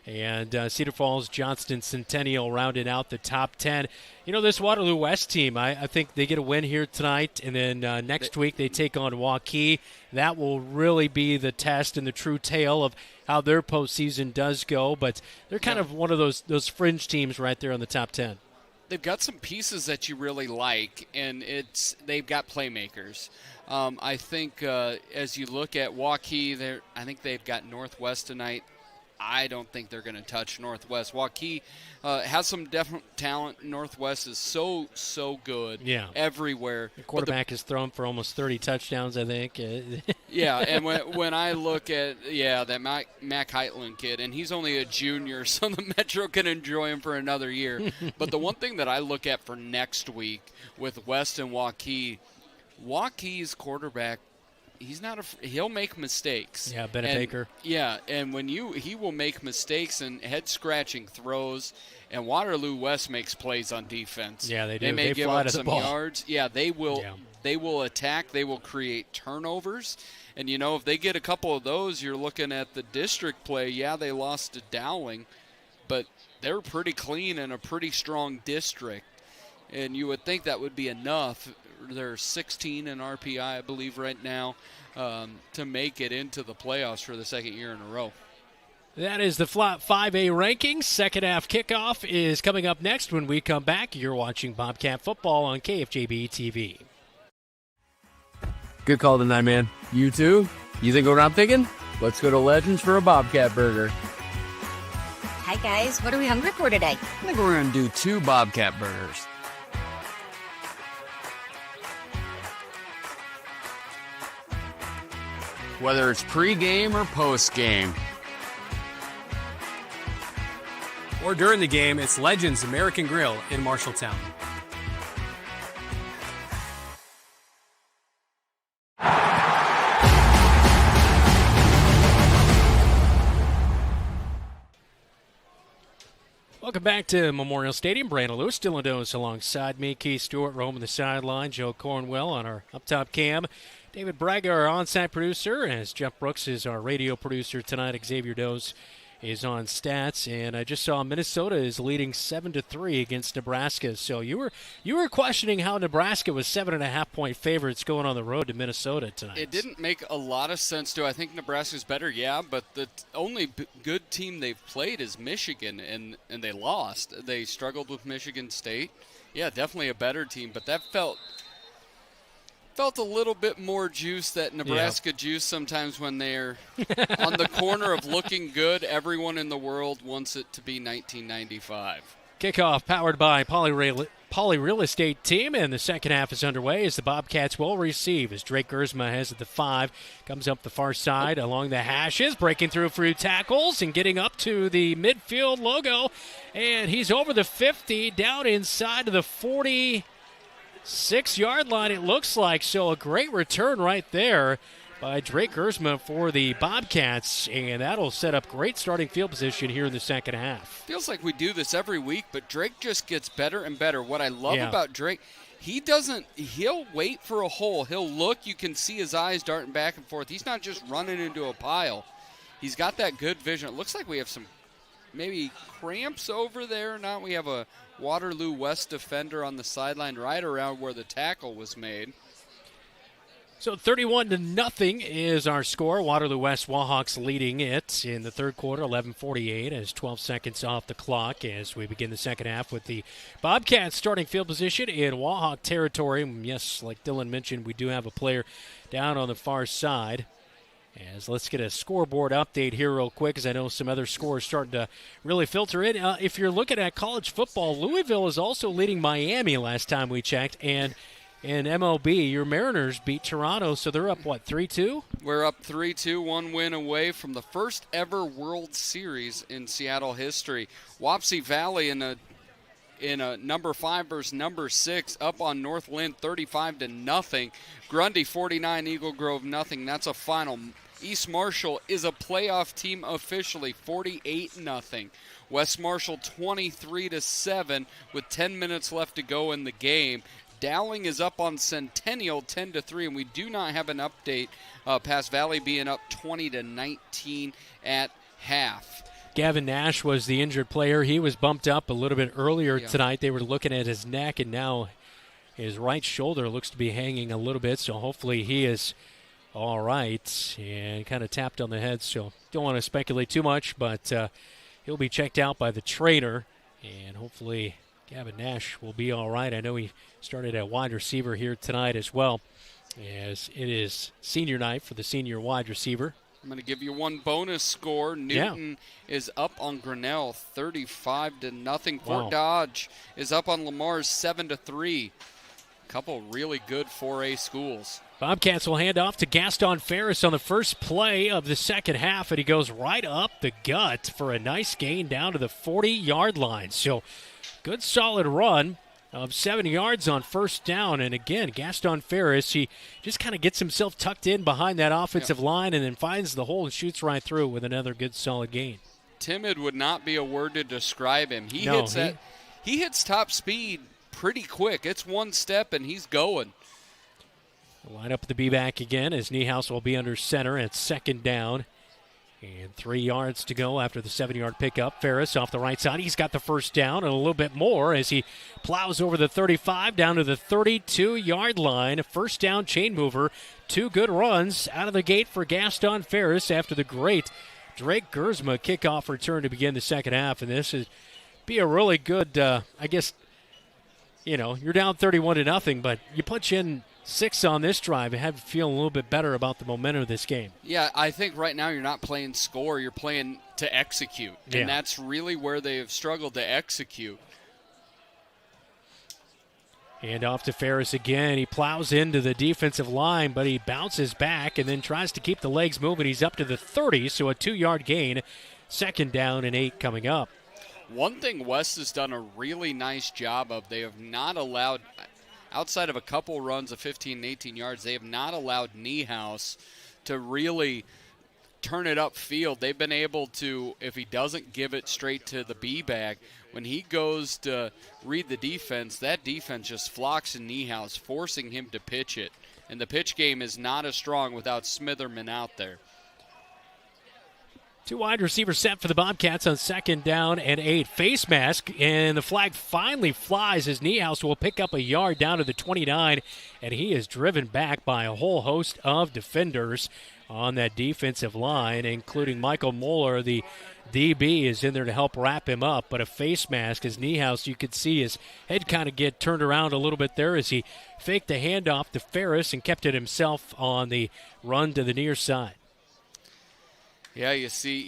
And Cedar Falls, Johnston, Centennial rounded out the top 10. This Waterloo West team, I think they get a win here tonight, and then next week they take on Waukee. That will really be the test and the true tale of how their postseason does go. But they're kind of one of those fringe teams right there on the top 10. They've got some pieces that you really like, and they've got playmakers. I think as you look at Waukee, I think they've got Northwest tonight. I don't think they're going to touch Northwest. Waukee has some definite talent. Northwest is so good everywhere. The quarterback has thrown for almost 30 touchdowns, I think. And when I look at, that Mac Heitland kid, and he's only a junior, so the Metro can enjoy him for another year. But the one thing that I look at for next week with West and Waukee's quarterback, he'll make mistakes. Yeah, Bennett Baker. Yeah, and he will make mistakes and head-scratching throws, and Waterloo West makes plays on defense. Yeah, they do. They may give up some ball. yards. Yeah, they will. Yeah. They will attack. They will create turnovers. And, if they get a couple of those, you're looking at the district play. Yeah, they lost to Dowling, but they're pretty clean and a pretty strong district. And you would think that would be enough. They're 16 in RPI, I believe, right now, to make it into the playoffs for the second year in a row. That is the 5A rankings. Second half kickoff is coming up next. When we come back, you're watching Bobcat football on KFJB-TV. Good call tonight, man. You too? You think what I'm thinking? Let's go to Legends for a Bobcat burger. Hi, guys. What are we hungry for today? I think we're going to do 2 Bobcat burgers. Whether it's pregame or postgame. Or during the game, it's Legends American Grill in Marshalltown. Welcome back to Memorial Stadium. Brandon Lewis, Dylan Does alongside me. Keith Stewart roaming the sideline. Joe Cornwell on our up-top cam. David Braga, our on-site producer, as Jeff Brooks is our radio producer tonight. Xavier Does is on stats, and I just saw Minnesota is leading 7-3 against Nebraska. So you were questioning how Nebraska was 7.5-point favorites going on the road to Minnesota tonight. It didn't make a lot of sense to. I think Nebraska's better, yeah, but the only good team they've played is Michigan, and they lost. They struggled with Michigan State. Yeah, definitely a better team, but that felt a little bit more juice, that Nebraska juice sometimes when they're on the corner of looking good. Everyone in the world wants it to be 1995. Kickoff powered by Poly Real Estate Team, and the second half is underway as the Bobcats will receive as Drake Gersma has at the 5, comes up the far side along the hashes, breaking through a few tackles and getting up to the midfield logo, and he's over the 50, down inside of the 46-yard line, it looks like. So a great return right there by Drake Gersma for the Bobcats, and that'll set up great starting field position here in the second half. Feels like we do this every week, but Drake just gets better and better. What I love about Drake, he'll wait for a hole. He'll look. You can see his eyes darting back and forth. He's not just running into a pile. He's got that good vision. It looks like we have some maybe cramps over there. Now we have a Waterloo West defender on the sideline right around where the tackle was made. So 31-0 is our score. Waterloo West Wahawks leading it in the third quarter, 11:48, as 12 seconds off the clock as we begin the second half with the Bobcats starting field position in Wahawk territory. Yes, like Dylan mentioned, we do have a player down on the far side. As let's get a scoreboard update here real quick, as I know some other scores starting to really filter in. If you're looking at college football, Louisville is also leading Miami last time we checked, and in MLB, your Mariners beat Toronto, so they're up, 3-2? We're up 3-2, one win away from the first ever World Series in Seattle history. Wapsie Valley in a number 5 versus number 6, up on North Lynn 35-0. Grundy 49, Eagle Grove 0. That's a final. East Marshall is a playoff team officially, 48-0. West Marshall 23-7 with 10 minutes left to go in the game. Dowling is up on Centennial 10-3, and we do not have an update past Valley being up 20-19 at half. Gavin Nash was the injured player. He was bumped up a little bit earlier tonight. They were looking at his neck, and now his right shoulder looks to be hanging a little bit, so hopefully he is all right, and kind of tapped on the head, so don't want to speculate too much, but he'll be checked out by the trainer, and hopefully Gavin Nash will be all right. I know he started at wide receiver here tonight as well, as it is senior night for the senior wide receiver. I'm going to give you one bonus score. Newton is up on Grinnell 35-0. Fort Dodge is up on Lamar's 7-3. A couple really good 4A schools. Bobcats will hand off to Gaston Ferris on the first play of the second half, and he goes right up the gut for a nice gain down to the 40-yard line. So good solid run of 7 yards on first down. And again, Gaston Ferris, he just kind of gets himself tucked in behind that offensive line and then finds the hole and shoots right through with another good solid gain. Timid would not be a word to describe him. He hits top speed pretty quick. It's one step and he's going. Line up the B-back again as Niehaus will be under center at second down. And 3 yards to go after the 7-yard pickup. Ferris off the right side. He's got the first down and a little bit more as he plows over the 35 down to the 32-yard line. First down chain mover. 2 good runs out of the gate for Gaston Ferris after the great Drake Gersma kickoff return to begin the second half. And this is be a really good, you're down 31-0, but you punch in 6 on this drive and have you feel a little bit better about the momentum of this game. Yeah, I think right now you're not playing score, you're playing to execute. And that's really where they have struggled to execute. And off to Ferris again. He plows into the defensive line, but he bounces back and then tries to keep the legs moving. He's up to the 30, so a 2-yard gain. Second down and 8 coming up. One thing West has done a really nice job of, they have not allowed, outside of a couple runs of 15 and 18 yards, they have not allowed Niehaus to really turn it upfield. They've been able to, if he doesn't give it straight to the B-back, when he goes to read the defense, that defense just flocks in Niehaus, forcing him to pitch it. And the pitch game is not as strong without Smitherman out there. 2 wide receivers set for the Bobcats on 2nd down and 8. Face mask, and the flag finally flies as Niehaus will pick up a yard down to the 29, and he is driven back by a whole host of defenders on that defensive line, including Michael Moeller, the DB, is in there to help wrap him up. But a face mask as Niehaus, you could see his head kind of get turned around a little bit there as he faked the handoff to Ferris and kept it himself on the run to the near side. Yeah, you see,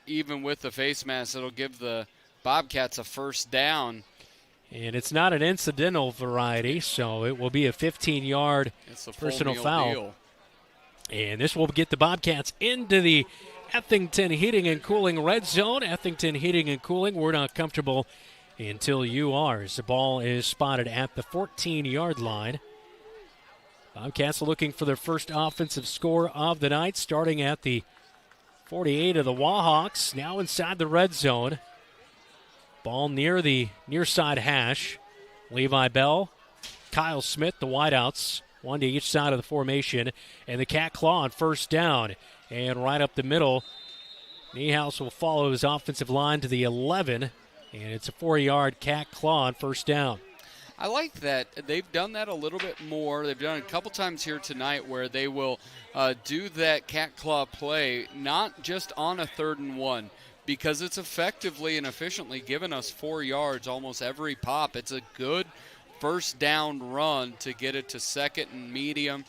even with the face mask, it'll give the Bobcats a first down. And it's not an incidental variety, so it will be a 15-yard personal foul. Deal. And this will get the Bobcats into the Ethington Heating and Cooling red zone. Ethington Heating and Cooling, we're not comfortable until you are. As the ball is spotted at the 14-yard line. Bobcats looking for their first offensive score of the night, starting at the 48 of the Wahawks, now inside the red zone. Ball near the near side hash. Levi Bell, Kyle Smith, the wideouts, one to each side of the formation. And the Cat Claw on first down. And right up the middle, Niehaus will follow his offensive line to the 11. And it's a 4-yard Cat Claw on first down. I like that. They've done that a little bit more. They've done it a couple times here tonight where they will do that cat claw play, not just on a 3rd and 1, because it's effectively and efficiently given us 4 yards almost every pop. It's a good first down run to get it to 2nd and medium.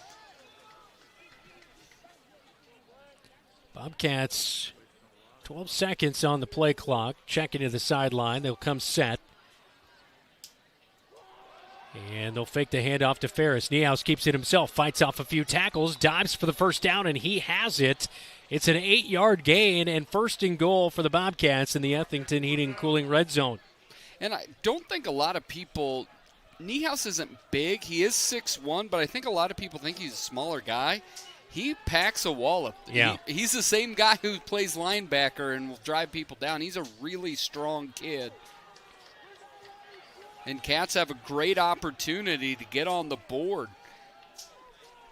Bobcats, 12 seconds on the play clock. Checking to the sideline. They'll come set. And they'll fake the handoff to Ferris. Niehaus keeps it himself, fights off a few tackles, dives for the first down, and he has it. It's an 8-yard gain and 1st and goal for the Bobcats in the Ethington Heating and Cooling red zone. And I don't think a lot of people, Niehaus isn't big. He is 6'1", but I think a lot of people think he's a smaller guy. He packs a wallop. Yeah. He's the same guy who plays linebacker and will drive people down. He's a really strong kid. And Cats have a great opportunity to get on the board.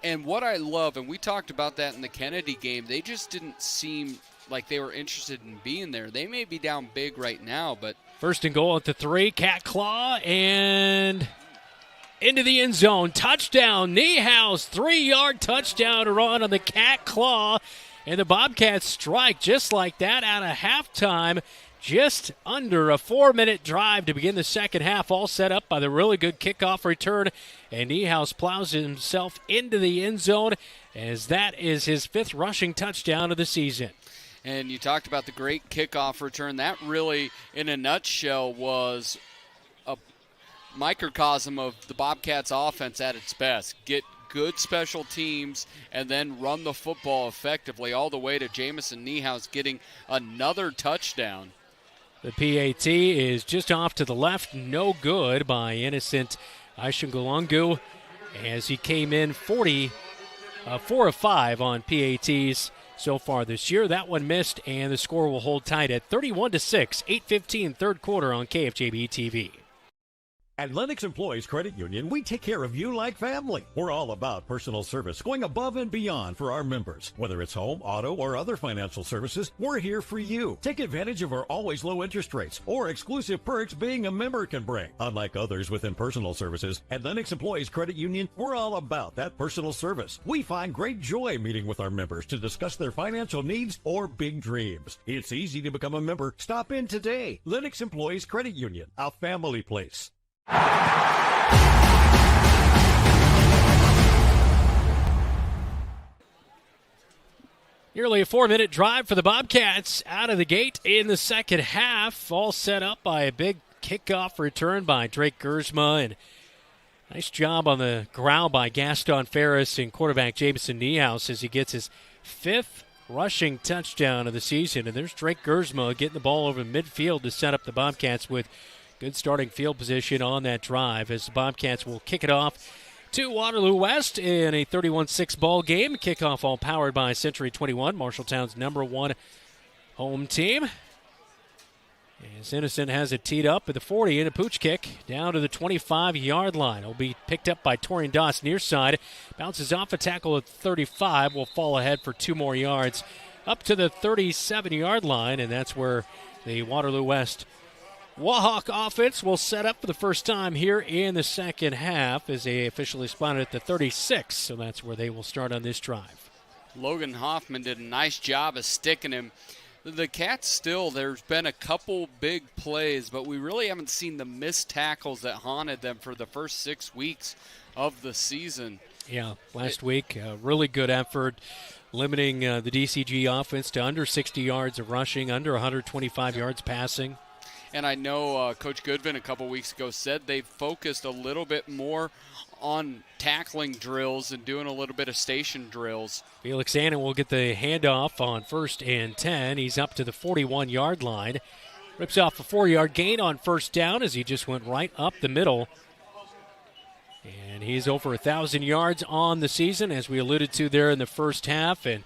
And what I love, and we talked about that in the Kennedy game, they just didn't seem like they were interested in being there. They may be down big right now, but 1st and goal at the 3, Cat Claw, and into the end zone. Touchdown, Niehaus, 3-yard touchdown run on the Cat Claw. And the Bobcats strike just like that out of halftime. Just under a 4-minute drive to begin the second half, all set up by the really good kickoff return. And Niehaus plows himself into the end zone as that is his 5th rushing touchdown of the season. And you talked about the great kickoff return. That really, in a nutshell, was a microcosm of the Bobcats offense at its best. Get good special teams and then run the football effectively all the way to Jamison Niehaus getting another touchdown. The PAT is just off to the left, no good by Innocent Aishungulungu as he came in 4 of 5 on PATs so far this year. That one missed, and the score will hold tight at 31-6, 8:15 third quarter on KFJB-TV. At Lennox Employees Credit Union, we take care of you like family. We're all about personal service, going above and beyond for our members. Whether it's home, auto, or other financial services, we're here for you. Take advantage of our always low interest rates or exclusive perks being a member can bring. Unlike others within personal services, at Lennox Employees Credit Union, we're all about that personal service. We find great joy meeting with our members to discuss their financial needs or big dreams. It's easy to become a member. Stop in today. Lennox Employees Credit Union, a family place. Nearly a 4-minute drive for the Bobcats out of the gate in the second half, all set up by a big kickoff return by Drake Gersma, and nice job on the ground by Gaston Ferris and quarterback Jamison Niehaus as he gets his 5th rushing touchdown of the season. And there's Drake Gersma getting the ball over midfield to set up the Bobcats with good starting field position on that drive as the Bobcats will kick it off to Waterloo West in a 31-6 ball game. Kickoff all powered by Century 21, Marshalltown's #1 home team. As Innocent has it teed up at the 40 and a pooch kick down to the 25-yard line. It'll be picked up by Torian Doss near side. Bounces off a tackle at 35. Will fall ahead for 2 more yards up to the 37-yard line, and that's where the Waterloo West Wahawk offense will set up for the first time here in the second half as they officially spotted at the 36. So that's where they will start on this drive. Logan Hoffman did a nice job of sticking him. The Cats still, there's been a couple big plays, but we really haven't seen the missed tackles that haunted them for the first 6 weeks of the season. Yeah, last week, really good effort, limiting the DCG offense to under 60 yards of rushing, under 125 yards passing. And I know Coach Goodvin a couple weeks ago said they focused a little bit more on tackling drills and doing a little bit of station drills. Felix Annen will get the handoff on 1st and 10. He's up to the 41-yard line. Rips off a 4-yard gain on first down as he just went right up the middle. And he's over 1,000 yards on the season, as we alluded to there in the first half. And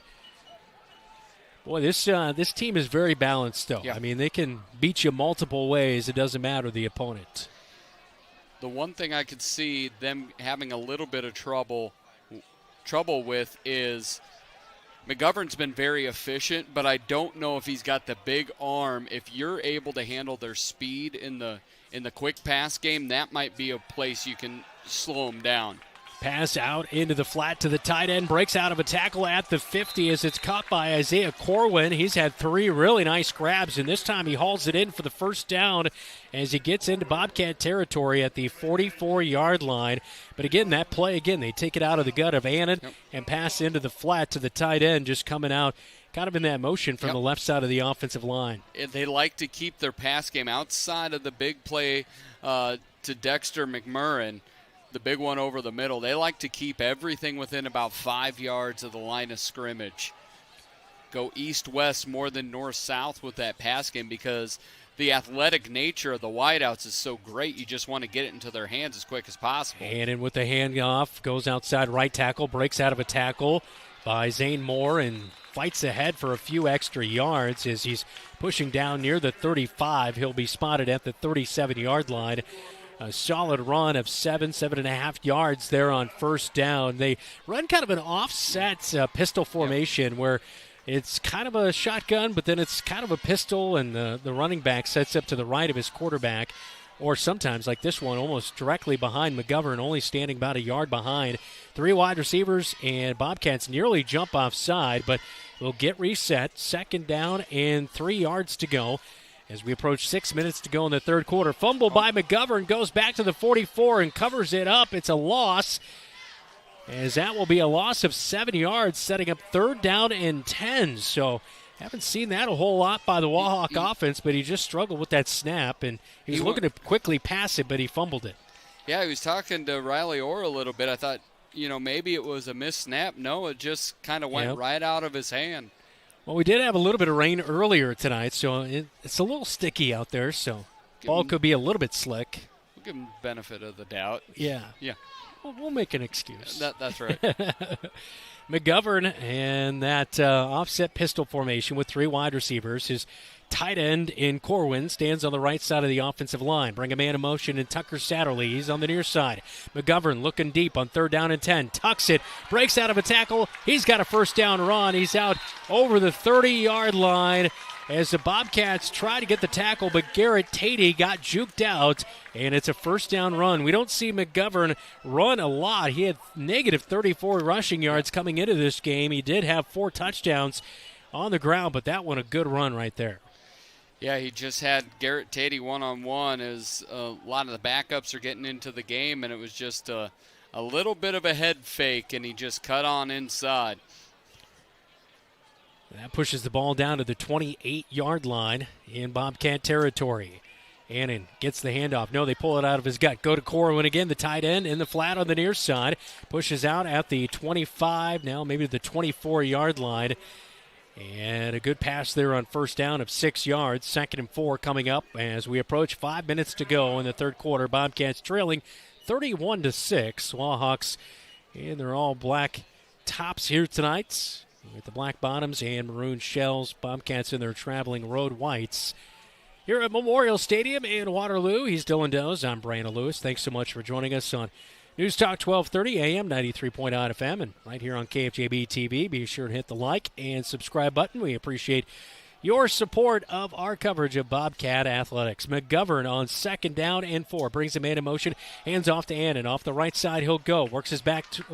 boy, this team is very balanced, though. Yeah. I mean, they can beat you multiple ways. It doesn't matter the opponent. The one thing I could see them having a little bit of trouble with is McGovern's been very efficient, but I don't know if he's got the big arm. If you're able to handle their speed in the quick pass game, that might be a place you can slow him down. Pass out into the flat to the tight end. Breaks out of a tackle at the 50 as it's caught by Isaiah Corwin. He's had 3 really nice grabs, and this time he hauls it in for the first down as he gets into Bobcat territory at the 44-yard line. But again, that play, they take it out of the gut of Annen and pass into the flat to the tight end, just coming out kind of in that motion from the left side of the offensive line. They like to keep their pass game outside of the big play to Dexter McMurrin. The big one over the middle. They like to keep everything within about 5 yards of the line of scrimmage. Go east-west more than north-south with that pass game because the athletic nature of the wideouts is so great. You just want to get it into their hands as quick as possible. And in with the handoff, goes outside right tackle, breaks out of a tackle by Zane Moore and fights ahead for a few extra yards as he's pushing down near the 35. He'll be spotted at the 37-yard line. A solid run of 7.5 yards there on first down. They run kind of an offset pistol formation where it's kind of a shotgun, but then it's kind of a pistol, and the running back sets up to the right of his quarterback, or sometimes, like this one, almost directly behind McGovern, only standing about a yard behind. 3 wide receivers, and Bobcats nearly jump offside, but will get reset. Second down and 3 yards to go. As we approach 6 minutes to go in the third quarter. Fumble by McGovern, goes back to the 44 and covers it up. It's a loss, as that will be a loss of 7 yards, setting up 3rd down and 10. So haven't seen that a whole lot by the Wahawk offense, but he just struggled with that snap, and he was looking to quickly pass it, but he fumbled it. Yeah, he was talking to Riley Orr a little bit. I thought, maybe it was a missed snap. No, it just kind of went right out of his hand. Well, we did have a little bit of rain earlier tonight, so it's a little sticky out there, so ball could be a little bit slick. We'll give him benefit of the doubt. Yeah. Yeah. We'll make an excuse. That's right. McGovern and that offset pistol formation with 3 wide receivers. His tight end in Corwin stands on the right side of the offensive line. Bring a man in motion in Tucker Satterley. He's on the near side. McGovern looking deep on 3rd down and 10. Tucks it. Breaks out of a tackle. He's got a first down run. He's out over the 30-yard line as the Bobcats try to get the tackle, but Garrett Tatey got juked out, and it's a first down run. We don't see McGovern run a lot. He had negative 34 rushing yards coming into this game. He did have 4 touchdowns on the ground, but that one a good run right there. Yeah, he just had Garrett Tatey one-on-one as a lot of the backups are getting into the game, and it was just a little bit of a head fake, and he just cut on inside. That pushes the ball down to the 28-yard line in Bobcat territory. Annen gets the handoff. No, they pull it out of his gut. Go to Corwin again, the tight end in the flat on the near side. Pushes out at the 25, now maybe the 24-yard line. And a good pass there on first down of 6 yards. 2nd and 4 coming up as we approach 5 minutes to go in the third quarter. Bobcats trailing 31-6. Wahawks in their all black tops here tonight with the black bottoms and maroon shells. Bobcats in their traveling road whites. here at Memorial Stadium in Waterloo. He's Dylan Does. I'm Brandon Lewis. Thanks so much for joining us on News Talk 1230 AM, 93.9 FM, and right here on KFJB-TV. Be sure to hit the like and subscribe button. We appreciate your support of our coverage of Bobcat athletics. McGovern on 2nd down and 4. Brings a man in motion. Hands off to Annen. Off the right side he'll go. Works his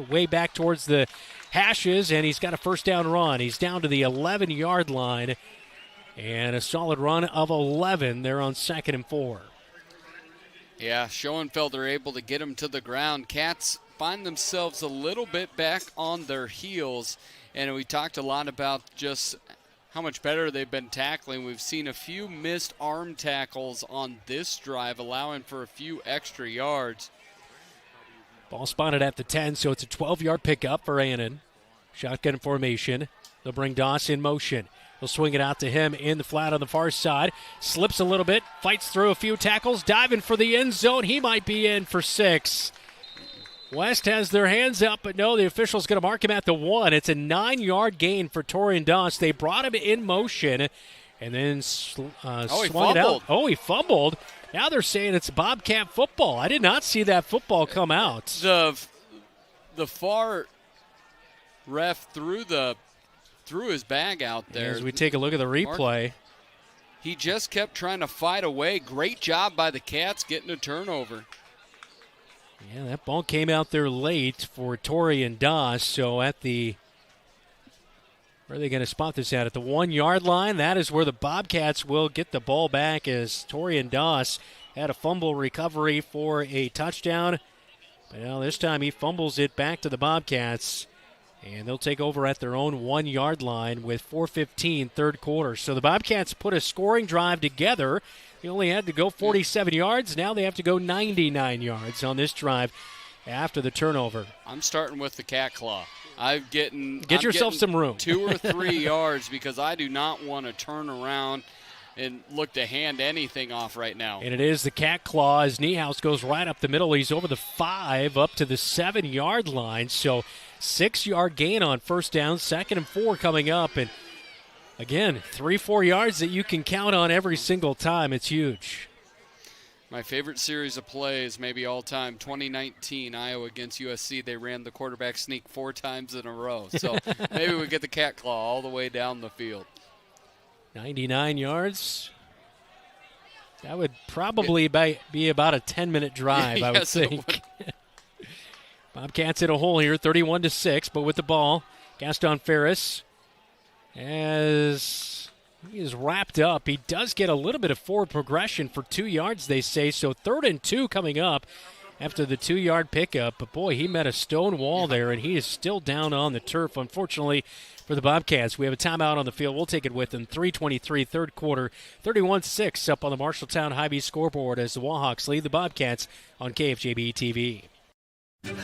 way back towards the hashes, and he's got a first down run. He's down to the 11-yard line. And a solid run of 11 there on 2nd and 4. Yeah, Schoenfelder able to get him to the ground. Cats find themselves a little bit back on their heels. And we talked a lot about just how much better they've been tackling. We've seen a few missed arm tackles on this drive, allowing for a few extra yards. Ball spotted at the 10, so it's a 12-yard pickup for Annen. Shotgun formation. They'll bring Doss in motion. He'll swing it out to him in the flat on the far side. Slips a little bit, fights through a few tackles, diving for the end zone. He might be in for 6. West has their hands up, but no, the official's going to mark him at the 1. It's a 9-yard gain for Torian Doss. They brought him in motion and then swung it out. Oh, he fumbled. Now they're saying it's Bobcat football. I did not see that football come out. The far ref threw his bag out there. As we take a look at the replay. He just kept trying to fight away. Great job by the Cats getting a turnover. Yeah, that ball came out there late for Torian Doss. So at the, where are they going to spot this at? At the 1-yard line. That is where the Bobcats will get the ball back, as Torian Doss had a fumble recovery for a touchdown. But now this time he fumbles it back to the Bobcats. And they'll take over at their own 1-yard line with 4:15 third quarter. So the Bobcats put a scoring drive together. They only had to go 47 yards. Now they have to go 99 yards on this drive after the turnover. I'm starting with the cat claw. Get yourself some room. 2 or 3 yards, because I do not want to turn around and look to hand anything off right now. And it is the cat claw as Niehaus goes right up the middle. He's over the 5 up to the 7-yard line. So 6-yard gain on first down, 2nd and 4 coming up. And again, 3-4 yards that you can count on every single time. It's huge. My favorite series of plays, maybe all time, 2019 Iowa against USC. They ran the quarterback sneak 4 times in a row. So maybe we get the cat claw all the way down the field. 99 yards. That would probably be about a 10-minute drive, I would think. Bobcats in a hole here, 31-6, but with the ball, Gaston Ferris, as he is wrapped up, he does get a little bit of forward progression for 2 yards, they say. So 3rd and 2 coming up after the 2-yard pickup. But, boy, he met a stone wall there, and he is still down on the turf, unfortunately, for the Bobcats. We have a timeout on the field. We'll take it with them. 3:23 third quarter, 31-6 up on the Marshalltown Hy-Vee scoreboard as the Wahawks lead the Bobcats on KFJB-TV.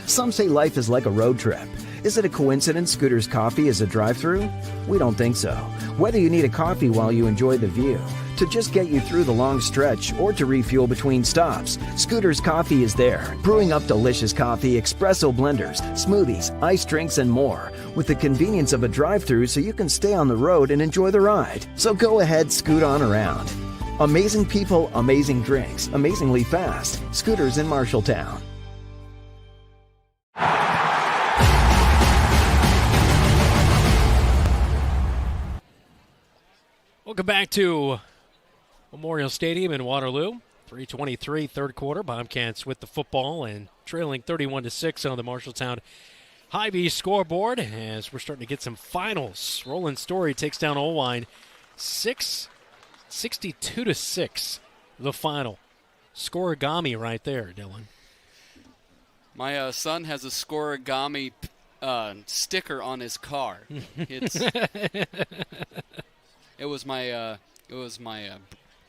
Some say life is like a road trip. Is it a coincidence Scooter's Coffee is a drive-thru? We don't think so. Whether you need a coffee while you enjoy the view, to just get you through the long stretch, or to refuel between stops, Scooter's Coffee is there, brewing up delicious coffee, espresso blenders, smoothies, iced drinks, and more, with the convenience of a drive-thru so you can stay on the road and enjoy the ride. So go ahead, scoot on around. Amazing people, amazing drinks, amazingly fast. Scooters in Marshalltown. Welcome back to Memorial Stadium in Waterloo. 3:23 third quarter. Bobcats with the football and trailing 31-6 on the Marshalltown Hy-Vee scoreboard as we're starting to get some finals. Roland Story takes down Oline 62-6. The final. Scorigami right there, Dylan. My son has a Scorigami sticker on his car. It was my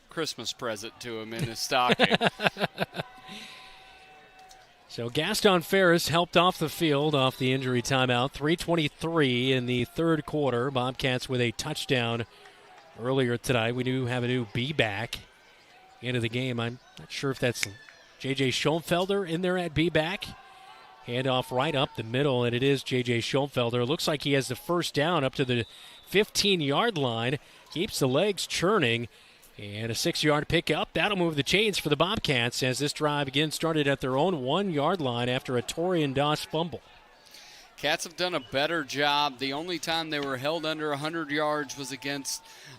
Christmas present to him in his stocking. So Gaston Ferris helped off the field off the injury timeout. 3:23 in the third quarter. Bobcats with a touchdown earlier tonight. We do have a new B back into the game. I'm not sure if that's J.J. Schoenfelder in there at B back. Handoff right up the middle, and it is J.J. Schoenfelder. Looks like he has the first down up to the 15-yard line. Keeps the legs churning And a 6-yard pickup. That'll move the chains for the Bobcats as this drive again started at their own 1-yard line after a Torian Doss fumble. Cats have done a better job. The only time they were held under 100 yards was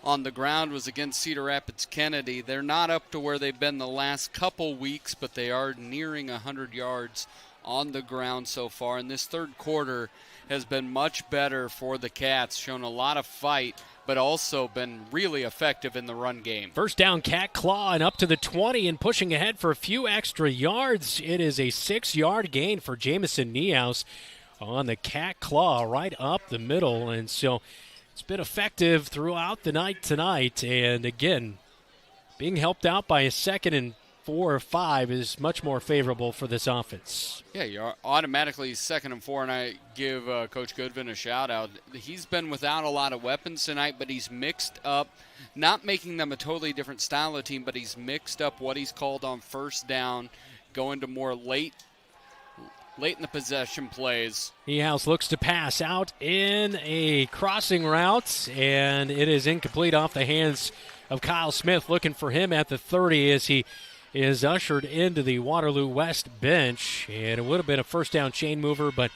on the ground was against Cedar Rapids Kennedy. They're not up to where they've been the last couple weeks, but they are nearing 100 yards on the ground so far. And this third quarter has been much better for the Cats, shown a lot of fight, but also been really effective in the run game. First down, Cat Claw, and up to the 20 and pushing ahead for a few extra yards. It is a 6-yard gain for Jamison Niehaus on the Cat Claw right up the middle. And so it's been effective throughout the night tonight. And again, being helped out by a 2nd and 4 or 5 is much more favorable for this offense. Yeah, you're automatically 2nd and 4, and I give Coach Goodvin a shout-out. He's been without a lot of weapons tonight, but he's mixed up, not making them a totally different style of team, but he's mixed up what he's called on first down, going to more late in the possession plays. Niehaus looks to pass out in a crossing route, and it is incomplete off the hands of Kyle Smith, looking for him at the 30 as he is ushered into the Waterloo West bench. And it would have been a first down chain mover, but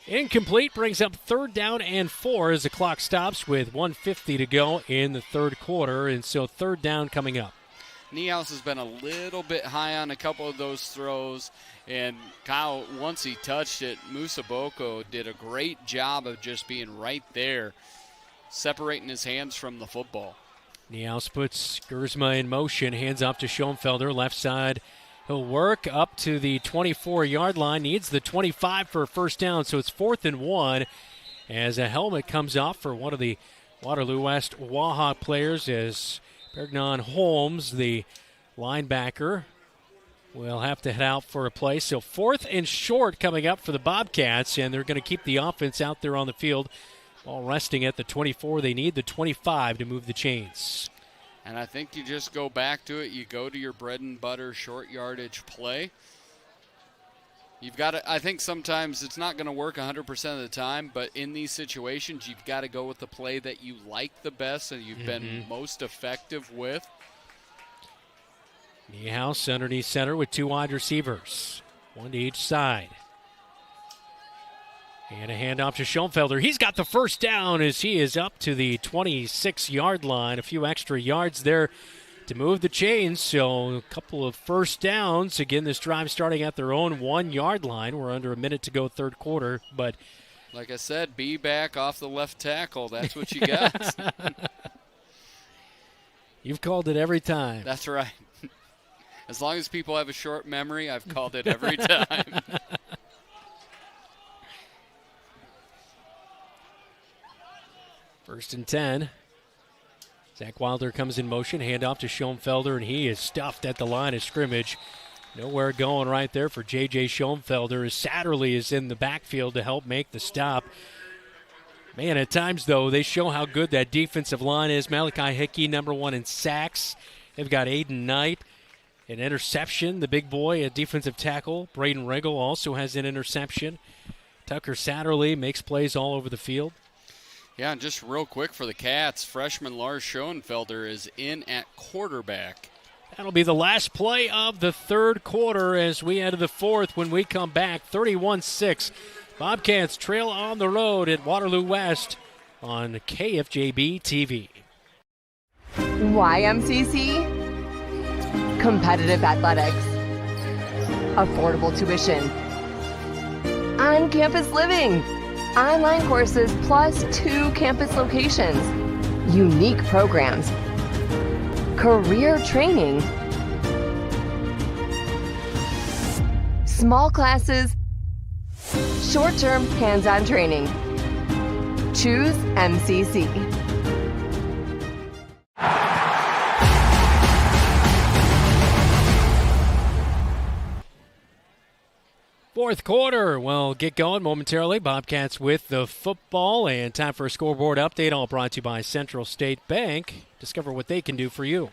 incomplete. Brings up 3rd down and 4 as the clock stops with 1:50 to go in the third quarter. And so 3rd down coming up. Niehaus has been a little bit high on a couple of those throws. And Kyle, once he touched it, Musa Boko did a great job of just being right there, separating his hands from the football. Niehaus puts Gersma in motion, hands off to Schoenfelder, left side. He'll work up to the 24-yard line, needs the 25 for a first down, so it's 4th and 1 as a helmet comes off for one of the Waterloo West Wahawk players as Bergnon Holmes, the linebacker, will have to head out for a play. So 4th and short coming up for the Bobcats, and they're going to keep the offense out there on the field. While resting at the 24, they need the 25 to move the chains. And I think you just go back to it. You go to your bread and butter short yardage play. You've got to, I think sometimes it's not going to work 100% of the time, but in these situations, you've got to go with the play that you like the best and you've been most effective with. Niehaus underneath center with 2 wide receivers, 1 to each side. And a handoff to Schoenfelder. He's got the first down as he is up to the 26-yard line. A few extra yards there to move the chains. So a couple of first downs. Again, this drive starting at their own 1-yard line. We're under a minute to go third quarter. But like I said, be back off the left tackle. That's what you got. You've called it every time. That's right. As long as people have a short memory, I've called it every time. First and 10. Zach Wilder comes in motion, handoff to Schoenfelder, and he is stuffed at the line of scrimmage. Nowhere going right there for J.J. Schoenfelder as Satterley is in the backfield to help make the stop. Man, at times, though, they show how good that defensive line is. Malachi Hickey, number 1 in sacks. They've got Aiden Knight, an interception. The big boy, a defensive tackle. Braden Riggle also has an interception. Tucker Satterley makes plays all over the field. Yeah, and just real quick for the Cats, freshman Lars Schoenfelder is in at quarterback. That'll be the last play of the third quarter as we enter the fourth. When we come back, 31-6. Bobcats trail on the road at Waterloo West on KFJB-TV. YMCC, competitive athletics, affordable tuition, on-campus living, online courses plus 2 campus locations, unique programs, career training, small classes, short-term hands-on training. Choose MCC. Fourth quarter, we'll get going momentarily. Bobcats with the football, and time for a scoreboard update, all brought to you by Central State Bank. Discover what they can do for you.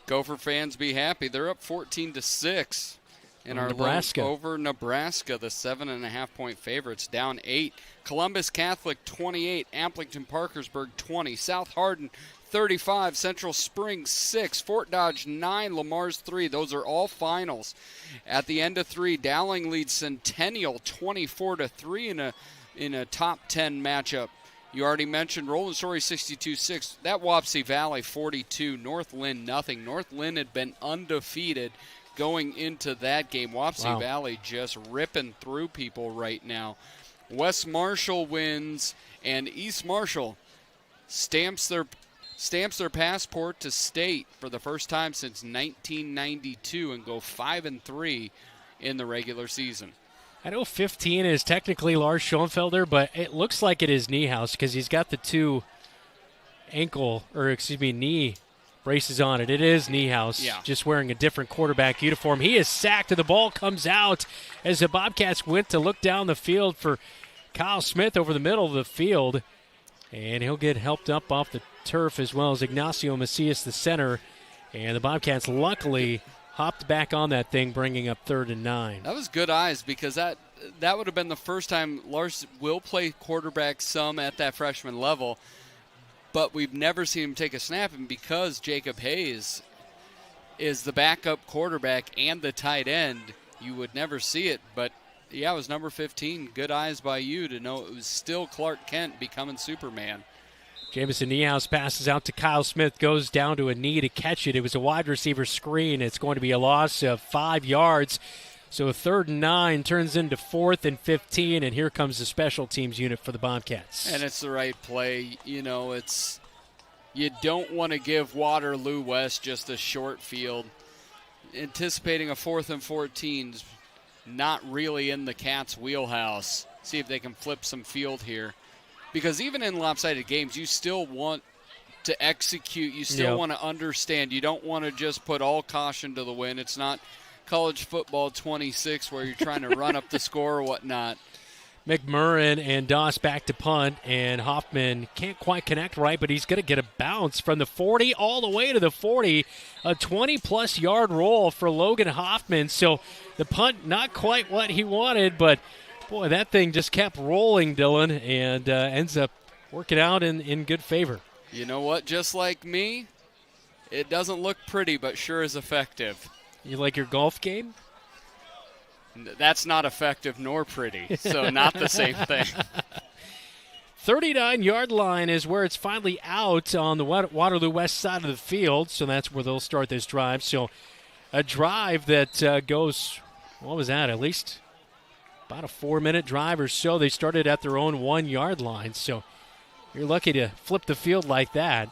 Gopher fans, be happy. They're up 14-6 in our Nebraska. Over Nebraska, the 7.5-point favorites, down 8. Columbus Catholic 28, Appleton Parkersburg 20, South Hardin 35, Central Springs 6, Fort Dodge 9, Lamar's 3. Those are all finals. At the end of 3, Dowling leads Centennial 24-3 in a top 10 matchup. You already mentioned Rolling Story 62-6. That Wapsie Valley 42, North Lynn nothing. North Lynn had been undefeated going into that game. Wapsie Valley just ripping through people right now. West Marshall wins, and East Marshall stamps their passport to state for the first time since 1992 and go 5-3 in the regular season. I know 15 is technically Lars Schoenfelder, but it looks like it is Niehaus because he's got the two knee braces on it. It is Niehaus, just wearing a different quarterback uniform. He is sacked, and the ball comes out as the Bobcats went to look down the field for Kyle Smith over the middle of the field, and he'll get helped up off the turf as well as Ignacio Macias, the center, and the Bobcats luckily hopped back on that thing, bringing up 3rd and 9. That was good eyes because that would have been the first time Lars will play quarterback some at that freshman level, but we've never seen him take a snap. And because Jacob Hayes is the backup quarterback and the tight end, you would never see it. But, yeah, it was number 15. Good eyes by you to know it was still Clark Kent becoming Superman. Jamison Niehaus passes out to Kyle Smith, goes down to a knee to catch it. It was a wide receiver screen. It's going to be a loss of 5 yards. So 3rd and 9 turns into 4th and 15, and here comes the special teams unit for the Bobcats. And it's the right play. You know, you don't want to give Waterloo West just a short field. Anticipating a 4th and 14 is not really in the Cats' wheelhouse. See if they can flip some field here. Because even in lopsided games, you still want to execute. You still want to understand. You don't want to just put all caution to the wind. It's not college football 26 where you're trying to run up the score or whatnot. McMurrin and Doss back to punt, and Hoffman can't quite connect right, but he's going to get a bounce from the 40 all the way to the 40. A 20-plus yard roll for Logan Hoffman. So the punt, not quite what he wanted, but boy, that thing just kept rolling, Dylan, and ends up working out in good favor. You know what? Just like me, it doesn't look pretty, but sure is effective. You like your golf game? That's not effective nor pretty, so not the same thing. 39-yard line is where it's finally out on the Waterloo West side of the field, so that's where they'll start this drive. So a drive that goes, what was that, at least about a 4-minute drive or so. They started at their own 1-yard line, so you're lucky to flip the field like that.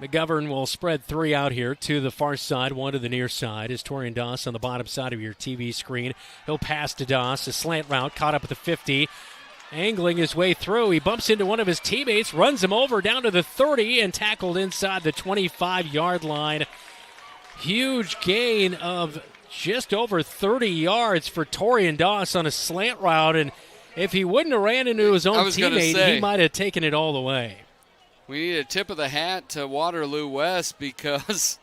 McGovern will spread 3 out here to the far side, 1 to the near side. Is Torian Doss on the bottom side of your TV screen. He'll pass to Doss, a slant route, caught up at the 50. Angling his way through. He bumps into one of his teammates, runs him over down to the 30, and tackled inside the 25-yard line. Huge gain of just over 30 yards for Torian Doss on a slant route, and if he wouldn't have ran into his own teammate, he might have taken it all the way. We need a tip of the hat to Waterloo West because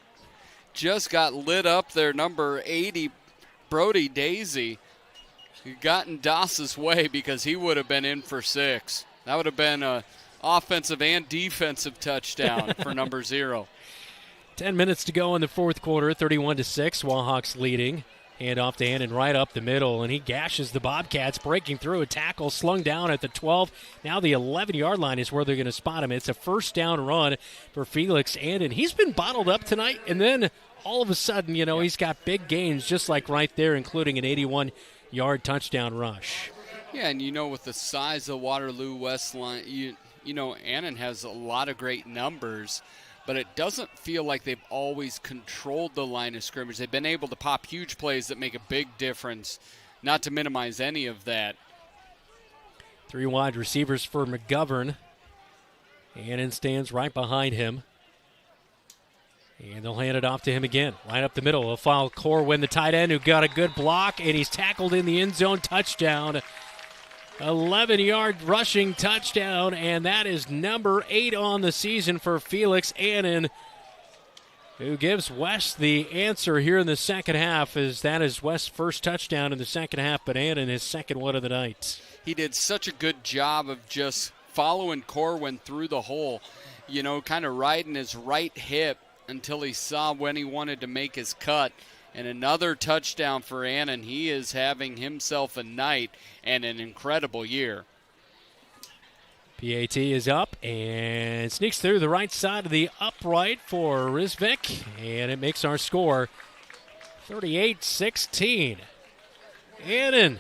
just got lit up their number 80, Brody Daisy. He got in Doss's way because he would have been in for 6. That would have been an offensive and defensive touchdown for number 0. 10 minutes to go in the fourth quarter, 31-6, Wahawks leading. Hand off to Annen right up the middle, and he gashes the Bobcats, breaking through a tackle, slung down at the 12. Now the 11-yard line is where they're going to spot him. It's a first down run for Felix Annen. He's been bottled up tonight, and then all of a sudden, he's got big gains just like right there, including an 81-yard touchdown rush. Yeah, and with the size of Waterloo West line, Annen has a lot of great numbers, but it doesn't feel like they've always controlled the line of scrimmage. They've been able to pop huge plays that make a big difference, not to minimize any of that. 3 wide receivers for McGovern. Annen stands right behind him. And they'll hand it off to him again. Right up the middle. They'll foul Corwin, the tight end, who got a good block, and he's tackled in the end zone. Touchdown. 11-yard rushing touchdown, and that is number 8 on the season for Felix Annen, who gives West the answer here in the second half, as that is West's first touchdown in the second half, but Annen his second one of the night. He did such a good job of just following Corwin through the hole, kind of riding his right hip until he saw when he wanted to make his cut. And another touchdown for Annen. He is having himself a night and an incredible year. PAT is up and sneaks through the right side of the upright for Rizvik, and it makes our score 38-16. Annen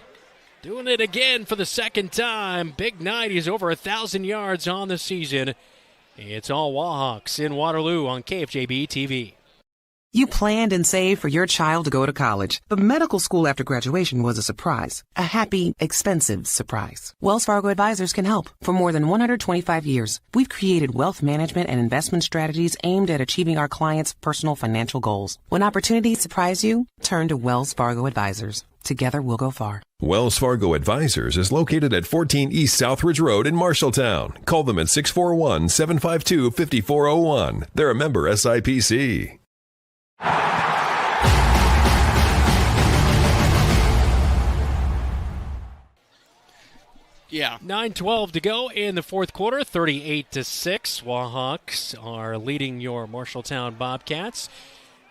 doing it again for the second time. Big night. He's over 1,000 yards on the season. It's all Wahawks in Waterloo on KFJB-TV. You planned and saved for your child to go to college, but medical school after graduation was a surprise. A happy, expensive surprise. Wells Fargo Advisors can help. For more than 125 years, we've created wealth management and investment strategies aimed at achieving our clients' personal financial goals. When opportunities surprise you, turn to Wells Fargo Advisors. Together, we'll go far. Wells Fargo Advisors is located at 14 East Southridge Road in Marshalltown. Call them at 641-752-5401. They're a member SIPC. Yeah. 9:12 to go in the fourth quarter, 38-6. Wahawks are leading your Marshalltown Bobcats.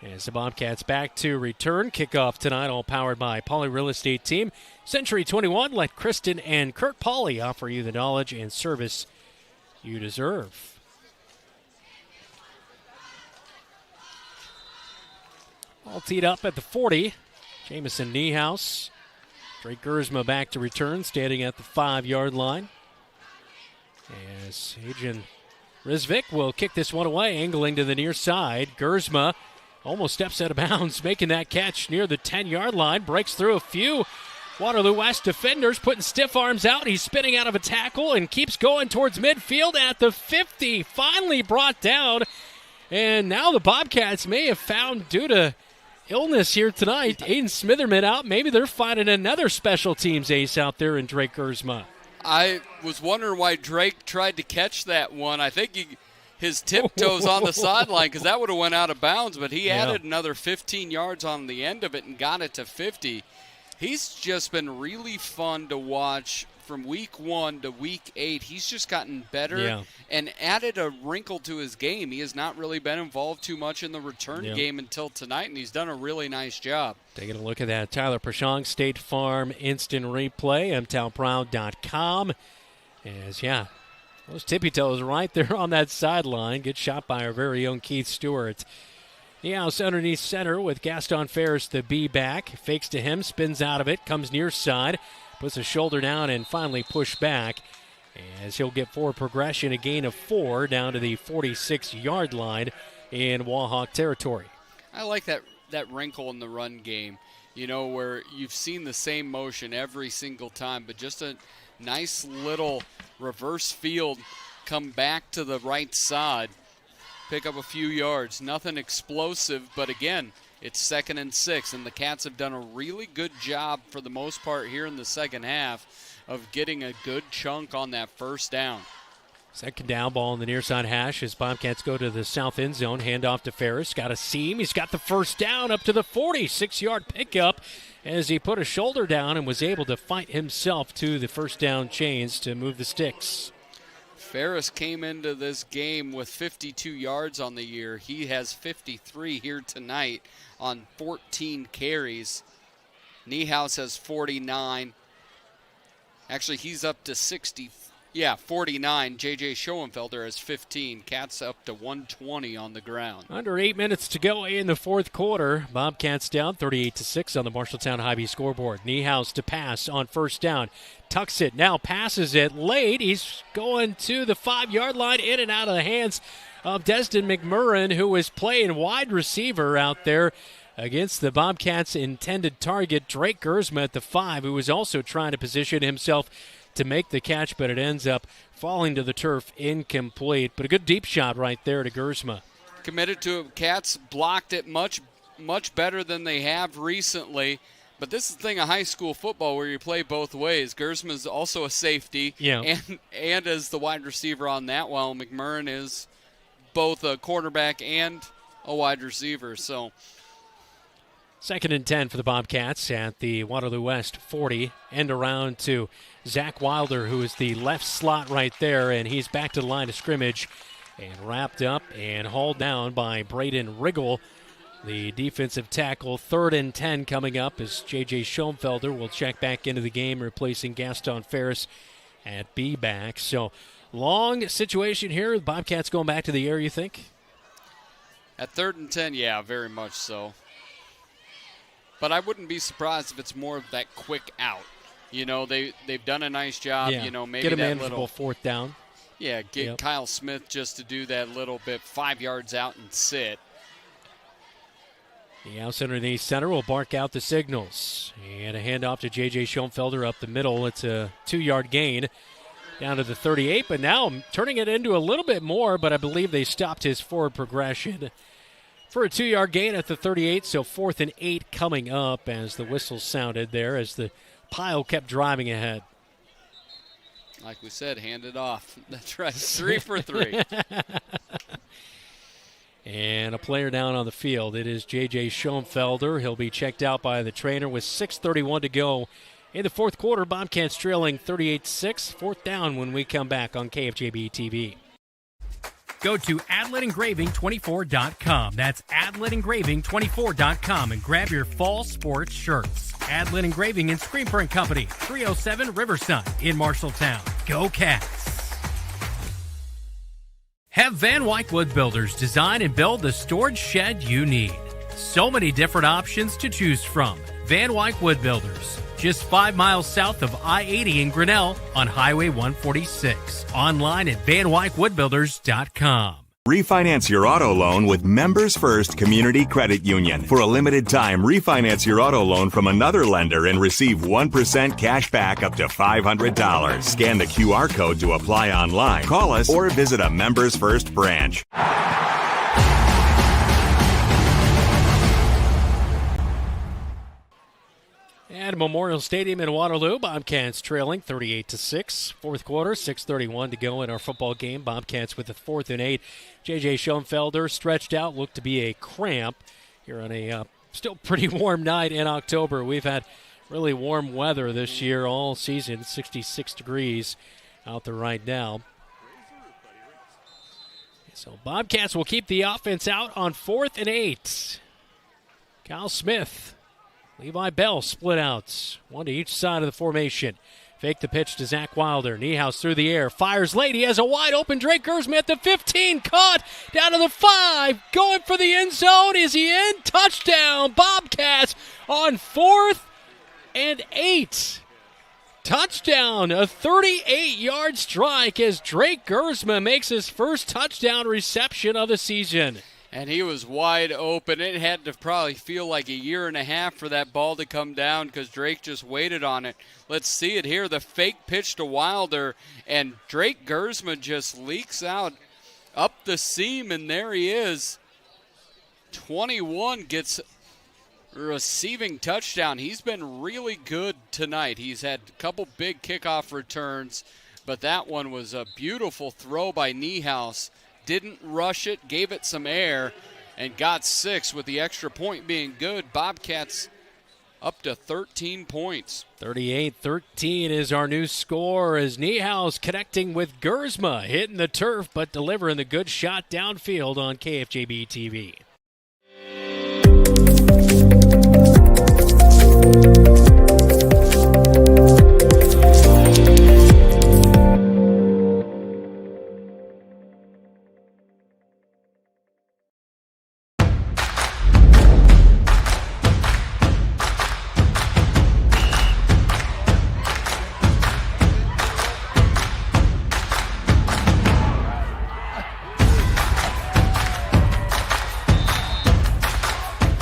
As the Bobcats back to return. Kickoff tonight, all powered by Pauley Real Estate Team. Century 21, let Kristen and Kurt Pauley offer you the knowledge and service you deserve. All teed up at the 40. Jamison Niehaus. Drake Gersma back to return, standing at the 5-yard line. As Adrian Rizvik will kick this one away, angling to the near side. Gersma almost steps out of bounds, making that catch near the 10-yard line. Breaks through a few Waterloo West defenders, putting stiff arms out. He's spinning out of a tackle and keeps going towards midfield at the 50. Finally brought down. And now the Bobcats may have found, due to illness here tonight, Aiden Smitherman out. Maybe they're finding another special teams ace out there in Drake Gersma. I was wondering why Drake tried to catch that one. I think his tiptoes on the sideline, because that would have went out of bounds, but he added another 15 yards on the end of it and got it to 50. He's just been really fun to watch from week 1 to week 8. He's just gotten better and added a wrinkle to his game. He has not really been involved too much in the return game until tonight, and he's done a really nice job. Taking a look at that Tyler Prashong State Farm instant replay, mtownproud.com. As, those tippy toes right there on that sideline. Good shot by our very own Keith Stewart. Niehaus underneath center with Gaston Ferris the B back. Fakes to him, spins out of it, comes near side. Puts a shoulder down and finally pushed back as he'll get forward progression, a gain of 4 down to the 46-yard line in Wahawk territory. I like that wrinkle in the run game, where you've seen the same motion every single time, but just a nice little reverse field, come back to the right side, pick up a few yards. Nothing explosive, but again, it's 2nd and 6, and the Cats have done a really good job for the most part here in the second half of getting a good chunk on that first down. Second down, ball in the near side hash as Bobcats go to the south end zone. Handoff to Ferris. Got a seam. He's got the first down up to the 46-yard pickup as he put a shoulder down and was able to fight himself to the first down chains to move the sticks. Ferris came into this game with 52 yards on the year. He has 53 here tonight on 14 carries. Niehaus has 49. Actually, he's up to 49. J.J. Schoenfelder has 15. Cats up to 120 on the ground. Under 8 minutes to go in the fourth quarter. Bobcats down 38-6 on the Marshalltown Hy-Vee scoreboard. Niehaus to pass on first down. Tucks it, now passes it late. He's going to the 5-yard line, in and out of the hands of Destin McMurrin, who was playing wide receiver out there against the Bobcats' intended target, Drake Gersma at the 5, who was also trying to position himself to make the catch, but it ends up falling to the turf incomplete. But a good deep shot right there to Gersma. Committed to it. Cats blocked it much better than they have recently. But this is the thing of high school football where you play both ways. Gersma's also a safety and as the wide receiver on that, while McMurrin is both a quarterback and a wide receiver. So 2nd and 10 for the Bobcats at the Waterloo West 40. End around to Zach Wilder, who is the left slot right there, and he's back to the line of scrimmage and wrapped up and hauled down by Braden Riggle, the defensive tackle. 3rd and 10 coming up as J.J. Schoenfelder will check back into the game, replacing Gaston Ferris at B-back. So long situation here. The Bobcats going back to the air, you think? At 3rd and 10, yeah, very much so. But I wouldn't be surprised if it's more of that quick out. You know, they've done a nice job. Yeah. You know, maybe get a that manageable 4th down. Yeah, get Kyle Smith just to do that little bit, 5 yards out and sit. The out center and the center will bark out the signals. And a handoff to J.J. Schoenfelder up the middle. It's a 2-yard gain down to the 38, but now turning it into a little bit more, but I believe they stopped his forward progression for a 2-yard gain at the 38, so 4th and 8 coming up as the whistle sounded there as the pile kept driving ahead. Like we said, hand it off. That's right, 3 for 3. And a player down on the field. It is J.J. Schoenfelder. He'll be checked out by the trainer with 6:31 to go in the 4th quarter. Bobcats trailing 38-6. 4th down when we come back on KFJB-TV. Go to AdletEngraving24.com. That's AdletEngraving24.com and grab your fall sports shirts. Adlet Engraving and Screen Print Company, 307 Riverside in Marshalltown. Go Cats! Have Van Wyck Wood Builders design and build the storage shed you need. So many different options to choose from. Van Wyck Wood Builders, just 5 miles south of I-80 in Grinnell on Highway 146. Online at VanWyckWoodBuilders.com. Refinance your auto loan with Members First Community Credit Union. For a limited time, refinance your auto loan from another lender and receive 1% cash back up to $500. Scan the QR code to apply online. Call us or visit a Members First branch. At Memorial Stadium in Waterloo, Bobcats trailing 38-6. 4th quarter, 6:31 to go in our football game. Bobcats with a 4th and 8. J.J. Schoenfelder stretched out, looked to be a cramp here on a still pretty warm night in October. We've had really warm weather this year all season, 66 degrees out there right now. So Bobcats will keep the offense out on 4th and 8. Kyle Smith, Levi Bell split outs, one to each side of the formation. Fake the pitch to Zach Wilder. Niehaus through the air, fires late. He has a wide open Drake Gersman at the 15, caught down to the 5, going for the end zone. Is he in? Touchdown, Bobcats on 4th and 8. Touchdown, a 38-yard strike as Drake Gersman makes his first touchdown reception of the season. And he was wide open. It had to probably feel like a year and a half for that ball to come down because Drake just waited on it. Let's see it here. The fake pitch to Wilder, and Drake Gersman just leaks out up the seam, and there he is. 21 gets a receiving touchdown. He's been really good tonight. He's had a couple big kickoff returns, but that one was a beautiful throw by Niehaus. Didn't rush it, gave it some air, and got 6 with the extra point being good. Bobcats up to 13 points. 38-13 is our new score as Niehaus connecting with Gersma, hitting the turf but delivering the good shot downfield on KFJB-TV.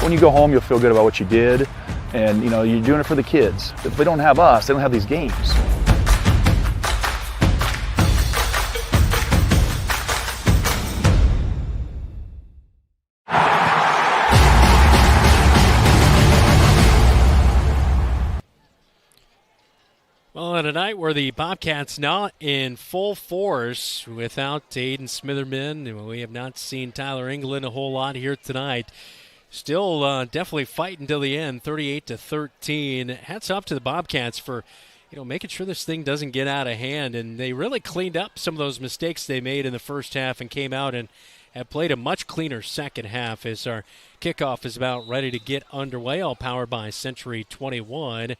When you go home, you'll feel good about what you did, and you know you're doing it for the kids. If they don't have us, they don't have these games. Well, on a night where the Bobcats not in full force without Aiden Smitherman, we have not seen Tyler England a whole lot here tonight. still definitely fighting till the end, 38-13. Hats off to the Bobcats for making sure this thing doesn't get out of hand, and they really cleaned up some of those mistakes they made in the first half and came out and have played a much cleaner second half as our kickoff is about ready to get underway, all powered by Century 21,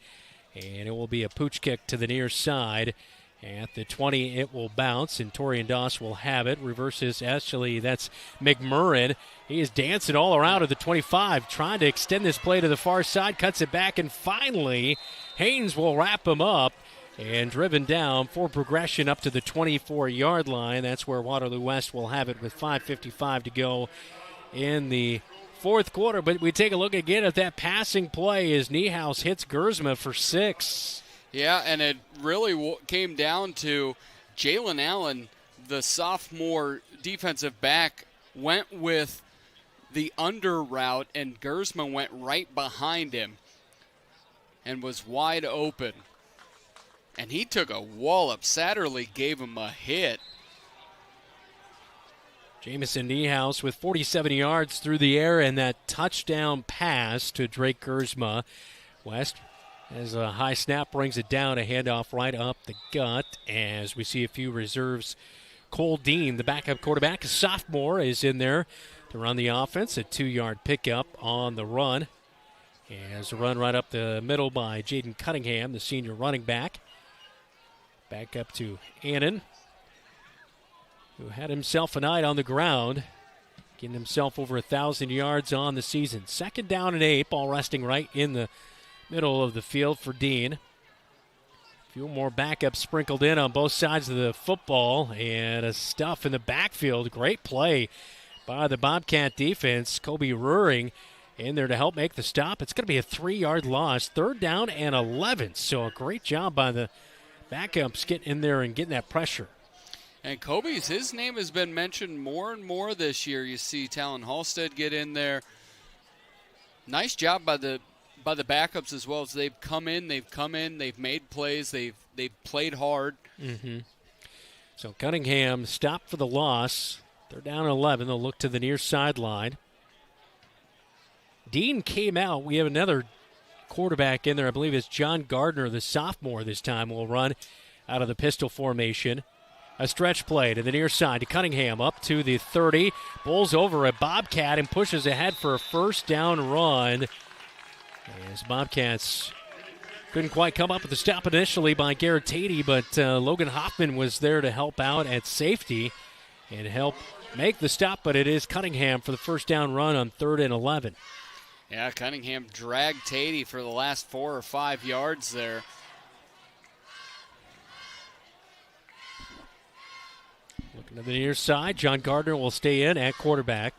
and it will be a pooch kick to the near side. At the 20, it will bounce, and Torian Doss will have it. Reverses, actually, that's McMurrin. He is dancing all around at the 25, trying to extend this play to the far side, cuts it back, and finally, Haynes will wrap him up and driven down for progression up to the 24-yard line. That's where Waterloo West will have it with 5:55 to go in the fourth quarter. But we take a look again at that passing play as Niehaus hits Gersma for 6. Yeah, and it really came down to Jalen Allen, the sophomore defensive back, went with the under route, and Gersma went right behind him and was wide open. And he took a wallop. Satterley gave him a hit. Jamison Niehaus with 47 yards through the air and that touchdown pass to Drake Gersma. West, as a high snap, brings it down, a handoff right up the gut as we see a few reserves. Cole Dean, the backup quarterback, a sophomore, is in there to run the offense. A 2-yard pickup on the run. As a run right up the middle by Jaden Cunningham, the senior running back. Back up to Annen, who had himself a night on the ground, getting himself over 1,000 yards on the season. 2nd down and 8, ball resting right in the middle of the field for Dean. A few more backups sprinkled in on both sides of the football, and a stuff in the backfield. Great play by the Bobcat defense. Kobe Ruring in there to help make the stop. It's going to be a 3-yard loss, 3rd down and 11. So a great job by the backups getting in there and getting that pressure. And his name has been mentioned more and more this year. You see Talon Halstead get in there. Nice job by the backups as well. As they've come in, they've made plays, they've played hard. Mm-hmm. So Cunningham stopped for the loss. 3rd down and 11. They'll look to the near sideline. Dean came out. We have another quarterback in there. I believe it's John Gardner, the sophomore this time, will run out of the pistol formation. A stretch play to the near side to Cunningham up to the 30. Bowls over a Bobcat and pushes ahead for a 1st down run. As Bobcats couldn't quite come up with the stop initially by Garrett Tatey, but Logan Hoffman was there to help out at safety and help make the stop, but it is Cunningham for the 1st down run on 3rd and 11. Yeah, Cunningham dragged Tatey for the last 4 or 5 yards there. Looking to the near side, John Gardner will stay in at quarterback.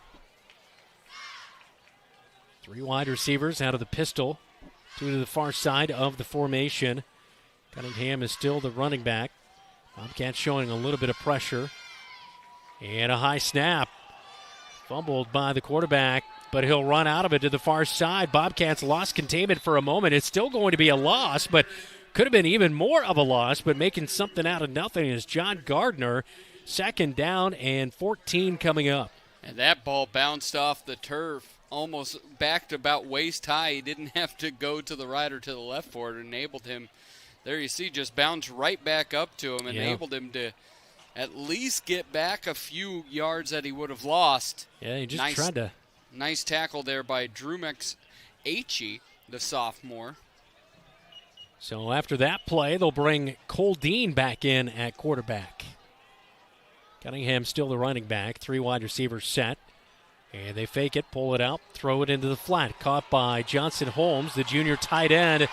3 wide receivers out of the pistol, 2 to the far side of the formation. Cunningham is still the running back. Bobcats showing a little bit of pressure. And a high snap. Fumbled by the quarterback, but he'll run out of it to the far side. Bobcats lost containment for a moment. It's still going to be a loss, but could have been even more of a loss, but making something out of nothing is John Gardner. 2nd down and 14 coming up. And that ball bounced off the turf, almost backed about waist high. He didn't have to go to the right or to the left for it. It enabled him, there you see, just bounced right back up to him, enabled him to at least get back a few yards that he would have lost. Yeah, he just tried to. Nice tackle there by Drumex Aichi, the sophomore. So after that play, they'll bring Cole Dean back in at quarterback. Cunningham still the running back. 3 wide receivers set. And they fake it, pull it out, throw it into the flat. Caught by Johnson Holmes, the junior tight end.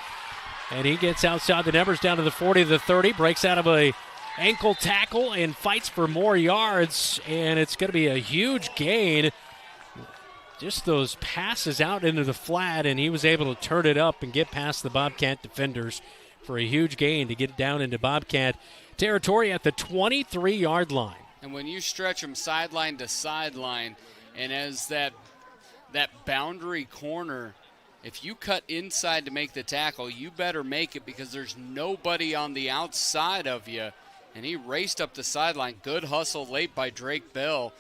And he gets outside the numbers down to the 40 to the 30. Breaks out of a ankle tackle and fights for more yards. And it's going to be a huge gain. Just those passes out into the flat, and he was able to turn it up and get past the Bobcat defenders for a huge gain to get down into Bobcat territory at the 23-yard line. And when you stretch them sideline to sideline, and as that boundary corner, if you cut inside to make the tackle, you better make it because there's nobody on the outside of you. And he raced up the sideline. Good hustle late by Drake Bell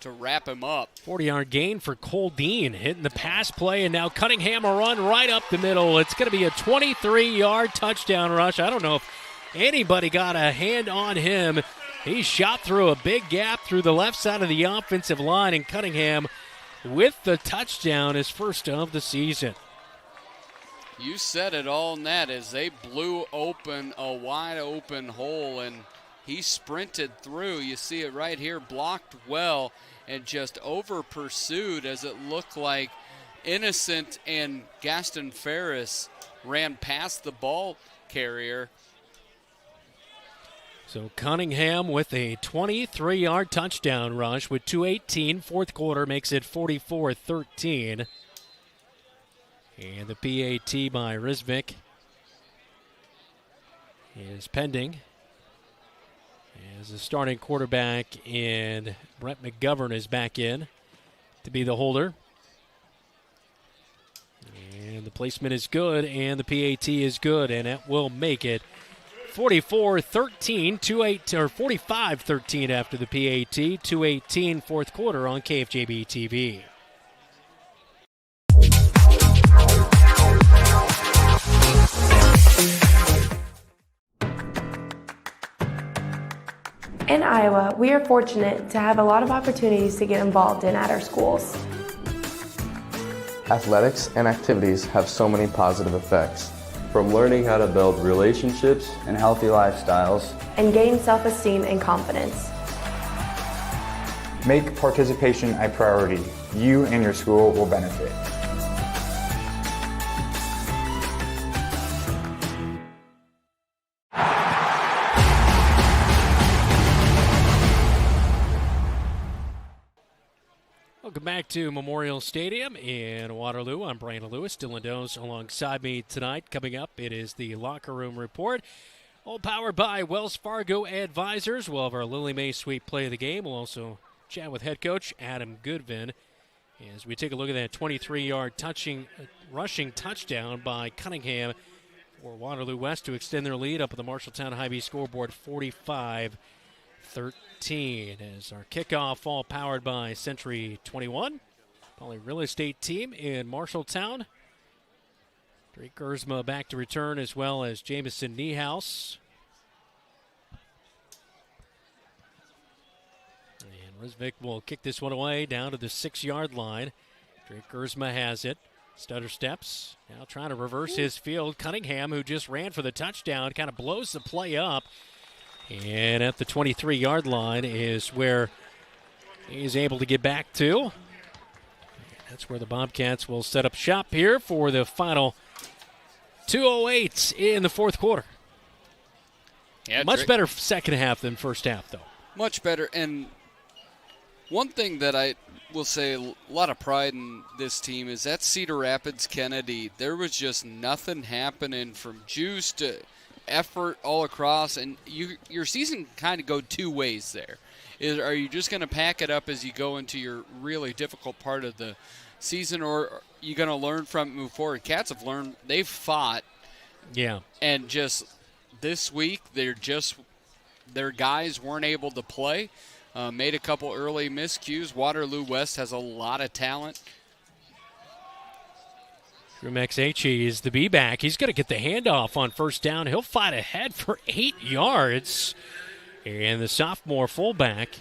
to wrap him up. 40-yard gain for Cole Dean, hitting the pass play, and now Cunningham a run right up the middle. It's going to be a 23-yard touchdown rush. I don't know if anybody got a hand on him. He shot through a big gap through the left side of the offensive line, and Cunningham with the touchdown, his first of the season. You said it all, Ned, as they blew open a wide-open hole, and he sprinted through. You see it right here, blocked well, and just over-pursued as it looked like Innocent and Gaston Ferris ran past the ball carrier. So Cunningham with a 23-yard touchdown rush with 2:18. Fourth quarter makes it 44-13. And the PAT by Rizvik is pending as the starting quarterback, and Brett McGovern is back in to be the holder. And the placement is good, and the PAT is good, and it will make it 44-13, 45-13 after the PAT, 2:18 fourth quarter on KFJB-TV. In Iowa, we are fortunate to have a lot of opportunities to get involved in at our schools. Athletics and activities have so many positive effects. From learning how to build relationships and healthy lifestyles, and gain self-esteem and confidence. Make participation a priority. You and your school will benefit. Welcome back to Memorial Stadium in Waterloo. I'm Brandon Lewis. Dylan Does alongside me tonight. Coming up, it is the Locker Room Report. All powered by Wells Fargo Advisors. We'll have our Lily Mae Sweet play of the game. We'll also chat with head coach Adam Goodvin as we take a look at that 23-yard rushing touchdown by Cunningham for Waterloo West to extend their lead up at the Marshalltown Hy-Vee scoreboard 45-13 as our kickoff, all powered by Century 21, Poly Real Estate team in Marshalltown. Drake Gersma back to return, as well as Jamison Niehaus. And Rizvik will kick this one away down to the 6-yard line. Drake Gersma has it. Stutter steps. Now trying to reverse his field. Cunningham, who just ran for the touchdown, kind of blows the play up. And at the 23-yard line is where he's able to get back to. And that's where the Bobcats will set up shop here for the final 2:08 in the fourth quarter. Yeah, much better second half than first half, though. Much better. And one thing that I will say, a lot of pride in this team is that Cedar Rapids Kennedy, there was just nothing happening from juice to effort all across, and your season kind of go two ways there. Are you just going to pack it up as you go into your really difficult part of the season, or are you going to learn from it, move forward? Cats have learned, they've fought. Yeah. And just this week, their guys weren't able to play. Made a couple early miscues. Waterloo West has a lot of talent. Rumex H.E. is the B-back. He's going to get the handoff on first down. He'll fight ahead for 8 yards. And the sophomore fullback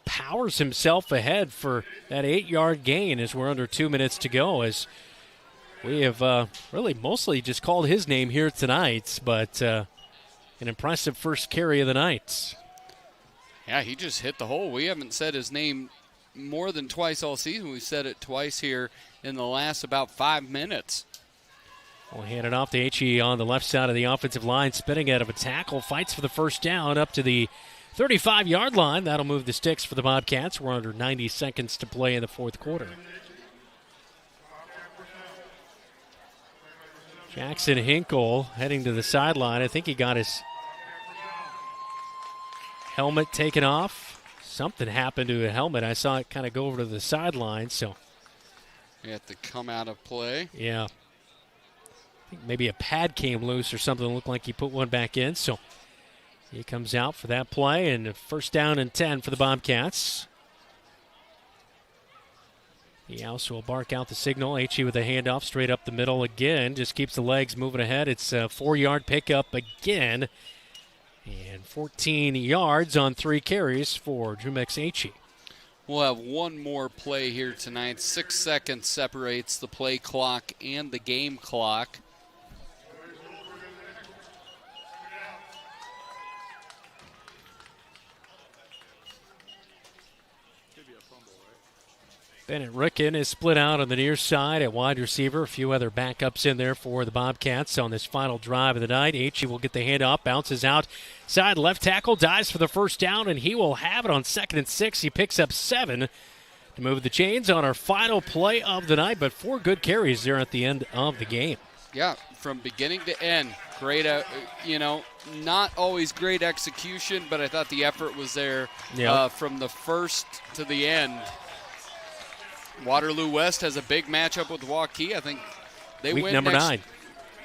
powers himself ahead for that 8-yard gain as we're under 2 minutes to go, as we have really mostly just called his name here tonight, but an impressive first carry of the night. Yeah, he just hit the hole. We haven't said his name more than twice all season. We've said it twice here in the last about 5 minutes. We'll hand it off to H.E. on the left side of the offensive line, spinning out of a tackle, fights for the first down up to the 35-yard line. That'll move the sticks for the Bobcats. We're under 90 seconds to play in the fourth quarter. Jackson Hinkle heading to the sideline. I think he got his helmet taken off. Something happened to a helmet. I saw it kind of go over to the sideline, so. You have to come out of play. Yeah. I think maybe a pad came loose or something. It looked like he put one back in, so he comes out for that play, and first down and 10 for the Bobcats. He also will bark out the signal. H.E. with a handoff straight up the middle again. Just keeps the legs moving ahead. It's a 4-yard pickup again. And 14 yards on 3 carries for Jumex H.E. We'll have one more play here tonight. 6 seconds separates the play clock and the game clock. Bennett Ricken is split out on the near side at wide receiver. A few other backups in there for the Bobcats on this final drive of the night. H.E. will get the handoff, bounces out side left tackle, dives for the first down, and he will have it on 2nd and 6. He picks up 7 to move the chains on our final play of the night, but 4 good carries there at the end of the game. Yeah, from beginning to end. Great, not always great execution, but I thought the effort was there from the first to the end. Waterloo West has a big matchup with Waukee. I think they week win number 9.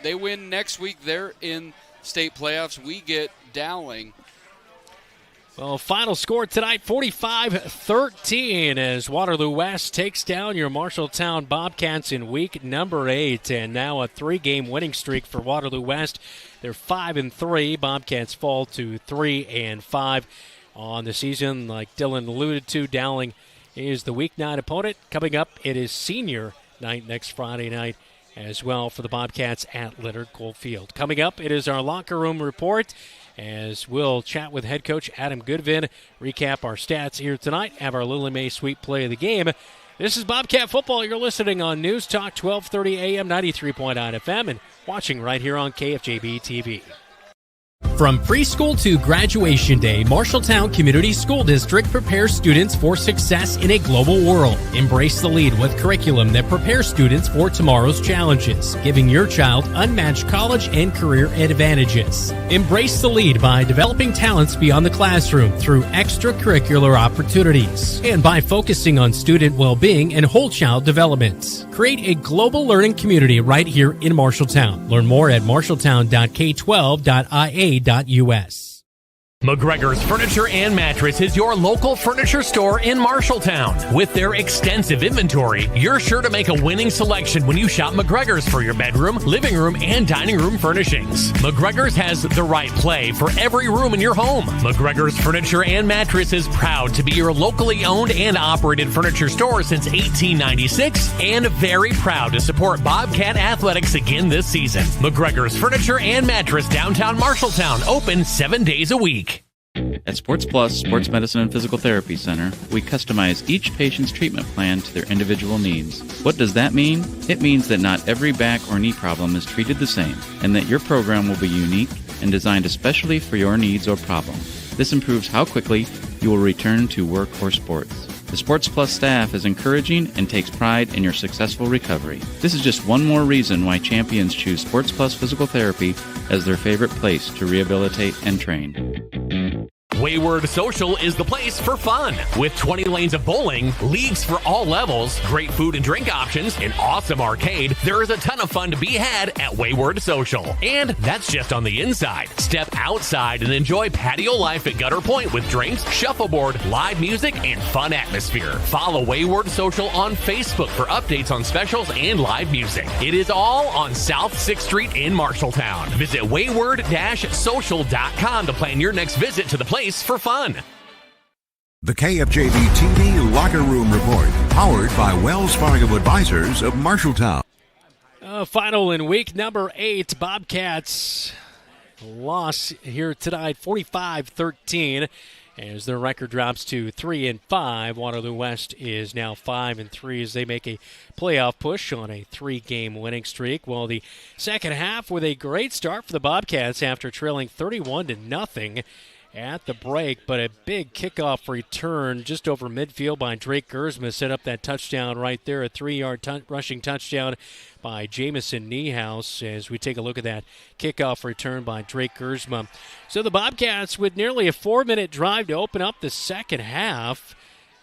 They win next week. They're in state playoffs. We get Dowling. Well, final score tonight, 45-13 as Waterloo West takes down your Marshalltown Bobcats in week number 8. And now a 3-game winning streak for Waterloo West. They're 5-3. Bobcats fall to 3-5 on the season. Like Dylan alluded to, Dowling is the Week 9 opponent. Coming up, it is senior night next Friday night as well for the Bobcats at Leonard Cole Field. Coming up, it is our locker room report as we'll chat with head coach Adam Goodvin, recap our stats here tonight, have our Lily Mae Sweet play of the game. This is Bobcat Football. You're listening on News Talk 1230 AM, 93.9 FM, and watching right here on KFJB-TV. From preschool to graduation day, Marshalltown Community School District prepares students for success in a global world. Embrace the lead with curriculum that prepares students for tomorrow's challenges, giving your child unmatched college and career advantages. Embrace the lead by developing talents beyond the classroom through extracurricular opportunities and by focusing on student well-being and whole child development. Create a global learning community right here in Marshalltown. Learn more at marshalltown.k12.ia.us. McGregor's Furniture and Mattress is your local furniture store in Marshalltown. With their extensive inventory, you're sure to make a winning selection when you shop McGregor's for your bedroom, living room, and dining room furnishings. McGregor's has the right play for every room in your home. McGregor's Furniture and Mattress is proud to be your locally owned and operated furniture store since 1896 and very proud to support Bobcat Athletics again this season. McGregor's Furniture and Mattress, downtown Marshalltown, open 7 days a week. At Sports Plus Sports Medicine and Physical Therapy Center, we customize each patient's treatment plan to their individual needs. What does that mean? It means that not every back or knee problem is treated the same, and that your program will be unique and designed especially for your needs or problem. This improves how quickly you will return to work or sports. The Sports Plus staff is encouraging and takes pride in your successful recovery. This is just one more reason why champions choose Sports Plus Physical Therapy as their favorite place to rehabilitate and train. Wayward Social is the place for fun. With 20 lanes of bowling, leagues for all levels, great food and drink options, an awesome arcade, there is a ton of fun to be had at Wayward Social. And that's just on the inside. Step outside and enjoy patio life at Gutter Point with drinks, shuffleboard, live music, and fun atmosphere. Follow Wayward Social on Facebook for updates on specials and live music. It is all on South 6th Street in Marshalltown. Visit wayward-social.com to plan your next visit to the place for fun. The KFJB-TV Locker Room Report, powered by Wells Fargo Advisors of Marshalltown. Final in week number 8, Bobcats loss here tonight, 45-13, as their record drops to 3-5. Waterloo West is now 5-3 as they make a playoff push on a 3-game winning streak. Well, the second half with a great start for the Bobcats after trailing 31-0 at the break, but a big kickoff return just over midfield by Drake Gersma set up that touchdown right there, a 3-yard rushing touchdown by Jamison Niehaus as we take a look at that kickoff return by Drake Gersma. So the Bobcats with nearly a 4-minute drive to open up the second half.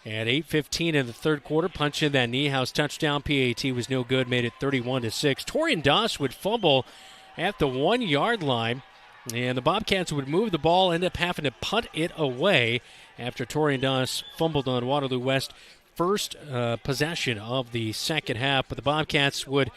At 8:15 in the third quarter, punch in that Niehaus touchdown. PAT was no good, made it 31-6. Torian Doss would fumble at the 1-yard line. And the Bobcats would move the ball, end up having to punt it away after Torian Doss fumbled on Waterloo West first possession of the second half, but the Bobcats would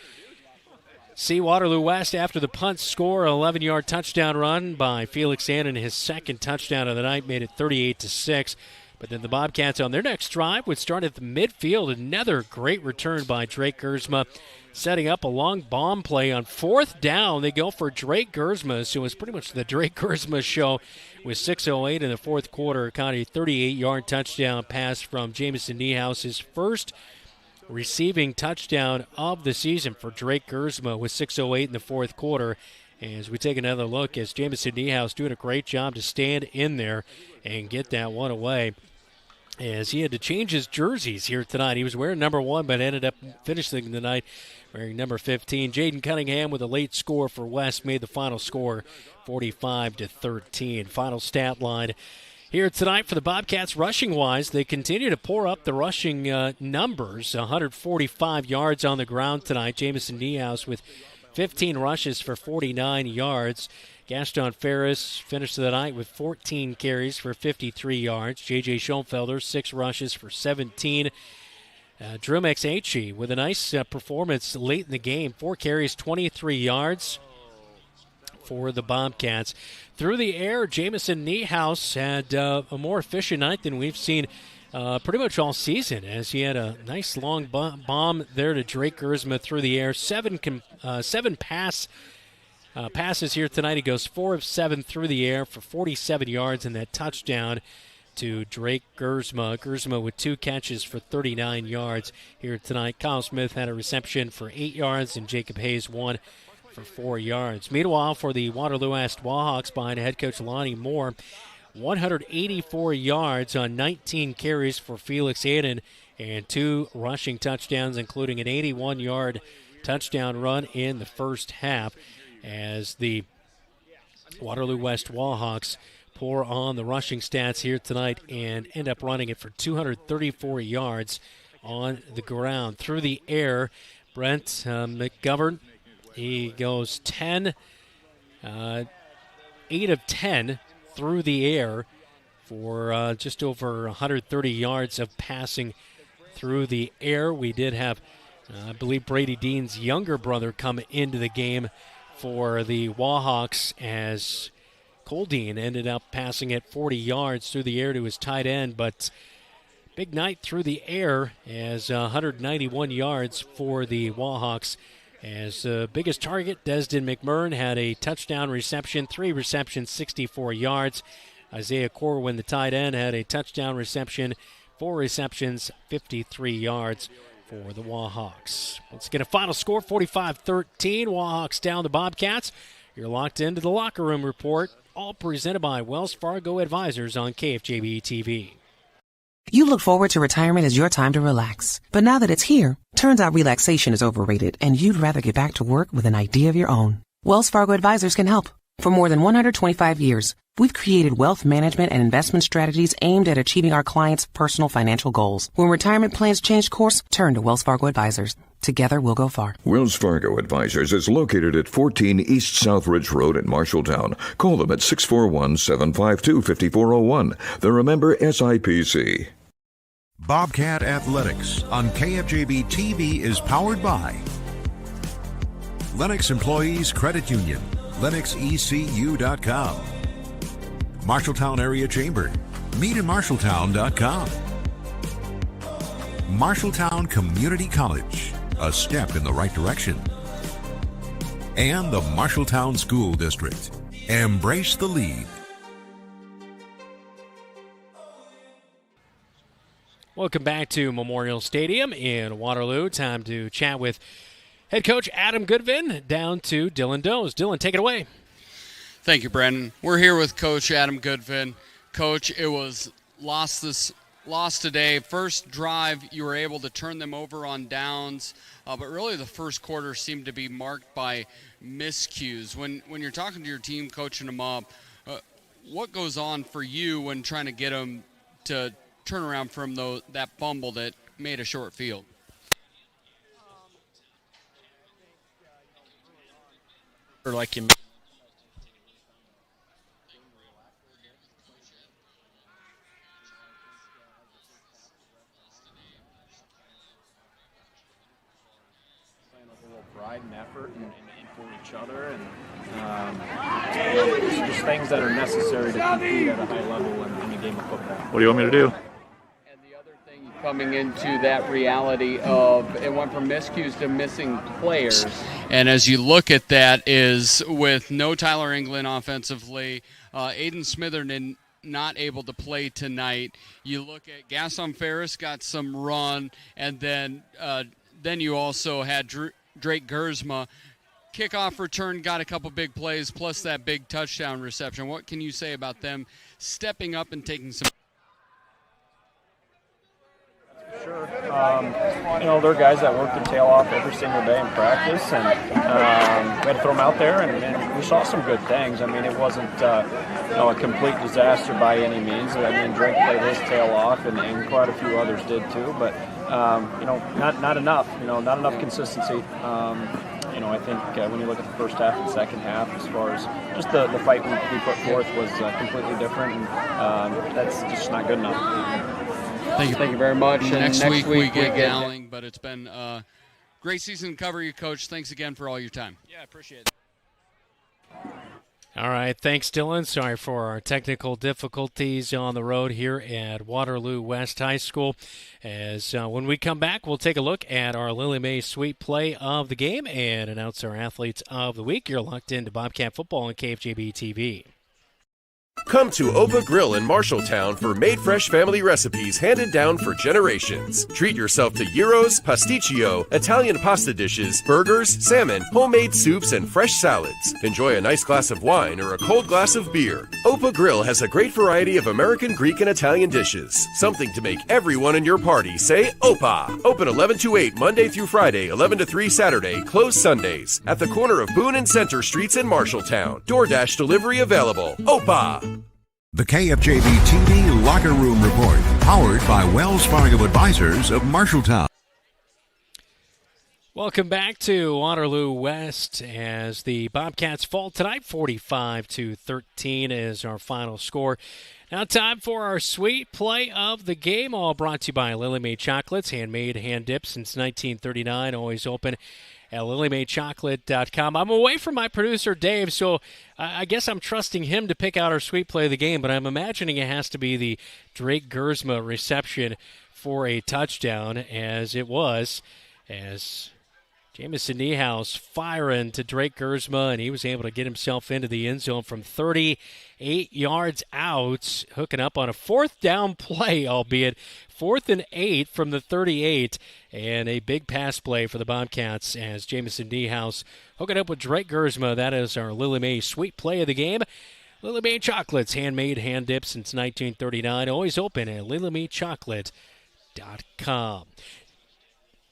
see Waterloo West after the punt score. An 11-yard touchdown run by Felix Annen, his second touchdown of the night, made it 38-6. But then the Bobcats on their next drive would start at the midfield. Another great return by Drake Gersma, setting up a long bomb play on fourth down. They go for Drake Gersma, so it was pretty much the Drake Gersma show with 6:08 in the fourth quarter. Caught a 38-yard touchdown pass from Jamison Niehaus, his first receiving touchdown of the season for Drake Gersma with 6:08 in the fourth quarter. As we take another look, as Jamison Niehaus doing a great job to stand in there and get that one away, as he had to change his jerseys here tonight. He was wearing number 1, but ended up finishing the night wearing number 15. Jaden Cunningham with a late score for West made the final score 45-13. Final stat line here tonight for the Bobcats rushing-wise. They continue to pour up the rushing numbers. 145 yards on the ground tonight. Jamison Niehaus with 15 rushes for 49 yards. Gaston Ferris finished the night with 14 carries for 53 yards. J.J. Schoenfelder, 6 rushes for 17. Drew McHatchie with a nice performance late in the game. 4 carries, 23 yards for the Bobcats. Through the air, Jamison Niehaus had a more efficient night than we've seen pretty much all season, as he had a nice long bomb there to Drake Gersma through the air. 7 passes here tonight. He goes 4 of 7 through the air for 47 yards, and that touchdown to Drake Gersma. Gersma with 2 catches for 39 yards here tonight. Kyle Smith had a reception for 8 yards, and Jacob Hayes 1 for 4 yards. Meanwhile, for the Waterloo West Wahawks, behind head coach Lonnie Moore, 184 yards on 19 carries for Felix Annen, and 2 rushing touchdowns, including an 81-yard touchdown run in the first half, as the Waterloo West Wahawks pour on the rushing stats here tonight and end up running it for 234 yards on the ground. Through the air, Brent McGovern, he goes 8 of 10 through the air for just over 130 yards of passing through the air. We did have, I believe, Brady Dean's younger brother come into the game for the Wahawks, as Cole Dean ended up passing it 40 yards through the air to his tight end. But big night through the air, as 191 yards for the Wahawks. As the biggest target, Desden McMurrin, had a touchdown reception, 3 receptions, 64 yards. Isaiah Corwin, the tight end, had a touchdown reception, 4 receptions, 53 yards for the Wahawks. Let's get a final score, 45-13. Wahawks down the Bobcats. You're locked into the Locker Room Report, all presented by Wells Fargo Advisors on KFJB-TV. You look forward to retirement as your time to relax. But now that it's here, turns out relaxation is overrated and you'd rather get back to work with an idea of your own. Wells Fargo Advisors can help. For more than 125 years, we've created wealth management and investment strategies aimed at achieving our clients' personal financial goals. When retirement plans change course, turn to Wells Fargo Advisors. Together, we'll go far. Wells Fargo Advisors is located at 14 East Southridge Road in Marshalltown. Call them at 641-752-5401. They're a member SIPC. Bobcat Athletics on KFJB-TV is powered by Lennox Employees Credit Union, LennoxECU.com, Marshalltown Area Chamber, meetinmarshalltown.com, Marshalltown Community College, a step in the right direction, and the Marshalltown School District. Embrace the lead. Welcome back to Memorial Stadium in Waterloo. Time to chat with head coach Adam Goodvin down to Dylan Doze. Dylan, take it away. Thank you, Brendan. We're here with Coach Adam Goodvin. Coach, it was lost today. First drive, you were able to turn them over on downs, but really the first quarter seemed to be marked by miscues. When you're talking to your team, coaching them up, what goes on for you when trying to get them to turn around from that fumble that made a short field? Or like you. pride and effort and for each other, and just things that are necessary to compete at a high level in a game of football. What do you want me to do? Coming into that reality of it went from miscues to missing players. And as you look at that is with no Tyler England offensively, Aiden Smitherton not able to play tonight. You look at Gaston Ferris got some run, and then you also had Drake Gersma. Kickoff return got a couple big plays, plus that big touchdown reception. What can you say about them stepping up and taking some? Sure. They're guys that work their tail off every single day in practice, and we had to throw them out there, and we saw some good things. I mean, it wasn't a complete disaster by any means. I mean, Drake played his tail off, and quite a few others did too, but not enough. Not enough consistency. I think when you look at the first half and second half, as far as just the fight we put forth was completely different, and that's just not good enough. Thank you very much. And next week we get Dowling, but it's been a great season to cover you, Coach. Thanks again for all your time. Yeah, I appreciate it. All right, thanks, Dylan. Sorry for our technical difficulties on the road here at Waterloo West High School. As when we come back, we'll take a look at our Lily Mae Sweet Play of the game and announce our Athletes of the Week. You're locked into Bobcat Football on KFJB-TV. Come to Opa Grill in Marshalltown for made fresh family recipes handed down for generations. Treat yourself to gyros, pasticcio, Italian pasta dishes, burgers, salmon, homemade soups, and fresh salads. Enjoy a nice glass of wine or a cold glass of beer. Opa Grill has a great variety of American, Greek, and Italian dishes. Something to make everyone in your party say Opa. Open 11 to 8 Monday through Friday, 11 to 3 Saturday, closed Sundays. At the corner of Boone and Center Streets in Marshalltown. DoorDash delivery available. Opa. The KFJB-TV Locker Room Report, powered by Wells Fargo Advisors of Marshalltown. Welcome back to Waterloo West as the Bobcats fall tonight. 45-13 is our final score. Now time for our Sweet Play of the Game, all brought to you by Lily Mae Chocolates, handmade, hand-dipped since 1939, always open at lilymaechocolate.com. I'm away from my producer, Dave, so I guess I'm trusting him to pick out our Sweet Play of the Game, but I'm imagining it has to be the Drake Gersma reception for a touchdown, as it was, as Jamison Niehaus firing to Drake Gersma, and he was able to get himself into the end zone from 38 yards out, hooking up on a fourth down play, albeit 4th and 8 from the 38, and a big pass play for the Bobcats as Jamison Niehaus hooking up with Drake Gersma. That is our Lily Mae Sweet Play of the Game. Lily Mae Chocolates, handmade, hand-dipped since 1939, always open at lilymaechocolate.com.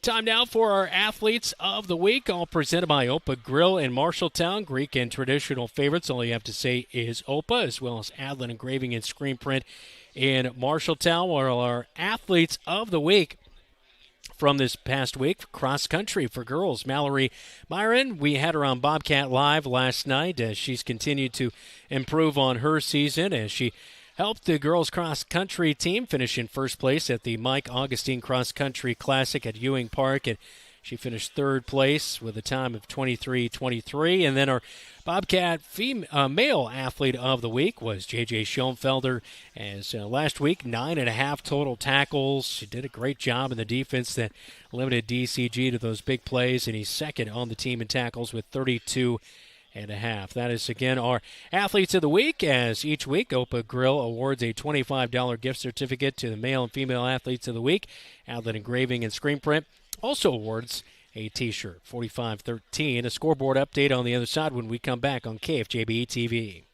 Time now for our Athletes of the Week, all presented by Opa Grill in Marshalltown. Greek and traditional favorites, all you have to say is Opa, as well as Annen Engraving and Screen Print in Marshalltown. While our Athletes of the Week from this past week, cross country for girls, Mallory Myron. We had her on Bobcat Live last night as she's continued to improve on her season as she helped the girls cross-country team finish in first place at the Mike Augustine Cross Country Classic at Ewing Park, and she finished third place with a time of 23:23. And then our Bobcat male athlete of the week was J.J. Schoenfelder, as last week, 9.5 total tackles. She did a great job in the defense that limited DCG to those big plays, and he's second on the team in tackles with 32.5. That is, again, our Athletes of the Week, as each week Opa Grill awards a $25 gift certificate to the male and female Athletes of the Week. Outlet Engraving and Screen Print also awards a T-shirt. 45-13, a scoreboard update on the other side when we come back on KFJB-TV.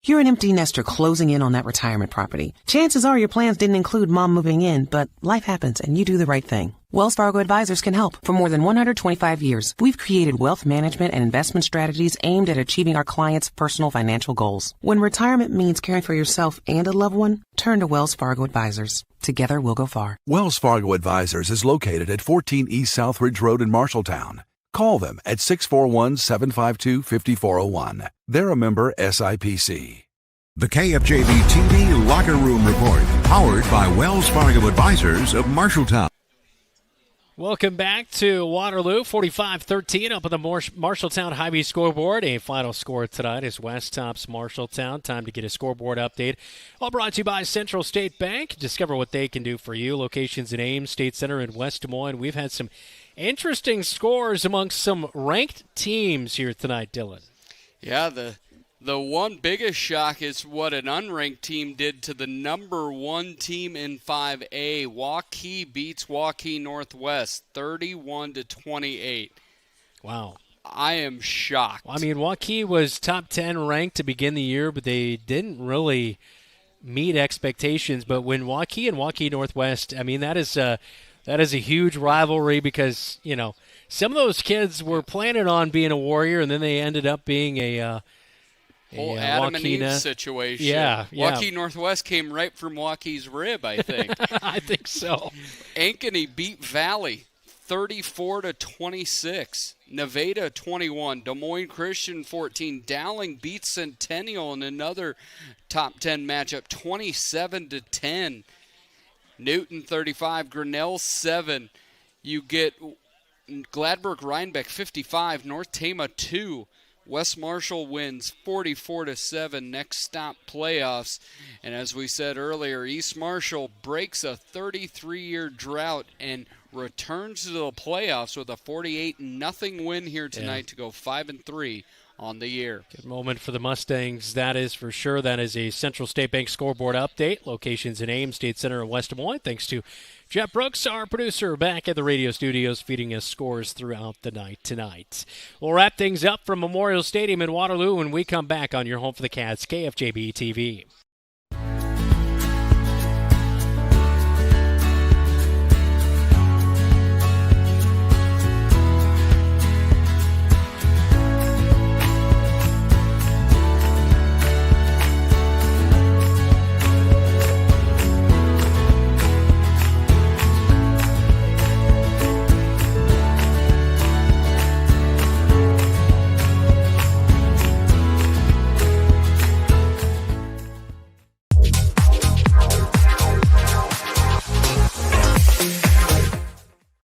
You're an empty nester closing in on that retirement property. Chances are your plans didn't include mom moving in, but life happens and you do the right thing. Wells Fargo Advisors can help. For more than 125 years, we've created wealth management and investment strategies aimed at achieving our clients' personal financial goals. When retirement means caring for yourself and a loved one, turn to Wells Fargo Advisors. Together we'll go far. Wells Fargo Advisors is located at 14 East Southridge Road in Marshalltown. Call them at 641-752-5401. They're a member SIPC. The KFJB-TV Locker Room Report, powered by Wells Fargo Advisors of Marshalltown. Welcome back to Waterloo, 45-13 up on the Marshalltown Hy-Vee scoreboard. A final score tonight is West tops Marshalltown. Time to get a scoreboard update. All brought to you by Central State Bank. Discover what they can do for you. Locations in Ames, State Center, and West Des Moines. We've had some interesting scores amongst some ranked teams here tonight, Dylan. Yeah, the one biggest shock is what an unranked team did to the number one team in 5A. Waukee beats Waukee Northwest 31-28. Wow. I am shocked. I mean, Waukee was top 10 ranked to begin the year, but they didn't really meet expectations. But when Waukee and Waukee Northwest, I mean, that is a huge rivalry because, you know, some of those kids were planning on being a Warrior, and then they ended up being a whole Adam and Eve situation. Yeah. Waukee Northwest came right from Waukee's rib, I think. I think so. Ankeny beat Valley 34-26. Nevada 21. Des Moines Christian 14. Dowling beats Centennial in another top 10 matchup 27-10. Newton 35. Grinnell 7. You get Gladbrook-Rhinebeck 55. North Tama 2. West Marshall wins 44-7. Next stop, playoffs. And as we said earlier, East Marshall breaks a 33-year drought and returns to the playoffs with a 48-0 win here tonight to go 5-3 on the year. Good moment for the Mustangs, that is for sure. That is a Central State Bank scoreboard update. Locations in Ames, State Center, and West Des Moines. Thanks to Jeff Brooks, our producer, back at the radio studios, feeding us scores throughout the night tonight. We'll wrap things up from Memorial Stadium in Waterloo when we come back on your home for the Cats, KFJB-TV.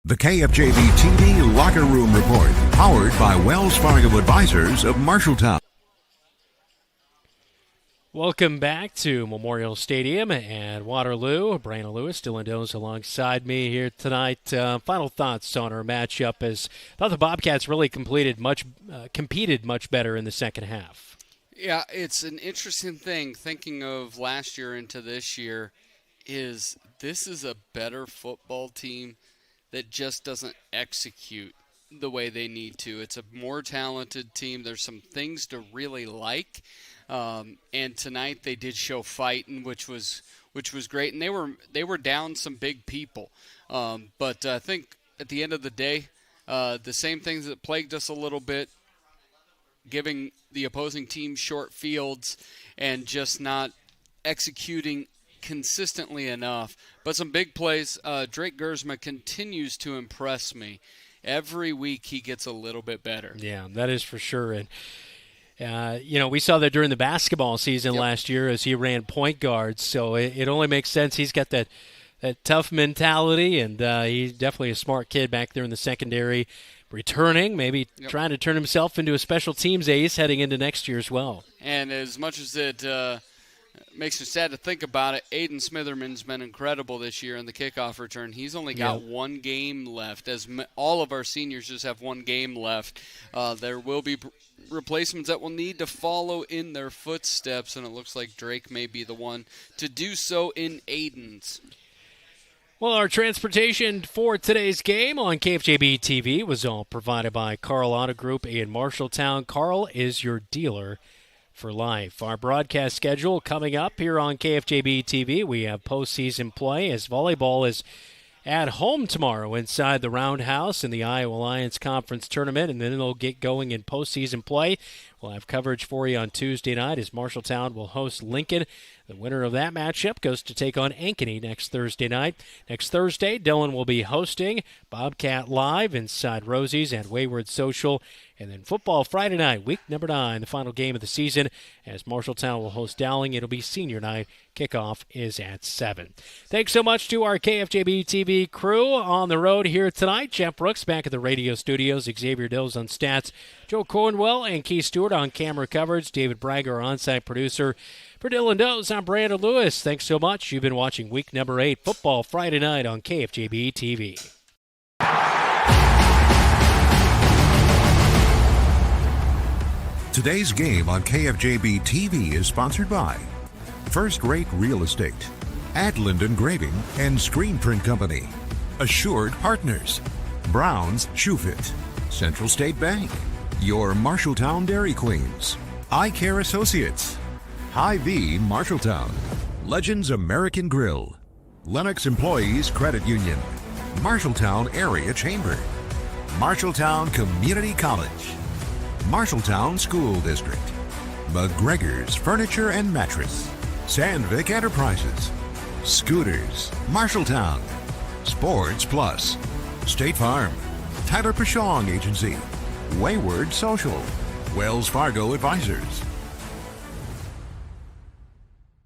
The KFJB-TV Locker Room Report, powered by Wells Fargo Advisors of Marshalltown. Welcome back to Memorial Stadium and Waterloo. Brandon Lewis, Dylan Does alongside me here tonight. Final thoughts on our matchup, as I thought the Bobcats really competed much better in the second half. Yeah, it's an interesting thing thinking of last year into this year. This is a better football team that just doesn't execute the way they need to. It's a more talented team. There's some things to really like. And tonight they did show fighting, which was great. And they were down some big people. But I think at the end of the day, the same things that plagued us a little bit, giving the opposing team short fields and just not executing consistently enough, but some big plays. Drake Gersma continues to impress me. Every week he gets a little bit better. Yeah, that is for sure. And we saw that during the basketball season last year as he ran point guard. So it only makes sense. He's got that tough mentality, and he's definitely a smart kid back there in the secondary, returning, maybe trying to turn himself into a special teams ace heading into next year as well. And as much as it makes me sad to think about it, Aiden Smitherman's been incredible this year in the kickoff return. He's only got one game left, as all of our seniors just have one game left. There will be replacements that will need to follow in their footsteps, and it looks like Drake may be the one to do so in Aiden's. Well, our transportation for today's game on KFJB-TV was all provided by Carl Auto Group in Marshalltown. Carl is your dealer for life. Our broadcast schedule coming up here on KFJB-TV. We have postseason play as volleyball is at home tomorrow inside the Roundhouse in the Iowa Alliance Conference Tournament, and then it'll get going in postseason play. We'll have coverage for you on Tuesday night as Marshalltown will host Lincoln. The winner of that matchup goes to take on Ankeny next Thursday night. Next Thursday, Dillon will be hosting Bobcat Live inside Rosie's and Wayward Social. And then football Friday night, week number 9, the final game of the season, as Marshalltown will host Dowling. It'll be senior night. Kickoff is at 7. Thanks so much to our KFJB-TV crew on the road here tonight. Jeff Brooks back at the radio studios. Xavier Dills on stats. Joe Cornwell and Keith Stewart on camera coverage. David Bragg, our on-site producer. For Dylan Doze, I'm Brandon Lewis. Thanks so much. You've been watching week number 8, Football Friday night on KFJB-TV. Today's game on KFJB-TV is sponsored by First Rate Real Estate, Adland Engraving and Screen Print Company, Assured Partners, Brown's Shoe Fit, Central State Bank, your Marshalltown Dairy Queens, Eye Care Associates, Hy-Vee Marshalltown, Legends American Grill, Lennox Employees Credit Union, Marshalltown Area Chamber, Marshalltown Community College, Marshalltown School District, McGregor's Furniture and Mattress, Sandvik Enterprises, Scooters, Marshalltown, Sports Plus, State Farm, Tyler Pashong Agency, Wayward Social, Wells Fargo Advisors,